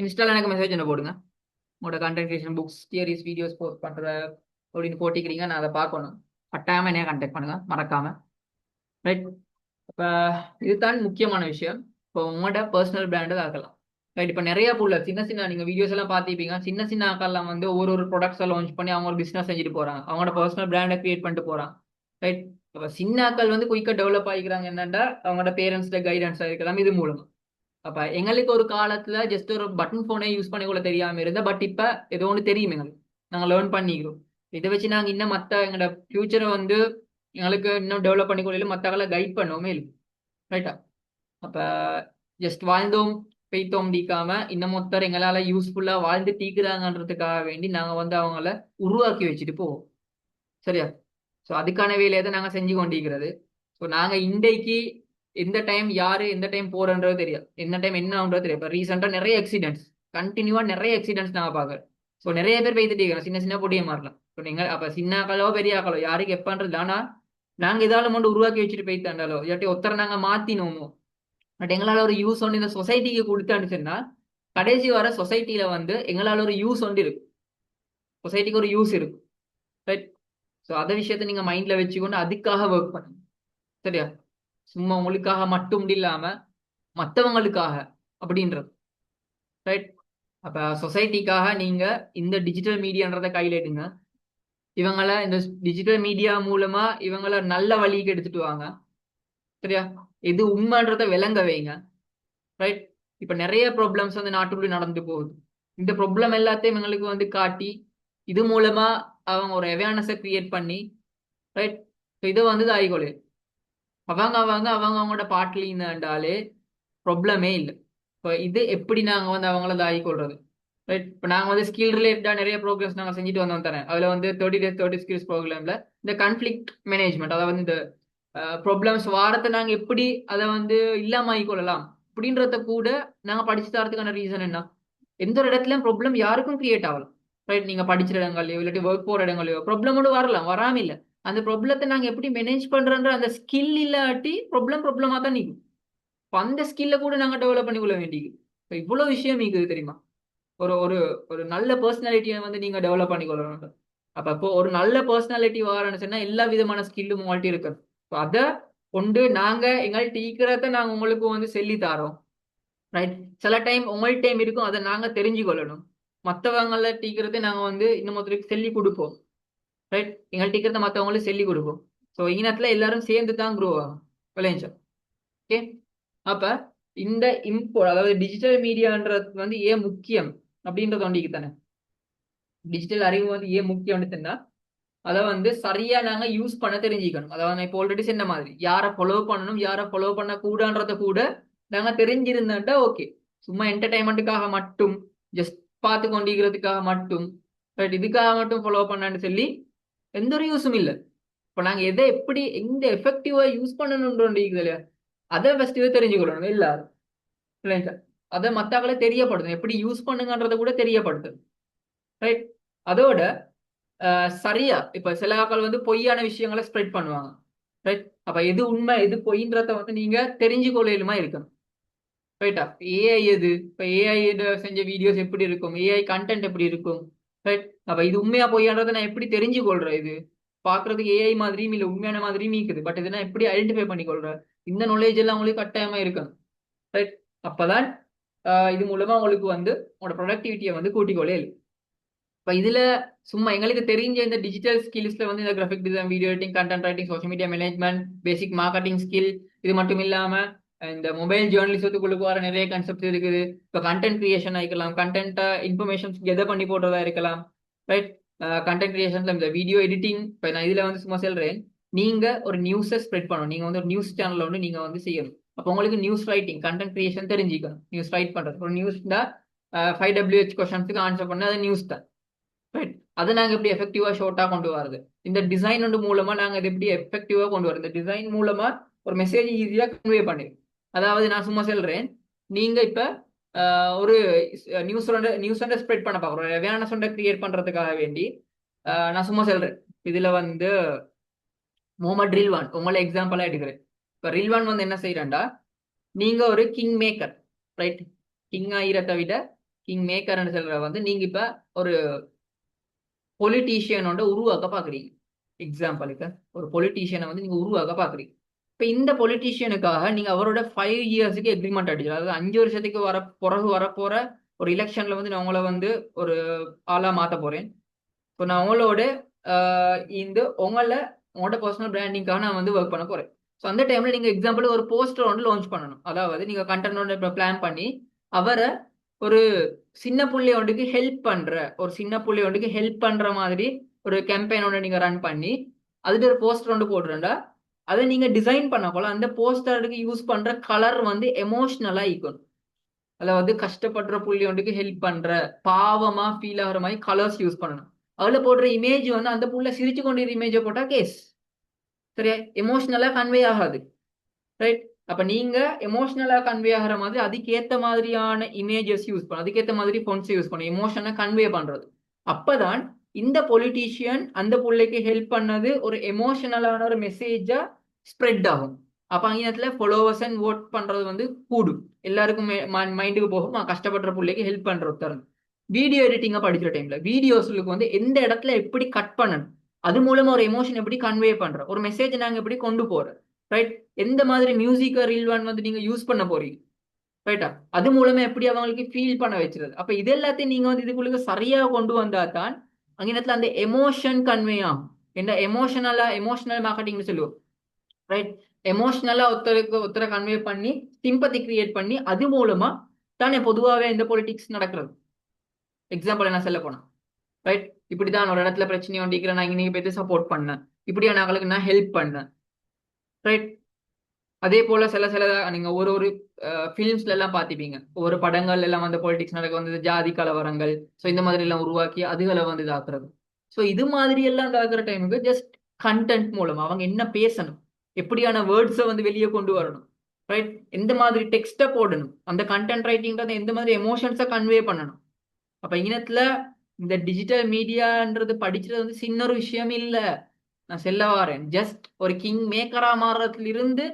இன்ஸ்டால எனக்கு மெசேஜ் என்ன போடுங்க, உங்களோட content creation, books, theories, videos post பண்ற அப்படின்னு போட்டிக்கிறீங்க, நான் அதை பார்க்கணும். கட்டாயமா என்ன கான்டாக்ட் பண்ணுங்க மறக்காம. ரைட்? இப்போ இதுதான் முக்கியமான விஷயம். இப்போ உங்களோட பர்சனல் பிராண்டை ஆக்கலாம். ரைட்? இப்போ நிறைய புள்ள சின்ன சின்ன நீங்க வீடியோஸ் எல்லாம் பார்த்திருப்பீங்க, சின்ன சின்ன ஆக்கெல்லாம் வந்து ஒரு ப்ராடக்ட்ஸை லான்ச் பண்ணி அவங்க ஒரு பிசினஸ் செஞ்சுட்டு போறாங்க, அவங்களோட பர்சனல் பிராண்டை கிரியேட் பண்ணிட்டு போறாங்க. ரைட்? இப்போ சின்ன ஆக்கள் வந்து குயிக்கா டெவலப் ஆகிக்கிறாங்க என்னன்னா அவங்களோட பேரண்ட்ஸ்ட கைடன்ஸ் இருக்கலாம் இது மூலமா. அப்ப எங்களுக்கு ஒரு காலத்துல ஜஸ்ட் ஒரு பட்டன் போனே யூஸ் பண்ணி கூட தெரியாம இருந்தா, பட் இப்ப ஏதோ ஒன்று தெரியும் எங்களுக்கு, நாங்க லேர்ன் பண்ணிக்கிறோம். இதை வச்சு நாங்க இன்னும் மத்த எங்களோட ஃபியூச்சரை வந்து எங்களுக்கு இன்னும் டெவலப் பண்ணி கொள்ள மத்தவங்களை கைட் பண்ணுவோமே இல்லை. ரைட்டா? அப்ப ஜஸ்ட் வாழ்ந்தோம் பெய்த்தோம் தீக்காம இன்னும் மொத்தர் எங்களால யூஸ்ஃபுல்லா வாழ்ந்து தீக்குறாங்கன்றதுக்காக வேண்டி நாங்க வந்து அவங்கள உருவாக்கி வச்சுட்டு போவோம். சரியா? ஸோ அதுக்கான வேலையை தான் நாங்க செஞ்சு கொண்டிருக்கிறது. ஸோ நாங்க இன்றைக்கு எந்த டைம் யாரு எந்த டைம் போறன்றது தெரியாது, எந்த டைம் என்ன ஆகுன்றது தெரியாது. இப்போ ரீசெண்டாக நிறைய ஆக்சிடென்ட்ஸ், கண்டினியூவா நிறைய ஆக்சிடென்ட்ஸ் நாங்கள் பார்க்குறோம். ஸோ நிறைய பேர் பேசிட்டு இருக்கிறோம், சின்ன சின்ன பொடியை மாறலாம். ஸோ நீங்கள் அப்போ சின்ன ஆக்களோ பெரிய ஆக்களோ யாருக்கு எப்பன்றது, ஆனால் நாங்கள் ஏதாவது மட்டும் உருவாக்கி வச்சுட்டு போய்த்தாண்டாலோ இல்லாட்டி ஒருத்தரை நாங்கள் மாற்றினோமோ, பட் எங்களால் ஒரு யூஸ் ஒன்று இந்த சொசைட்டிக்கு கொடுத்தாண்டுச்சுன்னா கடைசி வர சொசைட்டியில வந்து எங்களால் ஒரு யூஸ் ஒன்று இருக்கு, சொசைட்டிக்கு ஒரு யூஸ் இருக்கு, ரைட்? ஸோ அதை விஷயத்த நீங்க மைண்ட்ல வச்சுக்கொண்டு அதுக்காக ஒர்க் பண்ணுங்க, சரியா? சும்மா உங்களுக்காக மட்டும் இல்லாம மற்றவங்களுக்காக அப்படின்றது, ரைட்? அப்ப சொசைட்டிக்காக நீங்க இந்த டிஜிட்டல் மீடியான்றதை கையில் எடுங்க. இவங்கள இந்த டிஜிட்டல் மீடியா மூலமா இவங்கள நல்ல வழிக்கு எடுத்துட்டு வாங்க, சரியா? இது உண்மைன்றத விளங்க வைங்க, ரைட்? இப்ப நிறைய ப்ராப்ளம்ஸ் வந்து நாட்டுக்குள்ள நடந்து போகுது. இந்த ப்ராப்ளம் எல்லாத்தையும் எங்களுக்கு வந்து காட்டி இது மூலமா அவங்க ஒரு அவேர்னஸை கிரியேட் பண்ணி, ரைட்? இதை வந்து ஆகிக்கொள்ளு அவங்களோட பாட்டில் இருந்தாலே ப்ராப்ளமே இல்லை. இப்போ இது எப்படி நாங்கள் வந்து அவங்கள ஆகிக்கொள்றது, ரைட்? இப்போ நாங்கள் வந்து ஸ்கில் ரிலேட்டடாக நிறைய ப்ரோக்ராம்ஸ் நாங்கள் செஞ்சுட்டு வந்தோம் தரேன். அதில் வந்து 30 days 30 skills ப்ரோக்ராமில் இந்த கான்ஃப்ளிக்ட் மேனேஜ்மெண்ட், அதாவது வந்து இந்த ப்ராப்ளம்ஸ் வாரத்தை நாங்கள் எப்படி அதை வந்து இல்லாமல் ஆகிக்கொள்ளலாம் அப்படின்றத கூட நாங்கள் படிச்சு தரதுக்கான ரீசன் என்ன, எந்த ஒரு இடத்துலயும் ப்ராப்ளம் யாருக்கும் கிரியேட் ஆகலாம், ரைட்? நீங்க படிச்சிட இடங்களையோ இல்லாட்டி ஒர்க் போற இடங்களையோ ப்ராப்ளம் மட்டும் வரலாம், வராம இல்ல. அந்த ப்ராப்ளத்தை நாங்க எப்படி மேனேஜ் பண்றோன்ற அந்த ஸ்கில் இல்லாட்டி ப்ராப்ளமா தான் நிற்கும். அந்த ஸ்கில்ல கூட நாங்க டெவலப் பண்ணி கொள்ள வேண்டியது. இவ்வளவு விஷயம் இருக்குது தெரியுமா? ஒரு ஒரு ஒரு நல்ல பர்சனாலிட்டியை வந்து நீங்க டெவலப் பண்ணி கொள்ளணும். அப்ப இப்போ ஒரு நல்ல பர்சனாலிட்டி வரணும்னு சொன்னா எல்லா விதமான ஸ்கில்லும் உங்கள்ட்ட இருக்கு. அதை கொண்டு நாங்க எங்கள்கிட்ட இருக்கிறத நாங்க உங்களுக்கு வந்து சொல்லி தரோம், ரைட்? சில டைம் உங்கள் டைம் இருக்கும், அதை நாங்க தெரிஞ்சு கொள்ளணும். மற்றவங்கள டீக்கிறதை நாங்க வந்து இன்னும் ஒருத்தருக்கு சொல்லி கொடுப்போம், ரைட்? எங்கள் டீக்கிறத மற்றவங்களுக்கு சொல்லி கொடுப்போம். ஸோ இனத்துல எல்லாரும் சேர்ந்து தான் குரோ ஆகும், விளைஞ்சா. ஓகே, அப்ப இந்த அதாவது டிஜிட்டல் மீடியான்றது வந்து ஏன் முக்கியம் அப்படின்றது ஒண்டிக்கு தானே. டிஜிட்டல் அறிவு வந்து ஏன் முக்கியம்னு அதை வந்து சரியா நாங்க யூஸ் பண்ண தெரிஞ்சுக்கணும். அதாவது நான் இப்போ ஆல்ரெடி சொன்ன மாதிரி யாரை ஃபாலோ பண்ணணும் யாரை ஃபாலோ பண்ண கூடான்றத கூட நாங்க தெரிஞ்சிருந்தா ஓகே. சும்மா என்டர்டைன்மெண்ட்டுக்காக மட்டும் ஜஸ்ட் பார்த்து கொண்டிருக்கிறதுக்காக மட்டும், பட் இதுக்காக மட்டும் ஃபாலோ பண்ணான்னு சொல்லி எந்த ஒரு யூஸும் இல்லை. இப்போ நாங்க எதை எப்படி எந்த எஃபெக்டிவா யூஸ் பண்ணணும்னு இல்லையா, அதை ஃபர்ஸ்ட் தெரிஞ்சுக்கொள்ளணும் எல்லாரும், இல்லைங்க? அதை மற்றவங்களை தெரியப்படுத்தணும், எப்படி யூஸ் பண்ணுங்கன்றத கூட தெரியப்படுத்தணும், ரைட்? அதோட சரியா இப்ப சில ஆட்கள் வந்து பொய்யான விஷயங்களை ஸ்ப்ரெட் பண்ணுவாங்க, ரைட்? அப்ப எது உண்மை எது பொய்ன்றத வந்து நீங்க தெரிஞ்சு கொள்ளையிலுமா இருக்கணும், ரைட்டா? ஏஐ எது, இப்ப ஏஐ செஞ்ச வீடியோஸ் எப்படி இருக்கும், ஏஐ கண்டென்ட் எப்படி இருக்கும், ரைட்? அப்ப இது உண்மையா பொய்யான்றதை நான் எப்படி தெரிஞ்சு கொள்றேன், இது பாக்குறதுக்கு ஏஐ மாதிரியும் இல்ல உண்மையான மாதிரியும் இருக்குது, பட் இதை நான் எப்படி ஐடென்டிஃபை பண்ணி கொள்றேன், இந்த நாலேஜ் எல்லாம் உங்களுக்கு கட்டாயமா இருக்கணும், ரைட்? அப்பதான் இது மூலமா உங்களுக்கு வந்து உங்களோட ப்ரொடக்டிவிட்டியை வந்து கூட்டிக் கொள்ளே. இப்போ இதுல சும்மா எங்களுக்கு தெரிஞ்ச இந்த டிஜிட்டல் ஸ்கில்ஸ்ல வந்து இந்த graphic design, video editing, content writing, social media management, basic marketing skill, இது மட்டும் இல்லாம இந்த மொபைல் ஜேர்னலிசத்துக்குள்ளுக்கு வர நிறைய கான்செப்ட் இருக்குது. இப்போ கண்டென்ட் கிரியேஷன் ஆகிக்கலாம், கண்டென்ட் இன்ஃபர்மேஷன்ஸ் கெதர் பண்ணி போடுறதா இருக்கலாம், ரைட்? கண்டென்ட் கிரியேஷன்ல இந்த வீடியோ எடிட்டிங், இப்போ நான் இதுல வந்து சும்மா சொல்றேன், நீங்க ஒரு நியூஸை ஸ்ப்ரெட் பண்ணணும், நீங்க வந்து ஒரு நியூஸ் சேனல்ல வந்து நீங்க வந்து செய்யணும். அப்போ உங்களுக்கு நியூஸ் ரைட்டிங், கண்டென்ட் கிரியேஷன் தெரிஞ்சுக்கணும். நியூஸ் ரைட் பண்றது, ஒரு நியூஸ் தான் 5WH கொஸ்டின்ஸுக்கு ஆன்சர் பண்ண அது நியூஸ் தான், ரைட்? அதை நாங்க எப்படி எஃபெக்டிவா ஷார்ட்டா கொண்டு வரது, இந்த டிசைன் ஒன்று மூலமா நாங்க இதை எப்படி எஃபெக்டிவா கொண்டு வரோம், இந்த டிசைன் மூலமா ஒரு மெசேஜ் ஈஸியா கன்வே பண்ணி. அதாவது நான் சும்மா சொல்றேன், நீங்க இப்ப ஒரு நியூஸ் ஸ்ப்ரெட் பண்ண பாக்குறோம், அவேர்னஸ் கிரியேட் பண்றதுக்காக வேண்டி நான் சும்மா சொல்றேன். இதுல வந்து முகமது ரில்வான் உங்களை எக்ஸாம்பிளா எடுக்கிறேன். இப்ப ரில்வான் வந்து என்ன செய்யறாண்டா, நீங்க ஒரு கிங் மேக்கர், ரைட்? கிங் ஆயிரத்தை விட கிங் மேக்கர்னு சொல்ற வந்து நீங்க இப்ப ஒரு பொலிட்டீஷியனோட உருவாக்க பாக்குறீங்க. எக்ஸாம்பிளுக்கு ஒரு பொலிட்டீஷியனை வந்து நீங்க உருவாக்க பாக்குறீங்க. இப்ப இந்த பொலிட்டீஷியனுக்காக நீங்க அவரோட 5 இயர்ஸுக்கு எக்ரிமெண்ட் அடிச்சு, அதாவது 5 வருஷத்துக்கு பிறகு வரப்போற ஒரு எலெக்ஷன்ல வந்து நான் உங்களை வந்து ஒரு ஆளா மாத்த போறேன். ஸோ நான் உங்களோட உங்களோட பர்சனல் பிராண்டிங்காக நான் வந்து ஒர்க் பண்ண போறேன். ஸோ அந்த டைம்ல நீங்க எக்ஸாம்பிள் ஒரு போஸ்டர் வந்து லான்ச் பண்ணணும். அதாவது நீங்க கண்டென்ட் பிளான் பண்ணி அவரை ஒரு சின்ன புள்ளையோண்டுக்கு ஹெல்ப் பண்ற மாதிரி ஒரு கேம்பெயினோட நீங்க ரன் பண்ணி அதுக்கு ஒரு போஸ்டர் ஒன்று போடுறேன்டா, அதை நீங்க டிசைன் பண்ண போல அந்த போஸ்டருக்கு யூஸ் பண்ற கலர் வந்து எமோஷனலா இருக்கணும். அதாவது கஷ்டப்படுற புள்ளையோண்டுக்கு ஹெல்ப் பண்ற பாவமா ஃபீல் ஆகிற மாதிரி கலர்ஸ் யூஸ் பண்ணணும். அதுல போடுற இமேஜ் வந்து அந்த புள்ள சிரிச்சு கொண்டிருக்கிற இமேஜை போட்டா கேஸ், சரியா? எமோஷனலா கன்வே ஆகாது. ரைட்? அப்ப நீங்க எமோஷனலா கன்வே ஆகிற மாதிரி அதுக்கேத்த மாதிரியான இமேஜஸ் யூஸ் பண்ணணும், அதுக்கேத்த மாதிரி ஃபொன்ட்ஸ் யூஸ் பண்ணணும், எமோஷனை கன்வே பண்றது. அப்பதான் இந்த பொலிட்டீஷியன் அந்த பிள்ளைக்கு ஹெல்ப் பண்ணது ஒரு எமோஷனலான ஒரு மெசேஜா ஸ்ப்ரெட் ஆகும். அப்ப அங்கத்துல ஃபாலோவர்ஸ் அண்ட் ஓட் பண்றது வந்து கூடும், எல்லாருக்கும் மைண்டுக்கு போகும், கஷ்டப்படுற பிள்ளைக்கு ஹெல்ப் பண்ற ஒருத்தர். வீடியோ எடிட்டிங்கா படிக்கிற டைம்ல வீடியோஸ்களுக்கு வந்து எந்த இடத்துல எப்படி கட் பண்ணணும், அது மூலமா ஒரு எமோஷன் எப்படி கன்வே பண்ற, ஒரு மெசேஜ் நாங்க எப்படி கொண்டு போறோம், ரைட்? எந்த மாதிரி மியூசிக் ரீல்வான் வந்து நீங்க யூஸ் பண்ண போறீங்க, ரைட்டா? அது மூலமா எப்படி அவங்களுக்கு ஃபீல் பண்ண வச்சிருது. அப்ப இது எல்லாத்தையும் நீங்க வந்து இதுக்குள்ள சரியா கொண்டு வந்தா தான் அங்க இடத்துல அந்த எமோஷன் கன்வே ஆகும். என்ன எமோஷனல் மார்க்கெட்டிங்னு சொல்லுவோம், ரைட்? எமோஷனலா ஒருத்தரை கன்வே பண்ணி சிம்பத்தி கிரியேட் பண்ணி அது மூலமா தானே பொதுவாகவே இந்த பொலிட்டிக்ஸ் நடக்கிறது. எக்ஸாம்பிள் என்ன சொல்ல போனா, ரைட்? இப்படிதான் ஒரு இடத்துல பிரச்சனை வண்டிக்கிறேன், நான் இன்னைக்கு போயிட்டு சப்போர்ட் பண்ணேன், இப்படியான ஆளுக்கு நான் ஹெல்ப் பண்ணேன், ரைட்? அதே போல சில நீங்க ஒரு ஒரு ஃபிலிம்ஸ்ல எல்லாம் பாத்திப்பீங்க, ஒரு படங்கள் எல்லாம் வந்து பொலிட்டிக்ஸ் நடக்க வந்து ஜாதி கலவரங்கள், ஸோ இந்த மாதிரி எல்லாம் உருவாக்கி அதுகளை வந்து இதாக்குறது. ஸோ இது மாதிரி எல்லாம் இதாக்குற டைமுக்கு ஜஸ்ட் கண்டென்ட் மூலமா அவங்க என்ன பேசணும், எப்படியான வேர்ட்ஸை வந்து வெளியே கொண்டு வரணும், ரைட்? எந்த மாதிரி டெக்ஸ்ட்டை போடணும், அந்த கண்டென்ட் ரைட்டிங்கிறத எந்த மாதிரி எமோஷன்ஸை கன்வே பண்ணணும். அப்ப இனத்துல இந்த டிஜிட்டல் மீடியான்றது படிக்கிறது வந்து சின்ன ஒரு விஷயம் இல்ல. நான் செல்ல வாரேன், ஜஸ்ட் ஒரு கிங் மேக்கரா மாறுறதுல இருந்து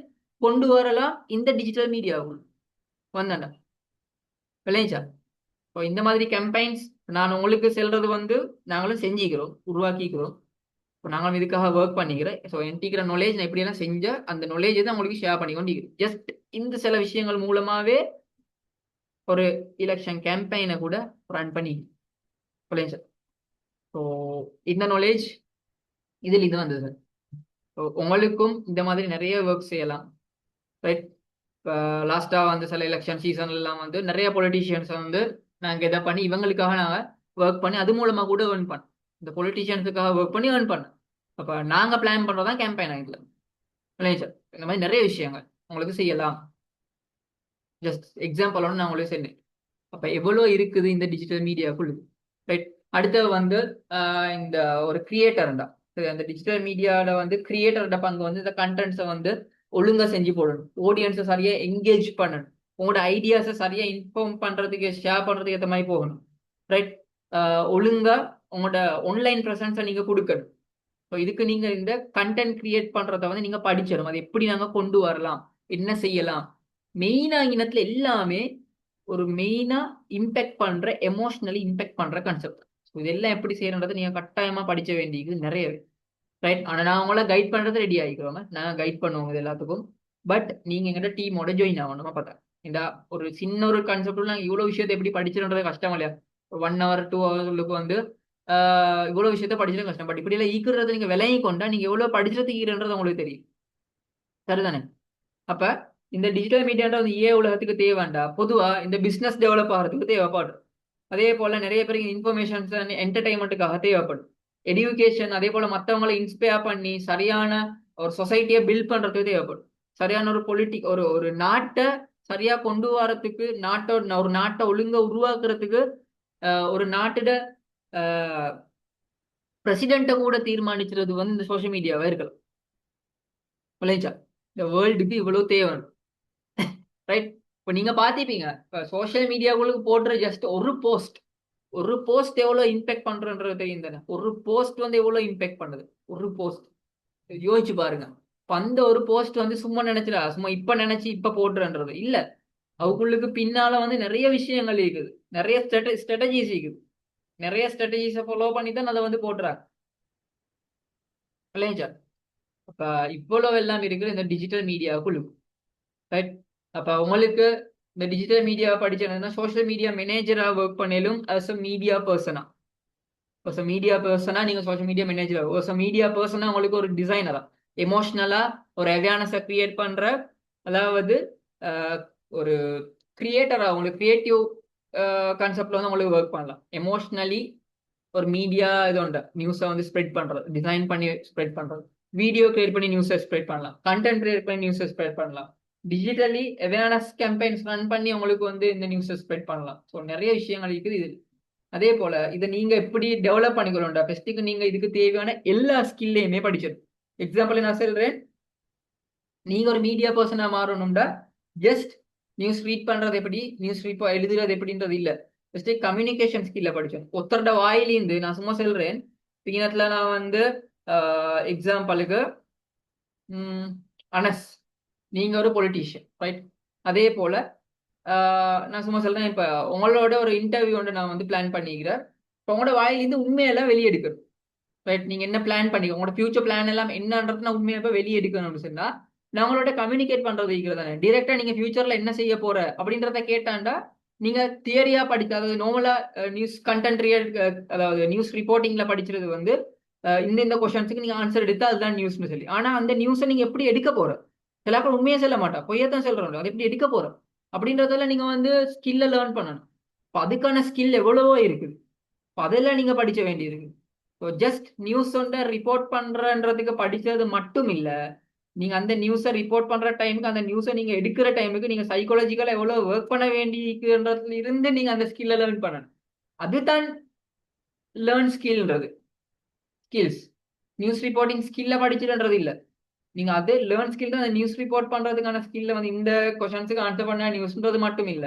கொண்டு வரலாம் இந்த டிஜிட்டல் மீடியாவுக்கு வந்தேன், விளைஞ்சா. இப்போ இந்த மாதிரி கேம்பெயின்ஸ் நான் உங்களுக்கு செல்றது வந்து நாங்களும் செஞ்சுக்கிறோம், உருவாக்கிக்கிறோம். இப்போ நாங்களும் இதுக்காக ஒர்க் பண்ணிக்கிறேன். ஸோ என்கிற நாலேஜ் நான் எப்படியெல்லாம் செஞ்ச அந்த நாலேஜ் தான் உங்களுக்கு ஷேர் பண்ணி கொண்டிருக்கிறேன். ஜஸ்ட் இந்த சில விஷயங்கள் மூலமாவே ஒரு எலெக்ஷன் கேம்பெயினை கூட ரன் பண்ணி விளைஞ்சா. ஸோ இந்த நாலேஜ் இதில் இது வந்தது சார். ஸோ உங்களுக்கும் இந்த மாதிரி நிறைய ஒர்க் செய்யலாம், ரைட்? இப்போ லாஸ்ட்டாக வந்து சில எலெக்ஷன் சீசன்லாம் வந்து நிறைய பொலிட்டீஷியன்ஸ் வந்து நாங்கள் இதை பண்ணி இவங்களுக்காக நாங்கள் ஒர்க் பண்ணி அது மூலமாக கூட ஏர்ன் பண்ணோம், இந்த பொலிட்டீஷியன்ஸுக்காக ஒர்க் பண்ணி ஏர்ன் பண்ணோம். அப்போ நாங்கள் பிளான் பண்ணுறதான் கேம்பெயின் ஆகிடல, இல்லைங்க சார்? இந்த மாதிரி நிறைய விஷயங்கள் உங்களுக்கு செய்யலாம். ஜஸ்ட் எக்ஸாம்பிள் ஒன்று நான் உங்களுக்கு சொன்னேன். அப்போ எவ்வளோ இருக்குது இந்த டிஜிட்டல் மீடியாக்குள்ள, ரைட்? அடுத்து வந்து இந்த ஒரு கிரியேட்டர்டா, அந்த டிஜிட்டல் மீடியாவில் வந்து கிரியேட்டர்ட பங்கு வந்து இந்த கண்டென்ட்ஸை வந்து ஒழுங்கா செஞ்சு போடணும், ஆடியன்ஸை சரியா என்கேஜ் பண்ணணும், உங்களோட ஐடியாஸை சரியா இன்ஃபார்ம் பண்றதுக்கு ஷேர் பண்றதுக்கு ஏற்ற மாதிரி போகணும், ரைட்? ஒழுங்கா உங்களோட ஆன்லைன் ப்ரெசன்ஸை நீங்க கொடுக்கணும். ஸோ இதுக்கு நீங்க இந்த கண்டென்ட் கிரியேட் பண்றதை வந்து நீங்க படிச்சிடும், அது எப்படி நாங்க கொண்டு வரலாம், என்ன செய்யலாம். மெயினா இனத்துல எல்லாமே ஒரு மெயினா இம்பேக்ட் பண்ற, எமோஷனலி இம்பேக்ட் பண்ற கான்செப்ட். இதெல்லாம் எப்படி செய்யறதை நீங்க கட்டாயமா படிச்ச வேண்டியது நிறைய, ரைட்? ஆனா நான் உங்களை கைட் பண்றது ரெடி ஆகிக்கிறோம், நான் கைட் பண்ணுவோம் இது எல்லாத்துக்கும். பட் நீங்க எங்கிட்ட டீமோட ஜாயின் ஆகணுமா பார்த்தா இந்த ஒரு சின்ன ஒரு கான்செப்ட் நாங்கள் இவ்வளவு விஷயத்தை எப்படி படிச்சிருன்றது கஷ்டம் இல்லையா? 1 hour 2 hours வந்து இவ்வளவு விஷயத்த படிச்சது கஷ்டம். பட் இப்படி எல்லாம் ஈக்குறத நீங்க விலையை கொண்டா நீங்க எவ்வளவு படிச்சது ஈக்குறது உங்களுக்கு தெரியும், சரிதானே? அப்ப இந்த டிஜிட்டல் மீடியான்றது உலகத்துக்கு தேவைண்டா, பொதுவா இந்த பிசினஸ் டெவலப் ஆகிறதுக்கு தேவைப்படும். அதே போல நிறைய பேருக்கு இன்ஃபர்மேஷன்ஸ் என்டர்டைன்மெண்ட்டுக்காக தேவைப்படும், எடுகேஷன், அதே போல மற்றவங்களை இன்ஸ்பயர் பண்ணி சரியான ஒரு சொசைட்டியை பில்ட் பண்றதுக்கு தேவைப்படும். சரியான ஒரு ஒரு ஒரு நாட்டை சரியா கொண்டு வரதுக்கு, ஒரு நாட்டை ஒழுங்கா உருவாக்குறதுக்கு ஒரு நாட்டோட பிரசிடென்ட்டை கூட தீர்மானிக்கிறது வந்து இந்த சோசியல் மீடியாவா இருக்கலாம், விளைஞ்சா? இந்த வேர்ல்டுக்கு இவ்வளவு தேவை, ரைட்? இப்போ நீங்க பாத்திப்பீங்க, சோசியல் மீடியாவுக்கு போடுற ஜஸ்ட் ஒரு போஸ்ட் எவ்வளவு இம்பாக்ட் பண்றன்றது தெரியும் தானே? ஒரு போஸ்ட் வந்து எவ்வளவு இம்பாக்ட் பண்ணுது, ஒரு போஸ்ட் யோசிச்சு பாருங்க. அந்த ஒரு போஸ்ட் வந்து சும்மா நினைச்சிடா, சும்மா இப்ப நினைச்சு இப்ப போடுறன்றது இல்ல, அவங்களுக்கு பின்னால வந்து நிறைய விஷயங்கள் இருக்குது, நிறைய ஸ்ட்ராட்டஜிஸ் இருக்குது, நிறைய ஸ்ட்ராட்டஜிஸை ஃபாலோ பண்ணி தான் அதை வந்து போடுறாங்க, இல்லையா? அப்ப இவ்வளவு எல்லாம் இருக்குது இந்த டிஜிட்டல் மீடியாவுக்குள்ள, ரைட்? அப்ப உங்களுக்கு இந்த டிஜிட்டல் மீடியா படிச்சா சோசியல் மீடியா மேனேஜரா ஒர்க் பண்ணலும் அஸ் அ மீடியா பர்சனா, நீங்க சோசியல் மீடியா மேனேஜர், மீடியா பர்சனா உங்களுக்கு ஒரு டிசைனரா, எமோஷனலா ஒரு அவேர்னஸை கிரியேட் பண்ற, அதாவது ஒரு கிரியேட்டரா உங்களுக்கு கிரியேட்டிவ் கான்செப்ட்ல வந்து உங்களுக்கு ஒர்க் பண்ணலாம். எமோஷனலி ஒரு மீடியா இதோண்ட நியூஸை வந்து ஸ்ப்ரெட் பண்றது, டிசைன் பண்ணி ஸ்ப்ரெட் பண்றது, வீடியோ கிரியேட் பண்ணி நியூஸை ஸ்ப்ரெட் பண்ணலாம், கண்டென்ட் கிரியேட் பண்ணி நியூஸை ஸ்ப்ரெட் பண்ணலாம், டிஜிட்டலி அவேர்னஸ் கேம்பெயின்ஸ் ரன் பண்ணி உங்களுக்கு வந்து இந்த நியூஸை ஸ்ப்ரெட் பண்ணலாம். ஸோ நிறைய விஷயங்கள் இருக்குது இது. அதே போல இதை நீங்க எப்படி டெவலப் பண்ணிக்கணும்டா, ஃபர்ஸ்ட்டுக்கு நீங்க இதுக்கு தேவையான எல்லா ஸ்கில்லையுமே படிச்சிடும். எக்ஸாம்பிள் நான் சொல்றேன், நீங்க ஒரு மீடியா பர்சனா மாறணும்டா ஜஸ்ட் நியூஸ் ரீட் பண்றது எப்படி, நியூஸ் ரீட் எழுதுறது எப்படின்றது இல்ல, ஜஸ்ட் கம்யூனிகேஷன் ஸ்கில்ல படிச்சோம். ஒருத்தரோட வாயிலிருந்து நான் சும்மா சொல்றேன், பின்னத்துல நான் வந்து எக்ஸாம்பிளுக்கு அனஸ், நீங்க ஒரு பொலிட்டீஷியன் ரைட். அதே போல நான் சும்மா சொல்றேன், இப்ப உங்களோட ஒரு இன்டர்வியூ ஒன்று நான் வந்து பிளான் பண்ணிக்கிறேன். இப்போ உங்களோட வாயிலிருந்து உண்மையெல்லாம் வெளியே எடுக்கணும் ரைட். நீங்க என்ன பிளான் பண்ணி உங்களோட ஃபியூச்சர் பிளான் எல்லாம் என்னன்றது நான் உண்மையாக வெளியே எடுக்கணும்னு சொன்னா நான் உங்களோட கம்யூனிகேட் பண்றது இருக்கிறதானே. டிரெக்டா நீங்க ஃபியூச்சர்ல என்ன செய்ய போற அப்படின்றத கேட்டாண்டா நீங்க தியரியா படிக்க, அதாவது நார்மலா நியூஸ் கண்டென்ட் அதாவது நியூஸ் ரிப்போர்ட்டிங்ல படிக்கிறது வந்து இந்த கொஸ்டின்ஸுக்கு நீங்க ஆன்சர் எடுத்தா அதுதான் நியூஸ்னு சொல்லி. ஆனா அந்த நியூஸை நீங்க எப்படி எடுக்க போற, சில பேர் உண்மையே சொல்ல மாட்டா, பொய்யத்தான் சொல்றோம், அது எப்படி எடுக்க போறோம் அப்படின்றதுல நீங்க வந்து ஸ்கில்ல லேர்ன் பண்ணணும். இப்போ அதுக்கான ஸ்கில் எவ்வளவோ இருக்குது, இப்போ அதெல்லாம் நீங்க படிக்க வேண்டியிருக்கு. ஸோ ஜஸ்ட் நியூஸ் வந்து ரிப்போர்ட் பண்றன்றதுக்கு படிச்சது மட்டும் இல்ல, நீங்க அந்த நியூஸை ரிப்போர்ட் பண்ற டைமுக்கு, அந்த நியூஸை நீங்க எடுக்கிற டைமுக்கு நீங்க சைக்காலஜிக்கலா எவ்வளவு ஒர்க் பண்ண வேண்டியிருக்குன்றதுல இருந்து நீங்க அந்த ஸ்கில்ல லேர்ன் பண்ணணும். அதுதான் லேர்ன் ஸ்கில்ன்றது. ஸ்கில்ஸ் நியூஸ் ரிப்போர்ட்டிங் ஸ்கில்ல படிச்சுன்றது இல்ல, நீங்க அதே லேர்ன் ஸ்கில் தான். அந்த நியூஸ் ரிப்போர்ட் பண்றதுக்கான ஸ்கில்ல வந்து இந்த கொஸ்டின்ஸுக்கு ஆன்சர் பண்ண நியூஸ்ன்றது மட்டும் இல்ல,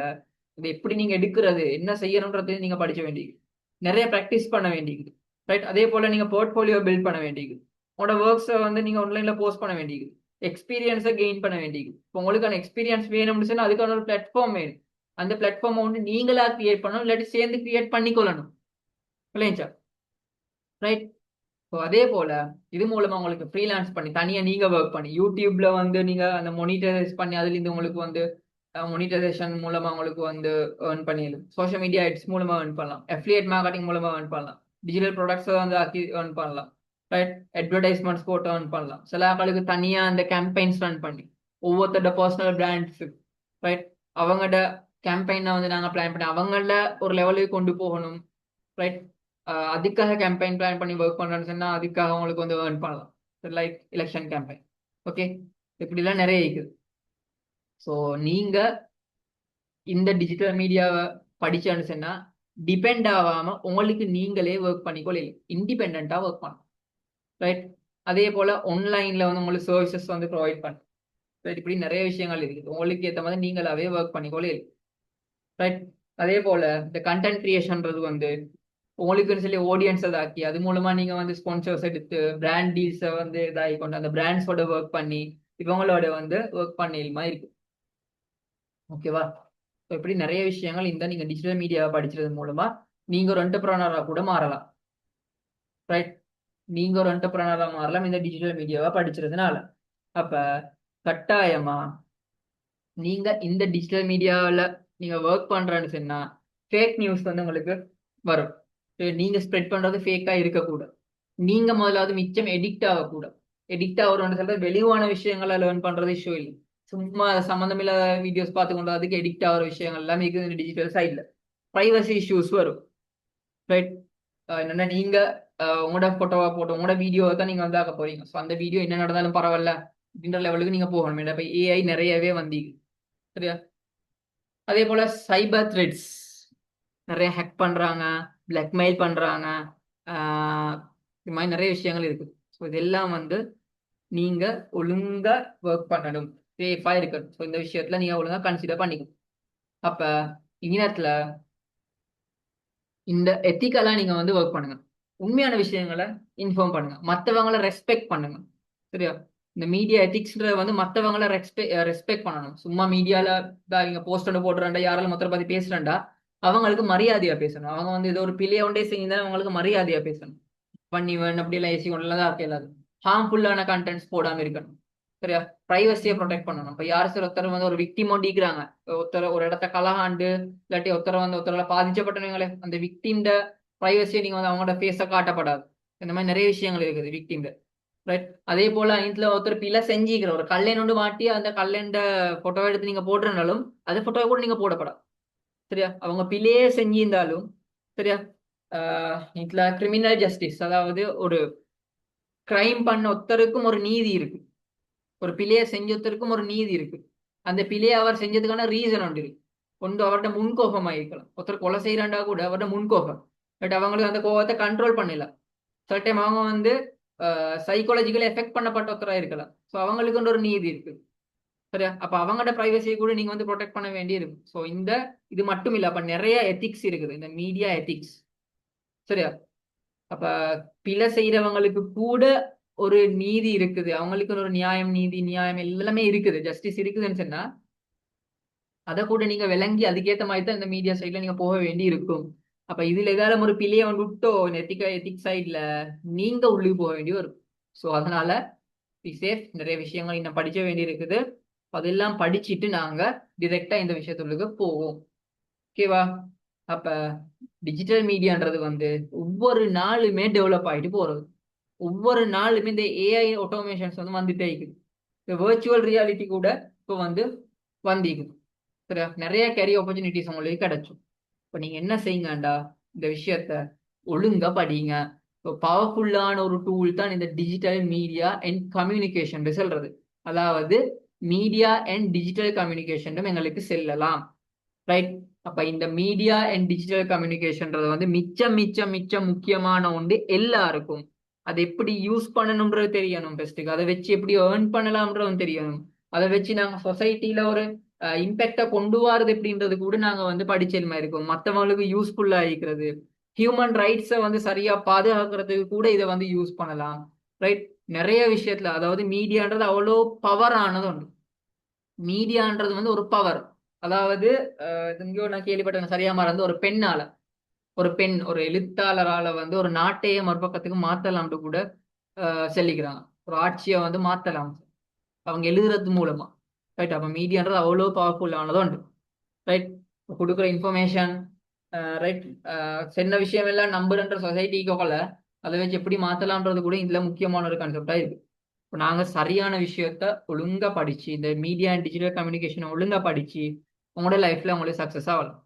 இது எப்படி நீங்க எடுக்கிறது, என்ன செய்யணுன்றது நீங்க படிக்க வேண்டியது, நிறைய ப்ராக்டிஸ் பண்ண வேண்டியது ரைட். அதே போல நீங்க போர்ட்ஃபோலியோ பில்ட் பண்ண வேண்டியது, உங்களோட ஒர்க்ஸை வந்து நீங்க ஆன்லைன்ல போஸ்ட் பண்ண வேண்டியது, எக்ஸ்பீரியன்ஸை கெயின் பண்ண வேண்டியது. இப்போ உங்களுக்கான எக்ஸ்பீரியன்ஸ் வேணும்னு சொன்னா அதுக்கான ஒரு பிளாட்ஃபார்ம் வேணும். அந்த பிளாட்ஃபார்மை வந்து நீங்களா கிரியேட் பண்ணணும், இல்லாட்டி சேர்ந்து கிரியேட் பண்ணிக்கொள்ளணும் இல்லைங்களா ரைட். ஸோ அதே போல இது மூலமா உங்களுக்கு ஃப்ரீலான்ஸ் பண்ணி தனியா நீங்க ஒர்க் பண்ணி யூடியூப்ல வந்து நீங்க அந்த மொனிட்டரைஸ் பண்ணி அதுல இருந்து உங்களுக்கு வந்து மொனிட்டரைசேஷன் மூலமா உங்களுக்கு வந்து ஏர்ன் பண்ணிடலாம். சோஷியல் மீடியா எட்ஸ் மூலமா ஏர்ன் பண்ணலாம், அஃபிலியேட் மார்க்கெட்டிங் மூலமா ஏர்ன் பண்ணலாம், டிஜிட்டல் ப்ராடக்ட்ஸ் வந்து ஆக்கி ஏர்ன் பண்ணலாம் ரைட். அட்வர்டைஸ்மெண்ட்ஸ் போட்டு ஏர்ன் பண்ணலாம். சில ஆட்களுக்கு தனியா அந்த கேம்பெயின்ஸ் ரன் பண்ணி ஒவ்வொருத்தரோட பர்சனல் பிராண்ட்ஸ் ரைட், அவங்களோட கேம்பெயினை வந்து நாங்க பிளான் பண்ணி அவங்கள ஒரு லெவலுக்கு கொண்டு போகணும் ரைட். அதுக்காக கேம்பெயின் பிளான் பண்ணி ஒர்க் பண்றேன்னு சொன்னா அதுக்காக உங்களுக்கு வந்து ஏர்ன் பண்ணலாம், லைக் எலெக்ஷன் கேம்பெயின். ஓகே, இப்படிலாம் நிறைய இருக்குது. ஸோ நீங்க இந்த டிஜிட்டல் மீடியாவை படிச்சான்னு சொன்னா டிபெண்ட் ஆகாம உங்களுக்கு நீங்களே ஒர்க் பண்ணிக்கொள்ள, இண்டிபெண்டா ஒர்க் பண்ணலாம் ரைட். அதே போல ஆன்லைன்ல வந்து உங்களுக்கு சர்வீசஸ் வந்து ப்ரொவைட் பண்ணலாம் ரைட். இப்படி நிறைய விஷயங்கள் இருக்குது, உங்களுக்கு ஏற்ற மாதிரி நீங்களாவே ஒர்க் பண்ணிக்கொள்ள ரைட். அதே போல இந்த கண்டென்ட் கிரியேஷன்றது வந்து உங்களுக்குன்னு சொல்லி ஆடியன்ஸ் இதாக்கி அது மூலமா நீங்க வந்து ஸ்பான்சர்ஸ் எடுத்து பிராண்ட் டீல்ஸை வந்து இதாகி கொண்டு அந்த பிராண்ட்ஸோட ஒர்க் பண்ணி இவங்களோட வந்து ஒர்க் பண்ணிடுமா இருக்கு. ஓகேவா. ஸோ இப்படி நிறைய விஷயங்கள் இந்த நீங்க டிஜிட்டல் மீடியாவை படிச்சது மூலமா நீங்க ஒரு என்டர்பிரனரா கூட மாறலாம் ரைட். நீங்க ஒரு என்டர்பிரனரா மாறலாம் இந்த டிஜிட்டல் மீடியாவை படிச்சதுனால. அப்ப கட்டாயமா நீங்க இந்த டிஜிட்டல் மீடியாவில் நீங்க ஒர்க் பண்றேன்னு சொன்னா ஃபேக் நியூஸ் வந்து உங்களுக்கு வரும். நீங்க ஸ்ப்ரெட் பண்றது ஃபேக்கா இருக்கக்கூடாது. நீங்க முதலாவது மிச்சம் எடிக்ட் ஆகக்கூடாது. எடிக்ட் ஆகிறோம்னு சொல்றது வெளிவான விஷயங்களை லேர்ன் பண்றது இஷ்யூ இல்லை, சும்மா சம்மந்தமில்லாத வீடியோஸ் பார்த்து கொண்டு அதுக்கு எடிக்ட் ஆகிற விஷயங்கள் எல்லாமே இருக்குது டிஜிட்டல் சைட்ல. ப்ரைவசி இஷ்யூஸ் வரும் ரைட். என்னன்னா நீங்க உங்களோட போட்டோவா போட்டோ உங்களோட வீடியோவை தான் நீங்க வந்து ஆக்க போறீங்க. ஸோ அந்த வீடியோ என்ன நடந்தாலும் பரவாயில்ல அப்படின்ற லெவலுக்கு நீங்க போகணும். இப்போ ஏஐ நிறையவே வந்தீங்க சரியா. அதே போல சைபர் த்ரெட்ஸ் நிறைய ஹேக் பண்றாங்க, பிளாக்மெயில் பண்றாங்க, இது மாதிரி நிறைய விஷயங்கள் இருக்கு. ஸோ இதெல்லாம் வந்து நீங்க ஒழுங்கா ஒர்க் பண்ணணும், சேஃபா இருக்கணும். ஸோ இந்த விஷயத்துல நீங்க ஒழுங்கா கன்சிடர் பண்ணிக்கணும். அப்ப இங்கிலத்துல இந்த எத்திக்கலா நீங்க வந்து ஒர்க் பண்ணுங்க, உண்மையான விஷயங்களை இன்ஃபார்ம் பண்ணுங்க, மற்றவங்களை ரெஸ்பெக்ட் பண்ணுங்க சரியா. இந்த மீடியா எத்திக்ஸ்ன்ற வந்து மற்றவங்களை ரெஸ்பெக்ட் பண்ணணும். சும்மா மீடியால இங்க போஸ்ட் ஒன்று போடுறாண்டா யாராலும் மொத்தரை பத்தி பேசுறாண்டா அவங்களுக்கு மரியாதையா பேசணும். அவங்க வந்து ஏதோ ஒரு பிள்ளைய ஒன்றே செஞ்சா அவங்களுக்கு மரியாதையா பேசணும். பண்ணிவன் அப்படி எல்லாம் ஏசி கொண்டுலாம் தான் இல்லாது ஹார்ம்ஃபுல்லான கண்டென்ட்ஸ் போடாம இருக்கணும் சரியா. பிரைவசியை ப்ரொடெக்ட் பண்ணணும். இப்போ யார் சில ஒருத்தர் வந்து ஒரு விக்டிம் ஒண்டிக்கிறாங்க, ஒருத்தர் ஒரு இடத்த கலகாண்டு இல்லாட்டி ஒருத்தர் வந்து ஒருத்தரால் பாதிக்கப்பட்டவங்களே அந்த விக்டிம்ட பிரைவசியை நீங்க வந்து அவங்களோட ஃபேஸை காட்டப்படாது. இந்த மாதிரி நிறைய விஷயங்கள் இருக்குது விக்டிம்ல ரைட். அதே போல இதுல ஒருத்தர் பிள்ளை செஞ்சுக்கிற ஒரு கல்லைன் ஒன்று மாட்டி அந்த கல்லைண்ட போட்டோ எடுத்து நீங்க போடுறனாலும் அது போட்டோவை கூட நீங்க போடப்படாது சரியா. அவங்க பிள்ளையே செஞ்சிருந்தாலும் சரியா. இதுல கிரிமினல் ஜஸ்டிஸ், அதாவது ஒரு கிரைம் பண்ண ஒருத்தருக்கும் ஒரு நீதி இருக்கு, ஒரு பிள்ளையை செஞ்சொருத்தருக்கும் ஒரு நீதி இருக்கு. அந்த பிள்ளையை அவர் செஞ்சதுக்கான ரீசன் ஒன்று இருக்கு. ஒன்று அவர்கிட்ட முன்கோபமா இருக்கலாம், ஒருத்தர் கொலை செய்யறாண்டா கூட அவர்கிட்ட முன்கோபம், பட் அவங்களுக்கு அந்த கோபத்தை கண்ட்ரோல் பண்ணல. சில டைம் அவங்க வந்து சைக்காலஜிக்கலி எஃபெக்ட் பண்ணப்பட்ட ஒருத்தராக இருக்கலாம். ஸோ அவங்களுக்கு ஒரு நீதி இருக்கு. சரியா? அப்ப அவங்களோட பிரைவசியை கூட நீங்க வந்து ப்ரொடெக்ட் பண்ண வேண்டி இருக்கு. ஸோ இது மட்டும் இல்ல, அப்ப நிறைய எத்திக்ஸ் இருக்குது, இந்த மீடியா எத்திக்ஸ். சரியா? அப்ப பிழை செய்யறவங்களுக்கு கூட ஒரு நீதி இருக்குது, அவங்களுக்கு ஒரு நியாயம், நீதி நியாயம் எல்லாமே இருக்குது, ஜஸ்டிஸ் இருக்குதுன்னு சொன்னா அதை கூட நீங்க விளங்கி அதுக்கேற்ற மாதிரி தான் இந்த மீடியா சைட்ல நீங்க போக வேண்டி இருக்கும். அப்ப இதுல ஏதாவது ஒரு பிள்ளைய வந்து விட்டோ எத்திக் சைட்ல நீங்க உள்ளுக்கு போக வேண்டி வரும். ஸோ அதனால பி சேஃப். நிறைய விஷயங்கள் இன்னும் படிக்க வேண்டி இருக்குது. அதெல்லாம் படிச்சுட்டு நாங்க டிரெக்டா இந்த விஷயத்துக்கு போவோம். ஓகேவா? அப்ப டிஜிட்டல் மீடியான்றது வந்து ஒவ்வொரு நாளுமே டெவலப் ஆகிட்டு போறது. ஒவ்வொரு நாளுமே இந்த ஏஐ ஆட்டோமேஷன்ஸ் வந்து வந்துட்டே இருக்குது. இந்த வேர்ச்சுவல் ரியாலிட்டி கூட இப்போ வந்து வந்திக்குது. சரியா? நிறைய கேரியர் ஆப்பர்ச்சுனிட்டிஸ் உங்களுக்கு கிடைச்சும். இப்போ நீங்க என்ன செய்யுங்கண்டா, இந்த விஷயத்த ஒழுங்கா படிங்க. இப்போ பவர்ஃபுல்லான ஒரு டூல் தான் இந்த டிஜிட்டல் மீடியா அண்ட் கம்யூனிகேஷன் சொல்றது. அதாவது மீடியா அண்ட் டிஜிட்டல் கம்யூனிகேஷன் எங்களுக்கு செல்லலாம். ரைட்? அப்ப இந்த மீடியா அண்ட் டிஜிட்டல் கம்யூனிகேஷன்றது வந்து மிச்சம் மிச்சம் மிச்சம் முக்கியமான ஒன்று எல்லாருக்கும். அதை எப்படி யூஸ் பண்ணணும்ன்றது தெரியணும். பெஸ்ட்டுக்கு அதை வச்சு எப்படி ஏர்ன் பண்ணலாம்ன்றது தெரியணும். அதை வச்சு நாங்க சொசைட்டில ஒரு இம்பேக்டை கொண்டு வரது எப்படின்றது கூட நாங்க வந்து படிச்சல் இருக்கோம். மற்றவங்களுக்கு யூஸ்ஃபுல்லா இருக்கிறது, ஹியூமன் ரைட்ஸை வந்து சரியா பாதுகாக்கிறதுக்கு கூட இதை வந்து யூஸ் பண்ணலாம். ரைட்? நிறைய விஷயத்துல அதாவது மீடியான்றது அவ்வளோ பவரானது ஒன்று. மீடியான்றது வந்து ஒரு பவர். அதாவது எங்கேயோ நான் கேள்விப்பட்டேன், சரியா மறந்து, ஒரு பெண் ஒரு எழுத்தாளரால வந்து ஒரு நாட்டையே மறுபக்கத்துக்கு மாத்தலாம்னு கூட சொல்லிக்கிறாங்க. ஒரு ஆட்சியை வந்து மாத்தலாம் அவங்க எழுதுறது மூலமா. ரைட்? அப்ப மீடியான்றது அவ்வளோ பவர்ஃபுல்லானதும் உண்டு. ரைட்? கொடுக்குற இன்ஃபர்மேஷன், ரைட், சின்ன விஷயம் எல்லாம் நம்புறன்ற சொசைட்டிக்கு அதை வச்சு எப்படி மாத்தலாம்ன்றது கூட இதுல முக்கியமான ஒரு கான்செப்டா இருக்கு. இப்போ நாங்க சரியான விஷயத்த ஒழுங்கா படிச்சு இந்த மீடியா அண்ட் டிஜிட்டல் கம்யூனிகேஷனை ஒழுங்கா படிச்சு உங்களோட லைஃப்ல உங்களுக்கு சக்சஸ் ஆகலாம்.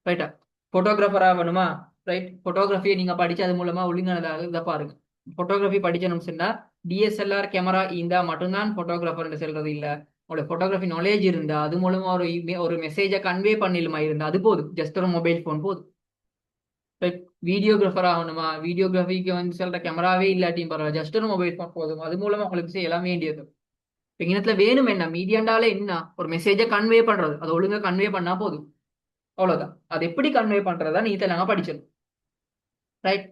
ரைட்டா? போட்டோகிராஃபர் ஆகணுமா? ரைட்? போட்டோகிராஃபியை நீங்க படிச்சு அது மூலமா ஒழுங்கானதாக இதை பாருங்க. போட்டோகிராஃபி படிச்சணும் சொன்னா டிஎஸ்எல்ஆர் கேமரா இருந்தா மட்டும்தான் போட்டோகிராஃபர் சொல்றது இல்ல. உங்களோட போட்டோகிராஃபி நாலேஜ் இருந்தா அது மூலமா ஒரு மெசேஜை கன்வே பண்ணிலுமா இருந்தா அது போதும். ஜஸ்ட் ஒரு மொபைல் போன் போதும். ரைட்? வீடியோகிராஃபர் ஆகணுமா? வீடியோகிராஃபிக்கு வந்து சொல்ற கேமராவே இல்லாட்டியும் பரவாயில்ல, ஜஸ்ட் ஒரு மொபைல் போன் போதும். அது மூலமா உங்களுக்கு செய்யலாம் வேண்டியது. இங்கத்துல வேணும் என்ன, மீடியாண்டாலே என்ன, ஒரு மெசேஜை கன்வே பண்றது, அது ஒழுங்கா கன்வே பண்ணா போதும். அவ்வளவுதான். அது எப்படி கன்வே பண்றதா நீ நாங்க படிச்சிடும். ரைட்?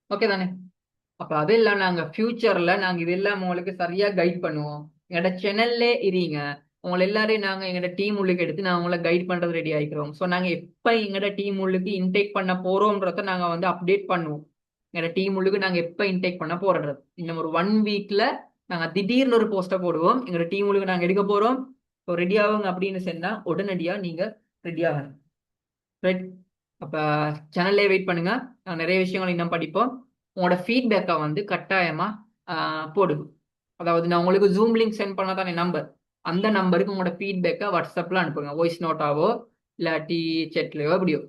ஓகே தானே? அப்ப அதெல்லாம் நாங்க ஃபியூச்சர்ல நாங்க இதெல்லாம் உங்களுக்கு சரியா கைட் பண்ணுவோம். எங்களோட சேனல்ல இருங்க. உங்களை எல்லாரையும் நாங்க எங்களோட டீம் உள்ளுக்கு எடுத்து நான் உங்களை கைட் பண்றது ரெடி ஆகிக்கிறோம். ஸோ நாங்க எப்ப எங்களோட டீம் உள்ளுக்கு இன்டேக் பண்ண போறோம்ன்றத நாங்க வந்து அப்டேட் பண்ணுவோம். எங்களோட டீம் உள்ளுக்கு நாங்க எப்ப இன்டேக் பண்ண போறது இன்னும் ஒரு 1 வீக்ல நாங்க திடீர்னு ஒரு போஸ்டை போடுவோம். எங்களோட டீம் உள்ளுக்கு நாங்க எடுக்க போறோம். ஸோ ரெடி ஆகுங்க அப்படின்னு சொன்னா உடனடியா நீங்க ரெடி ஆகணும். ரைட்? அப்ப சேனல்லே வெயிட் பண்ணுங்க. நிறைய விஷயங்கள் இன்னும் படிப்போம். உங்களோட ஃபீட்பேக்கை வந்து கட்டாயமா போடுங்க. அதாவது நான் உங்களுக்கு ஜூம் லிங்க் சென்ட் பண்ண தானே நம்பர், அந்த நம்பருக்கு உங்களோட ஃபீட்பேக்கை வாட்ஸ்அப்ல அனுப்புங்க. வாய்ஸ் நோட்டாவோ இல்லாட்டி செட்லையோ எப்படியோ.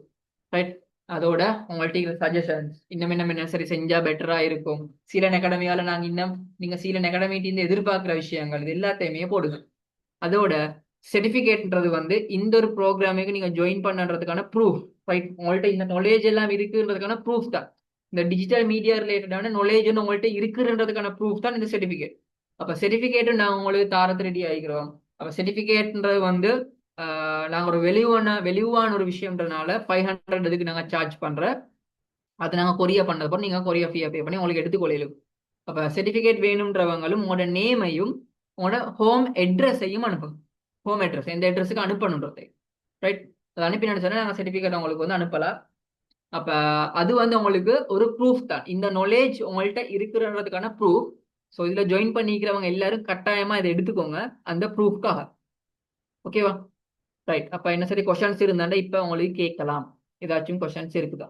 ரைட்? அதோட உங்கள்ட்ட சஜஷன்ஸ் இன்னும் என்ன சரி செஞ்சா பெட்டரா இருக்கும், சீலன் அகாடமியால நாங்க இன்னும் நீங்க சீலன் அகாடமிட்டு எதிர்பார்க்குற விஷயங்கள் இது எல்லாத்தையுமே போடுங்க. அதோட சர்டிபிகேட்ன்றது வந்து இந்த ஒரு ப்ரோக்ராமுக்கு நீங்க ஜாயின் பண்ணுறதுக்கான ப்ரூஃப். ரைட்? உங்கள்ட்ட இந்த நாலேஜ் எல்லாம் இருக்குன்றதுக்கான ப்ரூஃப் தான். இந்த டிஜிட்டல் மீடியா ரிலேட்டடான நாலேஜ் உங்கள்ட்ட இருக்குன்றதுக்கான ப்ரூஃப் தான் இந்த சர்டிபிகேட். அப்ப சர்டிபிகேட் நாங்க உங்களுக்கு தாரத்து ரெடி ஆகிக்கிறோம். அப்ப சர்டிபிகேட்ன்றது வந்து நாங்க ஒரு வெளிவான ஒரு விஷயம்ன்றனால 500 இதுக்கு நாங்க சார்ஜ் பண்ற. அதை நாங்க கொரியா பண்ணது நீங்க கொரியா ஃபீயா பே பண்ணி உங்களுக்கு எடுத்துக்கொள்ளும். அப்ப சர்டிபிகேட் வேணும்ன்றவங்களும் உங்களோட நேமையும் உங்களோட ஹோம் அட்ரஸையும் அனுப்புங்க. ஹோம் அட்ரஸ் எந்த அட்ரஸுக்கு அனுப்பணுன்றது. ரைட்? அதை அனுப்பினு சொன்னா நாங்கள் சர்டிஃபிகேட் உங்களுக்கு வந்து அனுப்பலாம். அப்ப அது வந்து உங்களுக்கு ஒரு ப்ரூஃப் தான், இந்த நாலேஜ் உங்கள்கிட்ட இருக்கிறதுக்கான ப்ரூஃப். ஸோ இதுல ஜாயின் பண்ணிக்கிறவங்க எல்லாரும் கட்டாயமா இதை எடுத்துக்கோங்க அந்த ப்ரூஃப்காக. ஓகேவா? ரைட். அப்ப என்ன சரி கொஸ்டின்ஸ் இருந்தாண்டா இப்ப உங்களுக்கு கேட்கலாம். ஏதாச்சும் கொஸ்டின்ஸ் இருக்குதா?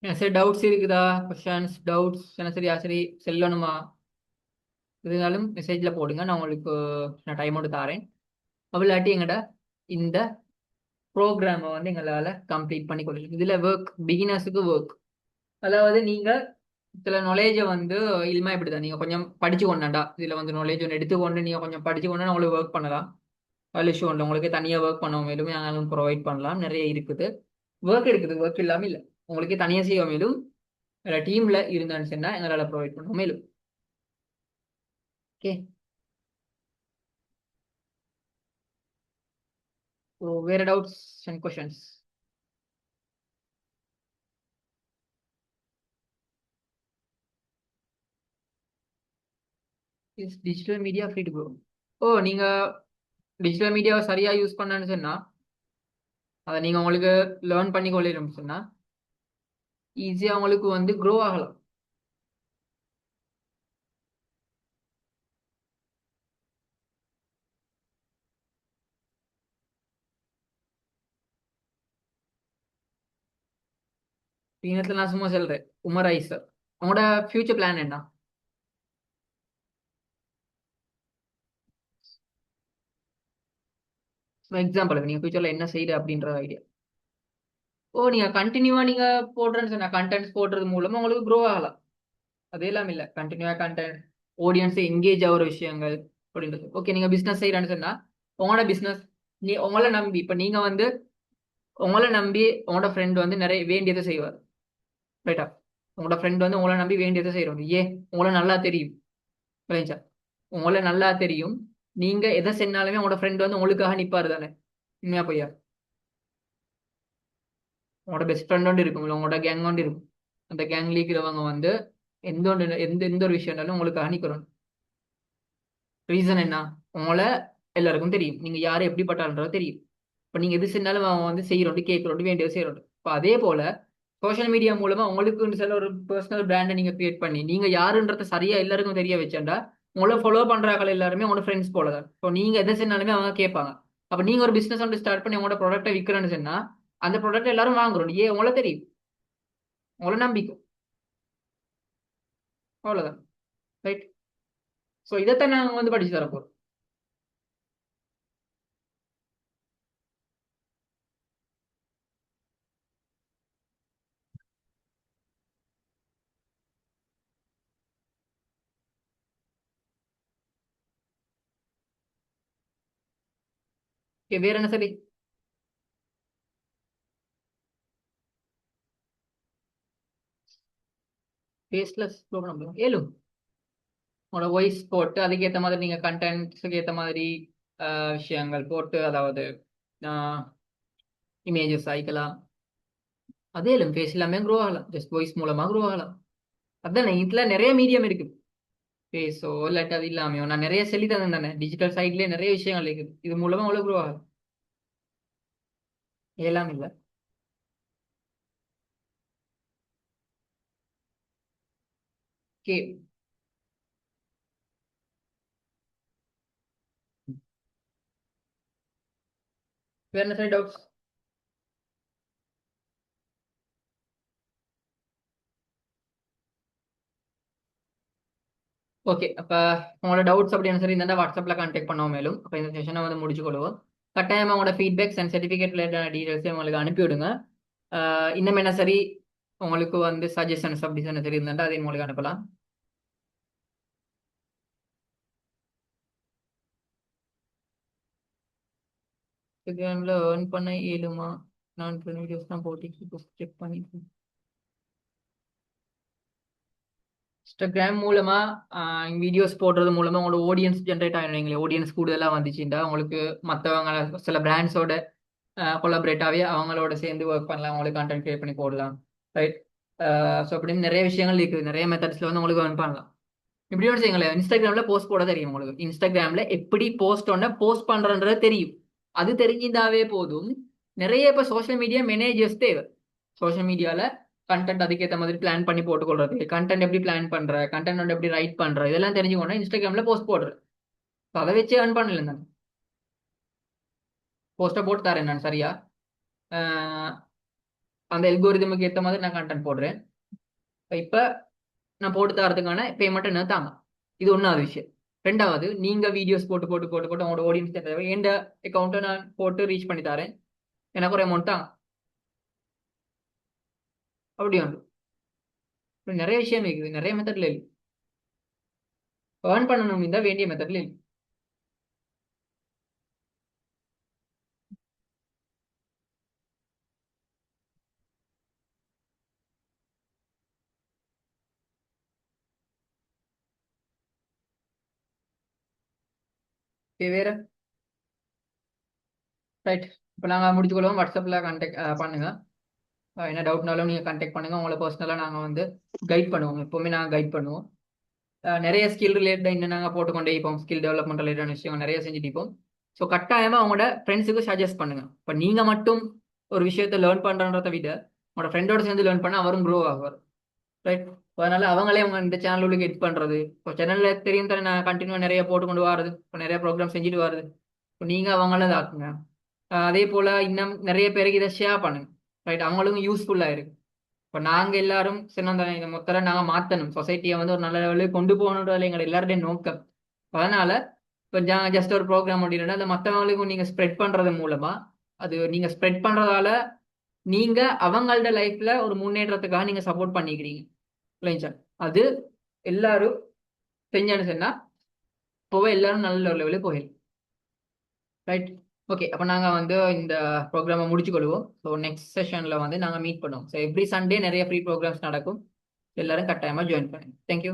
என்ன சரி டவுட்ஸ் இருக்குதா? கொஸ்டின்ஸ் டவுட்ஸ் என்ன சரி சரி செல்லணுமா? இருந்தாலும் மெசேஜ்ல போடுங்க, நான் உங்களுக்கு நான் டைமோடு தாரேன். அவ்வளாட்டி எங்கட இந்த ப்ரோக்ராமை வந்து எங்களால் கம்ப்ளீட் பண்ணி கொடுக்கலாம். இதில் ஒர்க் பிகினர்ஸுக்கு ஒர்க், அதாவது நீங்கள் சில நாலேஜை வந்து இல்மா இப்படி தான் நீங்கள் கொஞ்சம் படிச்சு கொண்டாண்டா இதில் வந்து நாலேஜ் ஒன்று எடுத்துக்கொண்டு நீங்கள் கொஞ்சம் படிச்சு கொண்டு உங்களுக்கு ஒர்க் பண்ணலாம். அதில் இஷ்யூ உண்டு, உங்களுக்கு தனியாக ஒர்க் பண்ண மேலும் நாங்களும் ப்ரொவைட் பண்ணலாம். நிறைய இருக்குது, ஒர்க் இருக்குது, ஒர்க் இல்லாமல் இல்லை. உங்களுக்கு தனியாக செய்ய மேலும் டீமில் இருந்தான்னு சொன்னால் எங்களால் ப்ரொவைட் பண்ண மேலும். ஓகே, ஸோ வேறு doubts and questions? Is digital media free to grow? ஓ, நீங்கள் டிஜிட்டல் மீடியாவை சரியாக யூஸ் பண்ணணும்னு சொன்னால், அதை நீங்கள் உங்களுக்கு லேர்ன் பண்ணி கொள்ளணும்னு சொன்னால் ஈஸியாக உங்களுக்கு வந்து க்ரோ ஆகலாம். நேரத்தில் நான் சும்மா சொல்கிறேன், உமர் ஐசர் உங்களோட ஃபியூச்சர் பிளான் என்ன? எக்ஸாம்பிளுக்கு நீங்கள் ஃபியூச்சரில் என்ன செய்யுது அப்படின்ற ஐடியா. ஓ, நீங்கள் கண்டினியூவாக நீங்கள் போடுறேன்னு சொன்னால் கண்டென்ட்ஸ் போடுறது மூலமாக உங்களுக்கு க்ரோ ஆகலாம். அது எல்லாம் இல்லை, கண்டினியூவாக கண்டென்ட் ஆடியன்ஸை எங்கேஜ் ஆகிற விஷயங்கள் அப்படின்றது. ஓகே, நீங்கள் பிஸ்னஸ் செய்கிறேன்னு சொன்னால் உங்களோட பிஸ்னஸ் உங்களை நம்பி, இப்போ நீங்கள் வந்து உங்களை நம்பி உங்களோட ஃப்ரெண்ட் வந்து நிறைய வேண்டியதை செய்வார், ரைட்டா? உங்களோட ஃப்ரெண்ட் வந்து உங்களை நம்பி வேண்டியதை செய்கிறோம். ஏன்? உங்களை நல்லா தெரியும், விளைஞ்சா உங்களை நல்லா தெரியும். நீங்க எதை செஞ்சாலுமே உங்களோட ஃப்ரெண்ட் வந்து உங்களுக்காக நிப்பாரு தானே, உண்மையா பொய்யா? உங்களோட பெஸ்ட் ஃப்ரெண்ட் ஒன்று இருக்கும், இல்லை உங்களோட கேங் ஒன்று இருக்கும். அந்த கேங்ல இருக்கிறவங்க வந்து எந்த ஒன்று எந்த ஒரு விஷயம் இருந்தாலும் உங்களுக்காக நிற்கிறோம். ரீசன் என்ன? உங்களை எல்லாருக்கும் தெரியும், நீங்க யாரு எப்படிப்பட்டான்றதோ தெரியும். இப்போ நீங்க எது செஞ்சாலும் அவன் வந்து செய்யறோம், கேட்கறோம், வேண்டியது செய்யறோம். இப்போ அதே போல சோஷியல் மீடியா மூலமா உங்களுக்கு சில ஒரு பர்சனல் பிராண்டை நீங்க கிரியேட் பண்ணி நீங்க யாருன்றத சரியா எல்லாருக்கும் தெரிய வச்சேன்டா உங்களை ஃபாலோ பண்றாங்க எல்லாருமே உங்களோட ஃப்ரெண்ட்ஸ் போல தான். இப்போ நீங்க எதை செஞ்சாலுமே அவங்க கேட்பாங்க. அப்ப நீங்க ஒரு பிசினஸ் வந்து ஸ்டார்ட் பண்ணி உங்களோட ப்ராடக்ட்டை விற்கிறேன்னு சொன்னா அந்த ப்ராடக்ட் எல்லாரும் வாங்குறோம். ஏன்? உங்களை தெரியும், உங்களை நம்பிக்கை, அவ்வளவுதான். ரைட்? ஸோ இதைத்தான் நாங்கள் வந்து படிச்சு தரப்போம். ஓகே, வேற என்ன சரி? ஃபேஸ்லெஸ் ப்ரோக்ராம் ஏலும் உங்களோட வாய்ஸ் போட்டு அதுக்கேற்ற மாதிரி நீங்க கண்டென்ட்ஸுக்கு ஏற்ற மாதிரி விஷயங்கள் போட்டு, அதாவது இமேஜஸ் ஆயிக்கலாம். அதே இல்லை, ஃபேஸ் எல்லாமே க்ரோ ஆகலாம், ஜஸ்ட் வாய்ஸ் மூலமா க்ரோ ஆகலாம். அதான் இதுல நிறைய மீடியம் இருக்கு. ஃபேஸோ இல்லாட்டி அது இல்லாமையோ நான் நிறைய சொல்லி தந்தேன் தானே, டிஜிட்டல் சைட்லேயே நிறைய விஷயங்கள் இருக்குது, இது மூலமா அவ்வளோ க்ரோ ஆகும். எல்லாம் இல்லை. ஓகே, வேற என்ன சரி டவுட்ஸ்? ஓகே, அப்போ உங்களோட டவுட்ஸ் அப்படி என்ன சரி இருந்தால் வாட்ஸ்அப்பில் கான்டாக்ட் பண்ணுவோம். மேலும் அப்போ இந்த செஷனை வந்து முடிச்சு கொள்வோம். கட்டாயமாக உங்களோட ஃபீட்பேக்ஸ் அண்ட் சர்டிஃபிகேட் ரிலேட்டட் டீடைல்ஸையும் உங்களுக்கு அனுப்பிவிடுங்க. இன்னும் என்ன சரி உங்களுக்கு வந்து சஜஷன்ஸ் அப்படி என்ன சரி இருந்தால் அதையும் உங்களுக்கு அனுப்பலாம். இன்ஸ்டாகிராமில் ஏர்ன் பண்ண இயலுமா? நான் வீடியோஸ் தான் போட்டு செக் பண்ணி இன்ஸ்டாகிராம் மூலமா வீடியோஸ் போடுறது மூலமா உங்களோட ஆடியன்ஸ் ஜென்ரேட் ஆகிடுவீங்களே, ஆடியன்ஸ் கூடுதலாக வந்துச்சுட்டா உங்களுக்கு மற்றவங்க சில பிராண்ட்ஸோட கொலாபரேட்டாகவே அவங்களோட சேர்ந்து ஒர்க் பண்ணலாம், அவங்களுக்கு கண்டென்ட் கிரியேட் பண்ணி போடலாம். ரைட்? ஸோ அப்படின்னு நிறைய விஷயங்கள் இருக்குது, நிறைய மெத்தட்ஸில் வந்து உங்களுக்கு earn பண்ணலாம். இப்படி ஒன்று செய்யுங்களேன், இன்ஸ்டாகிராமில் போஸ்ட் போட தெரியும் உங்களுக்கு, இன்ஸ்டாகிராமில் எப்படி போஸ்ட் பண்ணுறன்றது தெரியும். அது தெரிஞ்சிருந்தாவே போதும். நிறைய இப்போ சோஷியல் மீடியா மேனேஜர்ஸ் தேவை. சோஷியல் மீடியாவில் கண்டென்ட் அதுக்கேற்ற மாதிரி பிளான் பண்ணி போட்டுக்கொள்றது, கண்டென்ட் எப்படி பிளான் பண்ற, கண்டென்ட் வந்து எப்படி ரைட் பண்ற, இதெல்லாம் தெரிஞ்சுக்கோன்னா இன்ஸ்டாகிராமில் போஸ்ட் போடுறேன். அதை வச்சு earn பண்ணல நான் போஸ்ட்டை போட்டு தரேன் நான் சரியா. அந்த எல்கோரிதமுக்கு ஏற்ற மாதிரி நான் கண்டென்ட் போடுறேன். இப்போ நான் போட்டு தரதுக்கான பேமெண்ட் என்ன தாங்க. இது ஒன்றாவது விஷயம். ரெண்டாவது, நீங்க வீடியோஸ் போட்டு போட்டு போட்டு போட்டு உங்களோட ஆடியன்ஸ் தேவை, எந்த அக்கௌண்ட்டை நான் போட்டு ரீச் பண்ணி தரேன். எனக்கு ஒரு அமௌண்ட் தாங்க. அப்படி உண்டு. இப்படி நிறைய விஷயம் இருக்குது, நிறைய மெத்தட்ல இருக்கு. ஏர்ன் பண்ணணும் தான் வேண்டிய மெத்தட்ல இருக்கு. சரி, வேற ரைட். இப்போ நாங்கள் முடிச்சுக்கொள்வோம். வாட்ஸ்அப்பில் கான்டாக்ட் பண்ணுங்க. என்ன டவுட்னாலும் நீங்கள் கான்டாக்ட் பண்ணுங்க. உங்களை பர்சனலாக நாங்கள் வந்து கைட் பண்ணுவோம். எப்போவுமே நாங்கள் கைட் பண்ணுவோம். நிறைய ஸ்கில் ரிலேட்டடாக இன்னும் நாங்கள் போட்டுக்கொண்டே இருப்போம். ஸ்கில் டெவலப்மெண்ட் ரிலேட்டடான விஷயம் நிறைய செஞ்சுட்டு இருப்போம். ஸோ கட்டாயமாக அவங்களோட ஃப்ரெண்ட்ஸுக்கு சஜஸ்ட் பண்ணுங்க. இப்போ நீங்கள் மட்டும் ஒரு விஷயத்தை லேர்ன் பண்ணுறன்றதை விட உங்களோட ஃப்ரெண்டோட சேர்ந்து லேர்ன் பண்ண அவரும் க்ரோ ஆவார். ரைட். அதனால அவங்களே அவங்க இந்த சேனலுக்கு ஹெட் பண்றது. இப்போ சேனல்ல தெரியும் தானே, நான் கண்டினியூ நிறைய போட்டு கொண்டு வரது, இப்போ நிறைய ப்ரோக்ராம் செஞ்சுட்டு வருது. இப்போ நீங்க அவங்கள ஆக்குங்க. அதே போல இன்னும் நிறைய பேருக்கு இதை ஷேர் பண்ணுங்க. ரைட், அவங்களுக்கும் யூஸ்ஃபுல்லா இருக்கு. இப்போ நாங்க எல்லாரும் சின்ன இதை மொத்தம் நாங்க மாத்தணும், சொசைட்டியை வந்து ஒரு நல்ல லெவலுக்கு கொண்டு போகணுன்றதுல எங்க எல்லாருடைய நோக்கம். அதனால இப்போ ஜஸ்ட் ஒரு ப்ரோக்ராம் அப்படின்னா அதை மற்றவங்களுக்கும் நீங்க ஸ்ப்ரெட் பண்றது மூலமா, அது நீங்க ஸ்ப்ரெட் பண்றதால நீங்க அவங்களோட லைஃப்ல ஒரு முன்னேற்றத்துக்காக நீங்க சப்போர்ட் பண்ணிக்கிறீங்க. இல்லைங்க சார், அது எல்லாரும் செஞ்சான்னு சொன்னா போக எல்லாரும் நல்ல ஒரு லெவலுக்கு போயிடும். ரைட். ஓகே, அப்போ நாங்கள் வந்து இந்த ப்ரோக்ராமை முடிச்சுக்கொள்வோம். ஸோ நெக்ஸ்ட் செஷனில் வந்து நாங்கள் மீட் பண்ணுவோம். ஸோ எவ்ரி சண்டே நிறைய ஃப்ரீ ப்ரோக்ராம்ஸ் நடக்கும். எல்லாரும் கட்டாயமாக ஜாயின் பண்ணுங்க. தேங்க்யூ.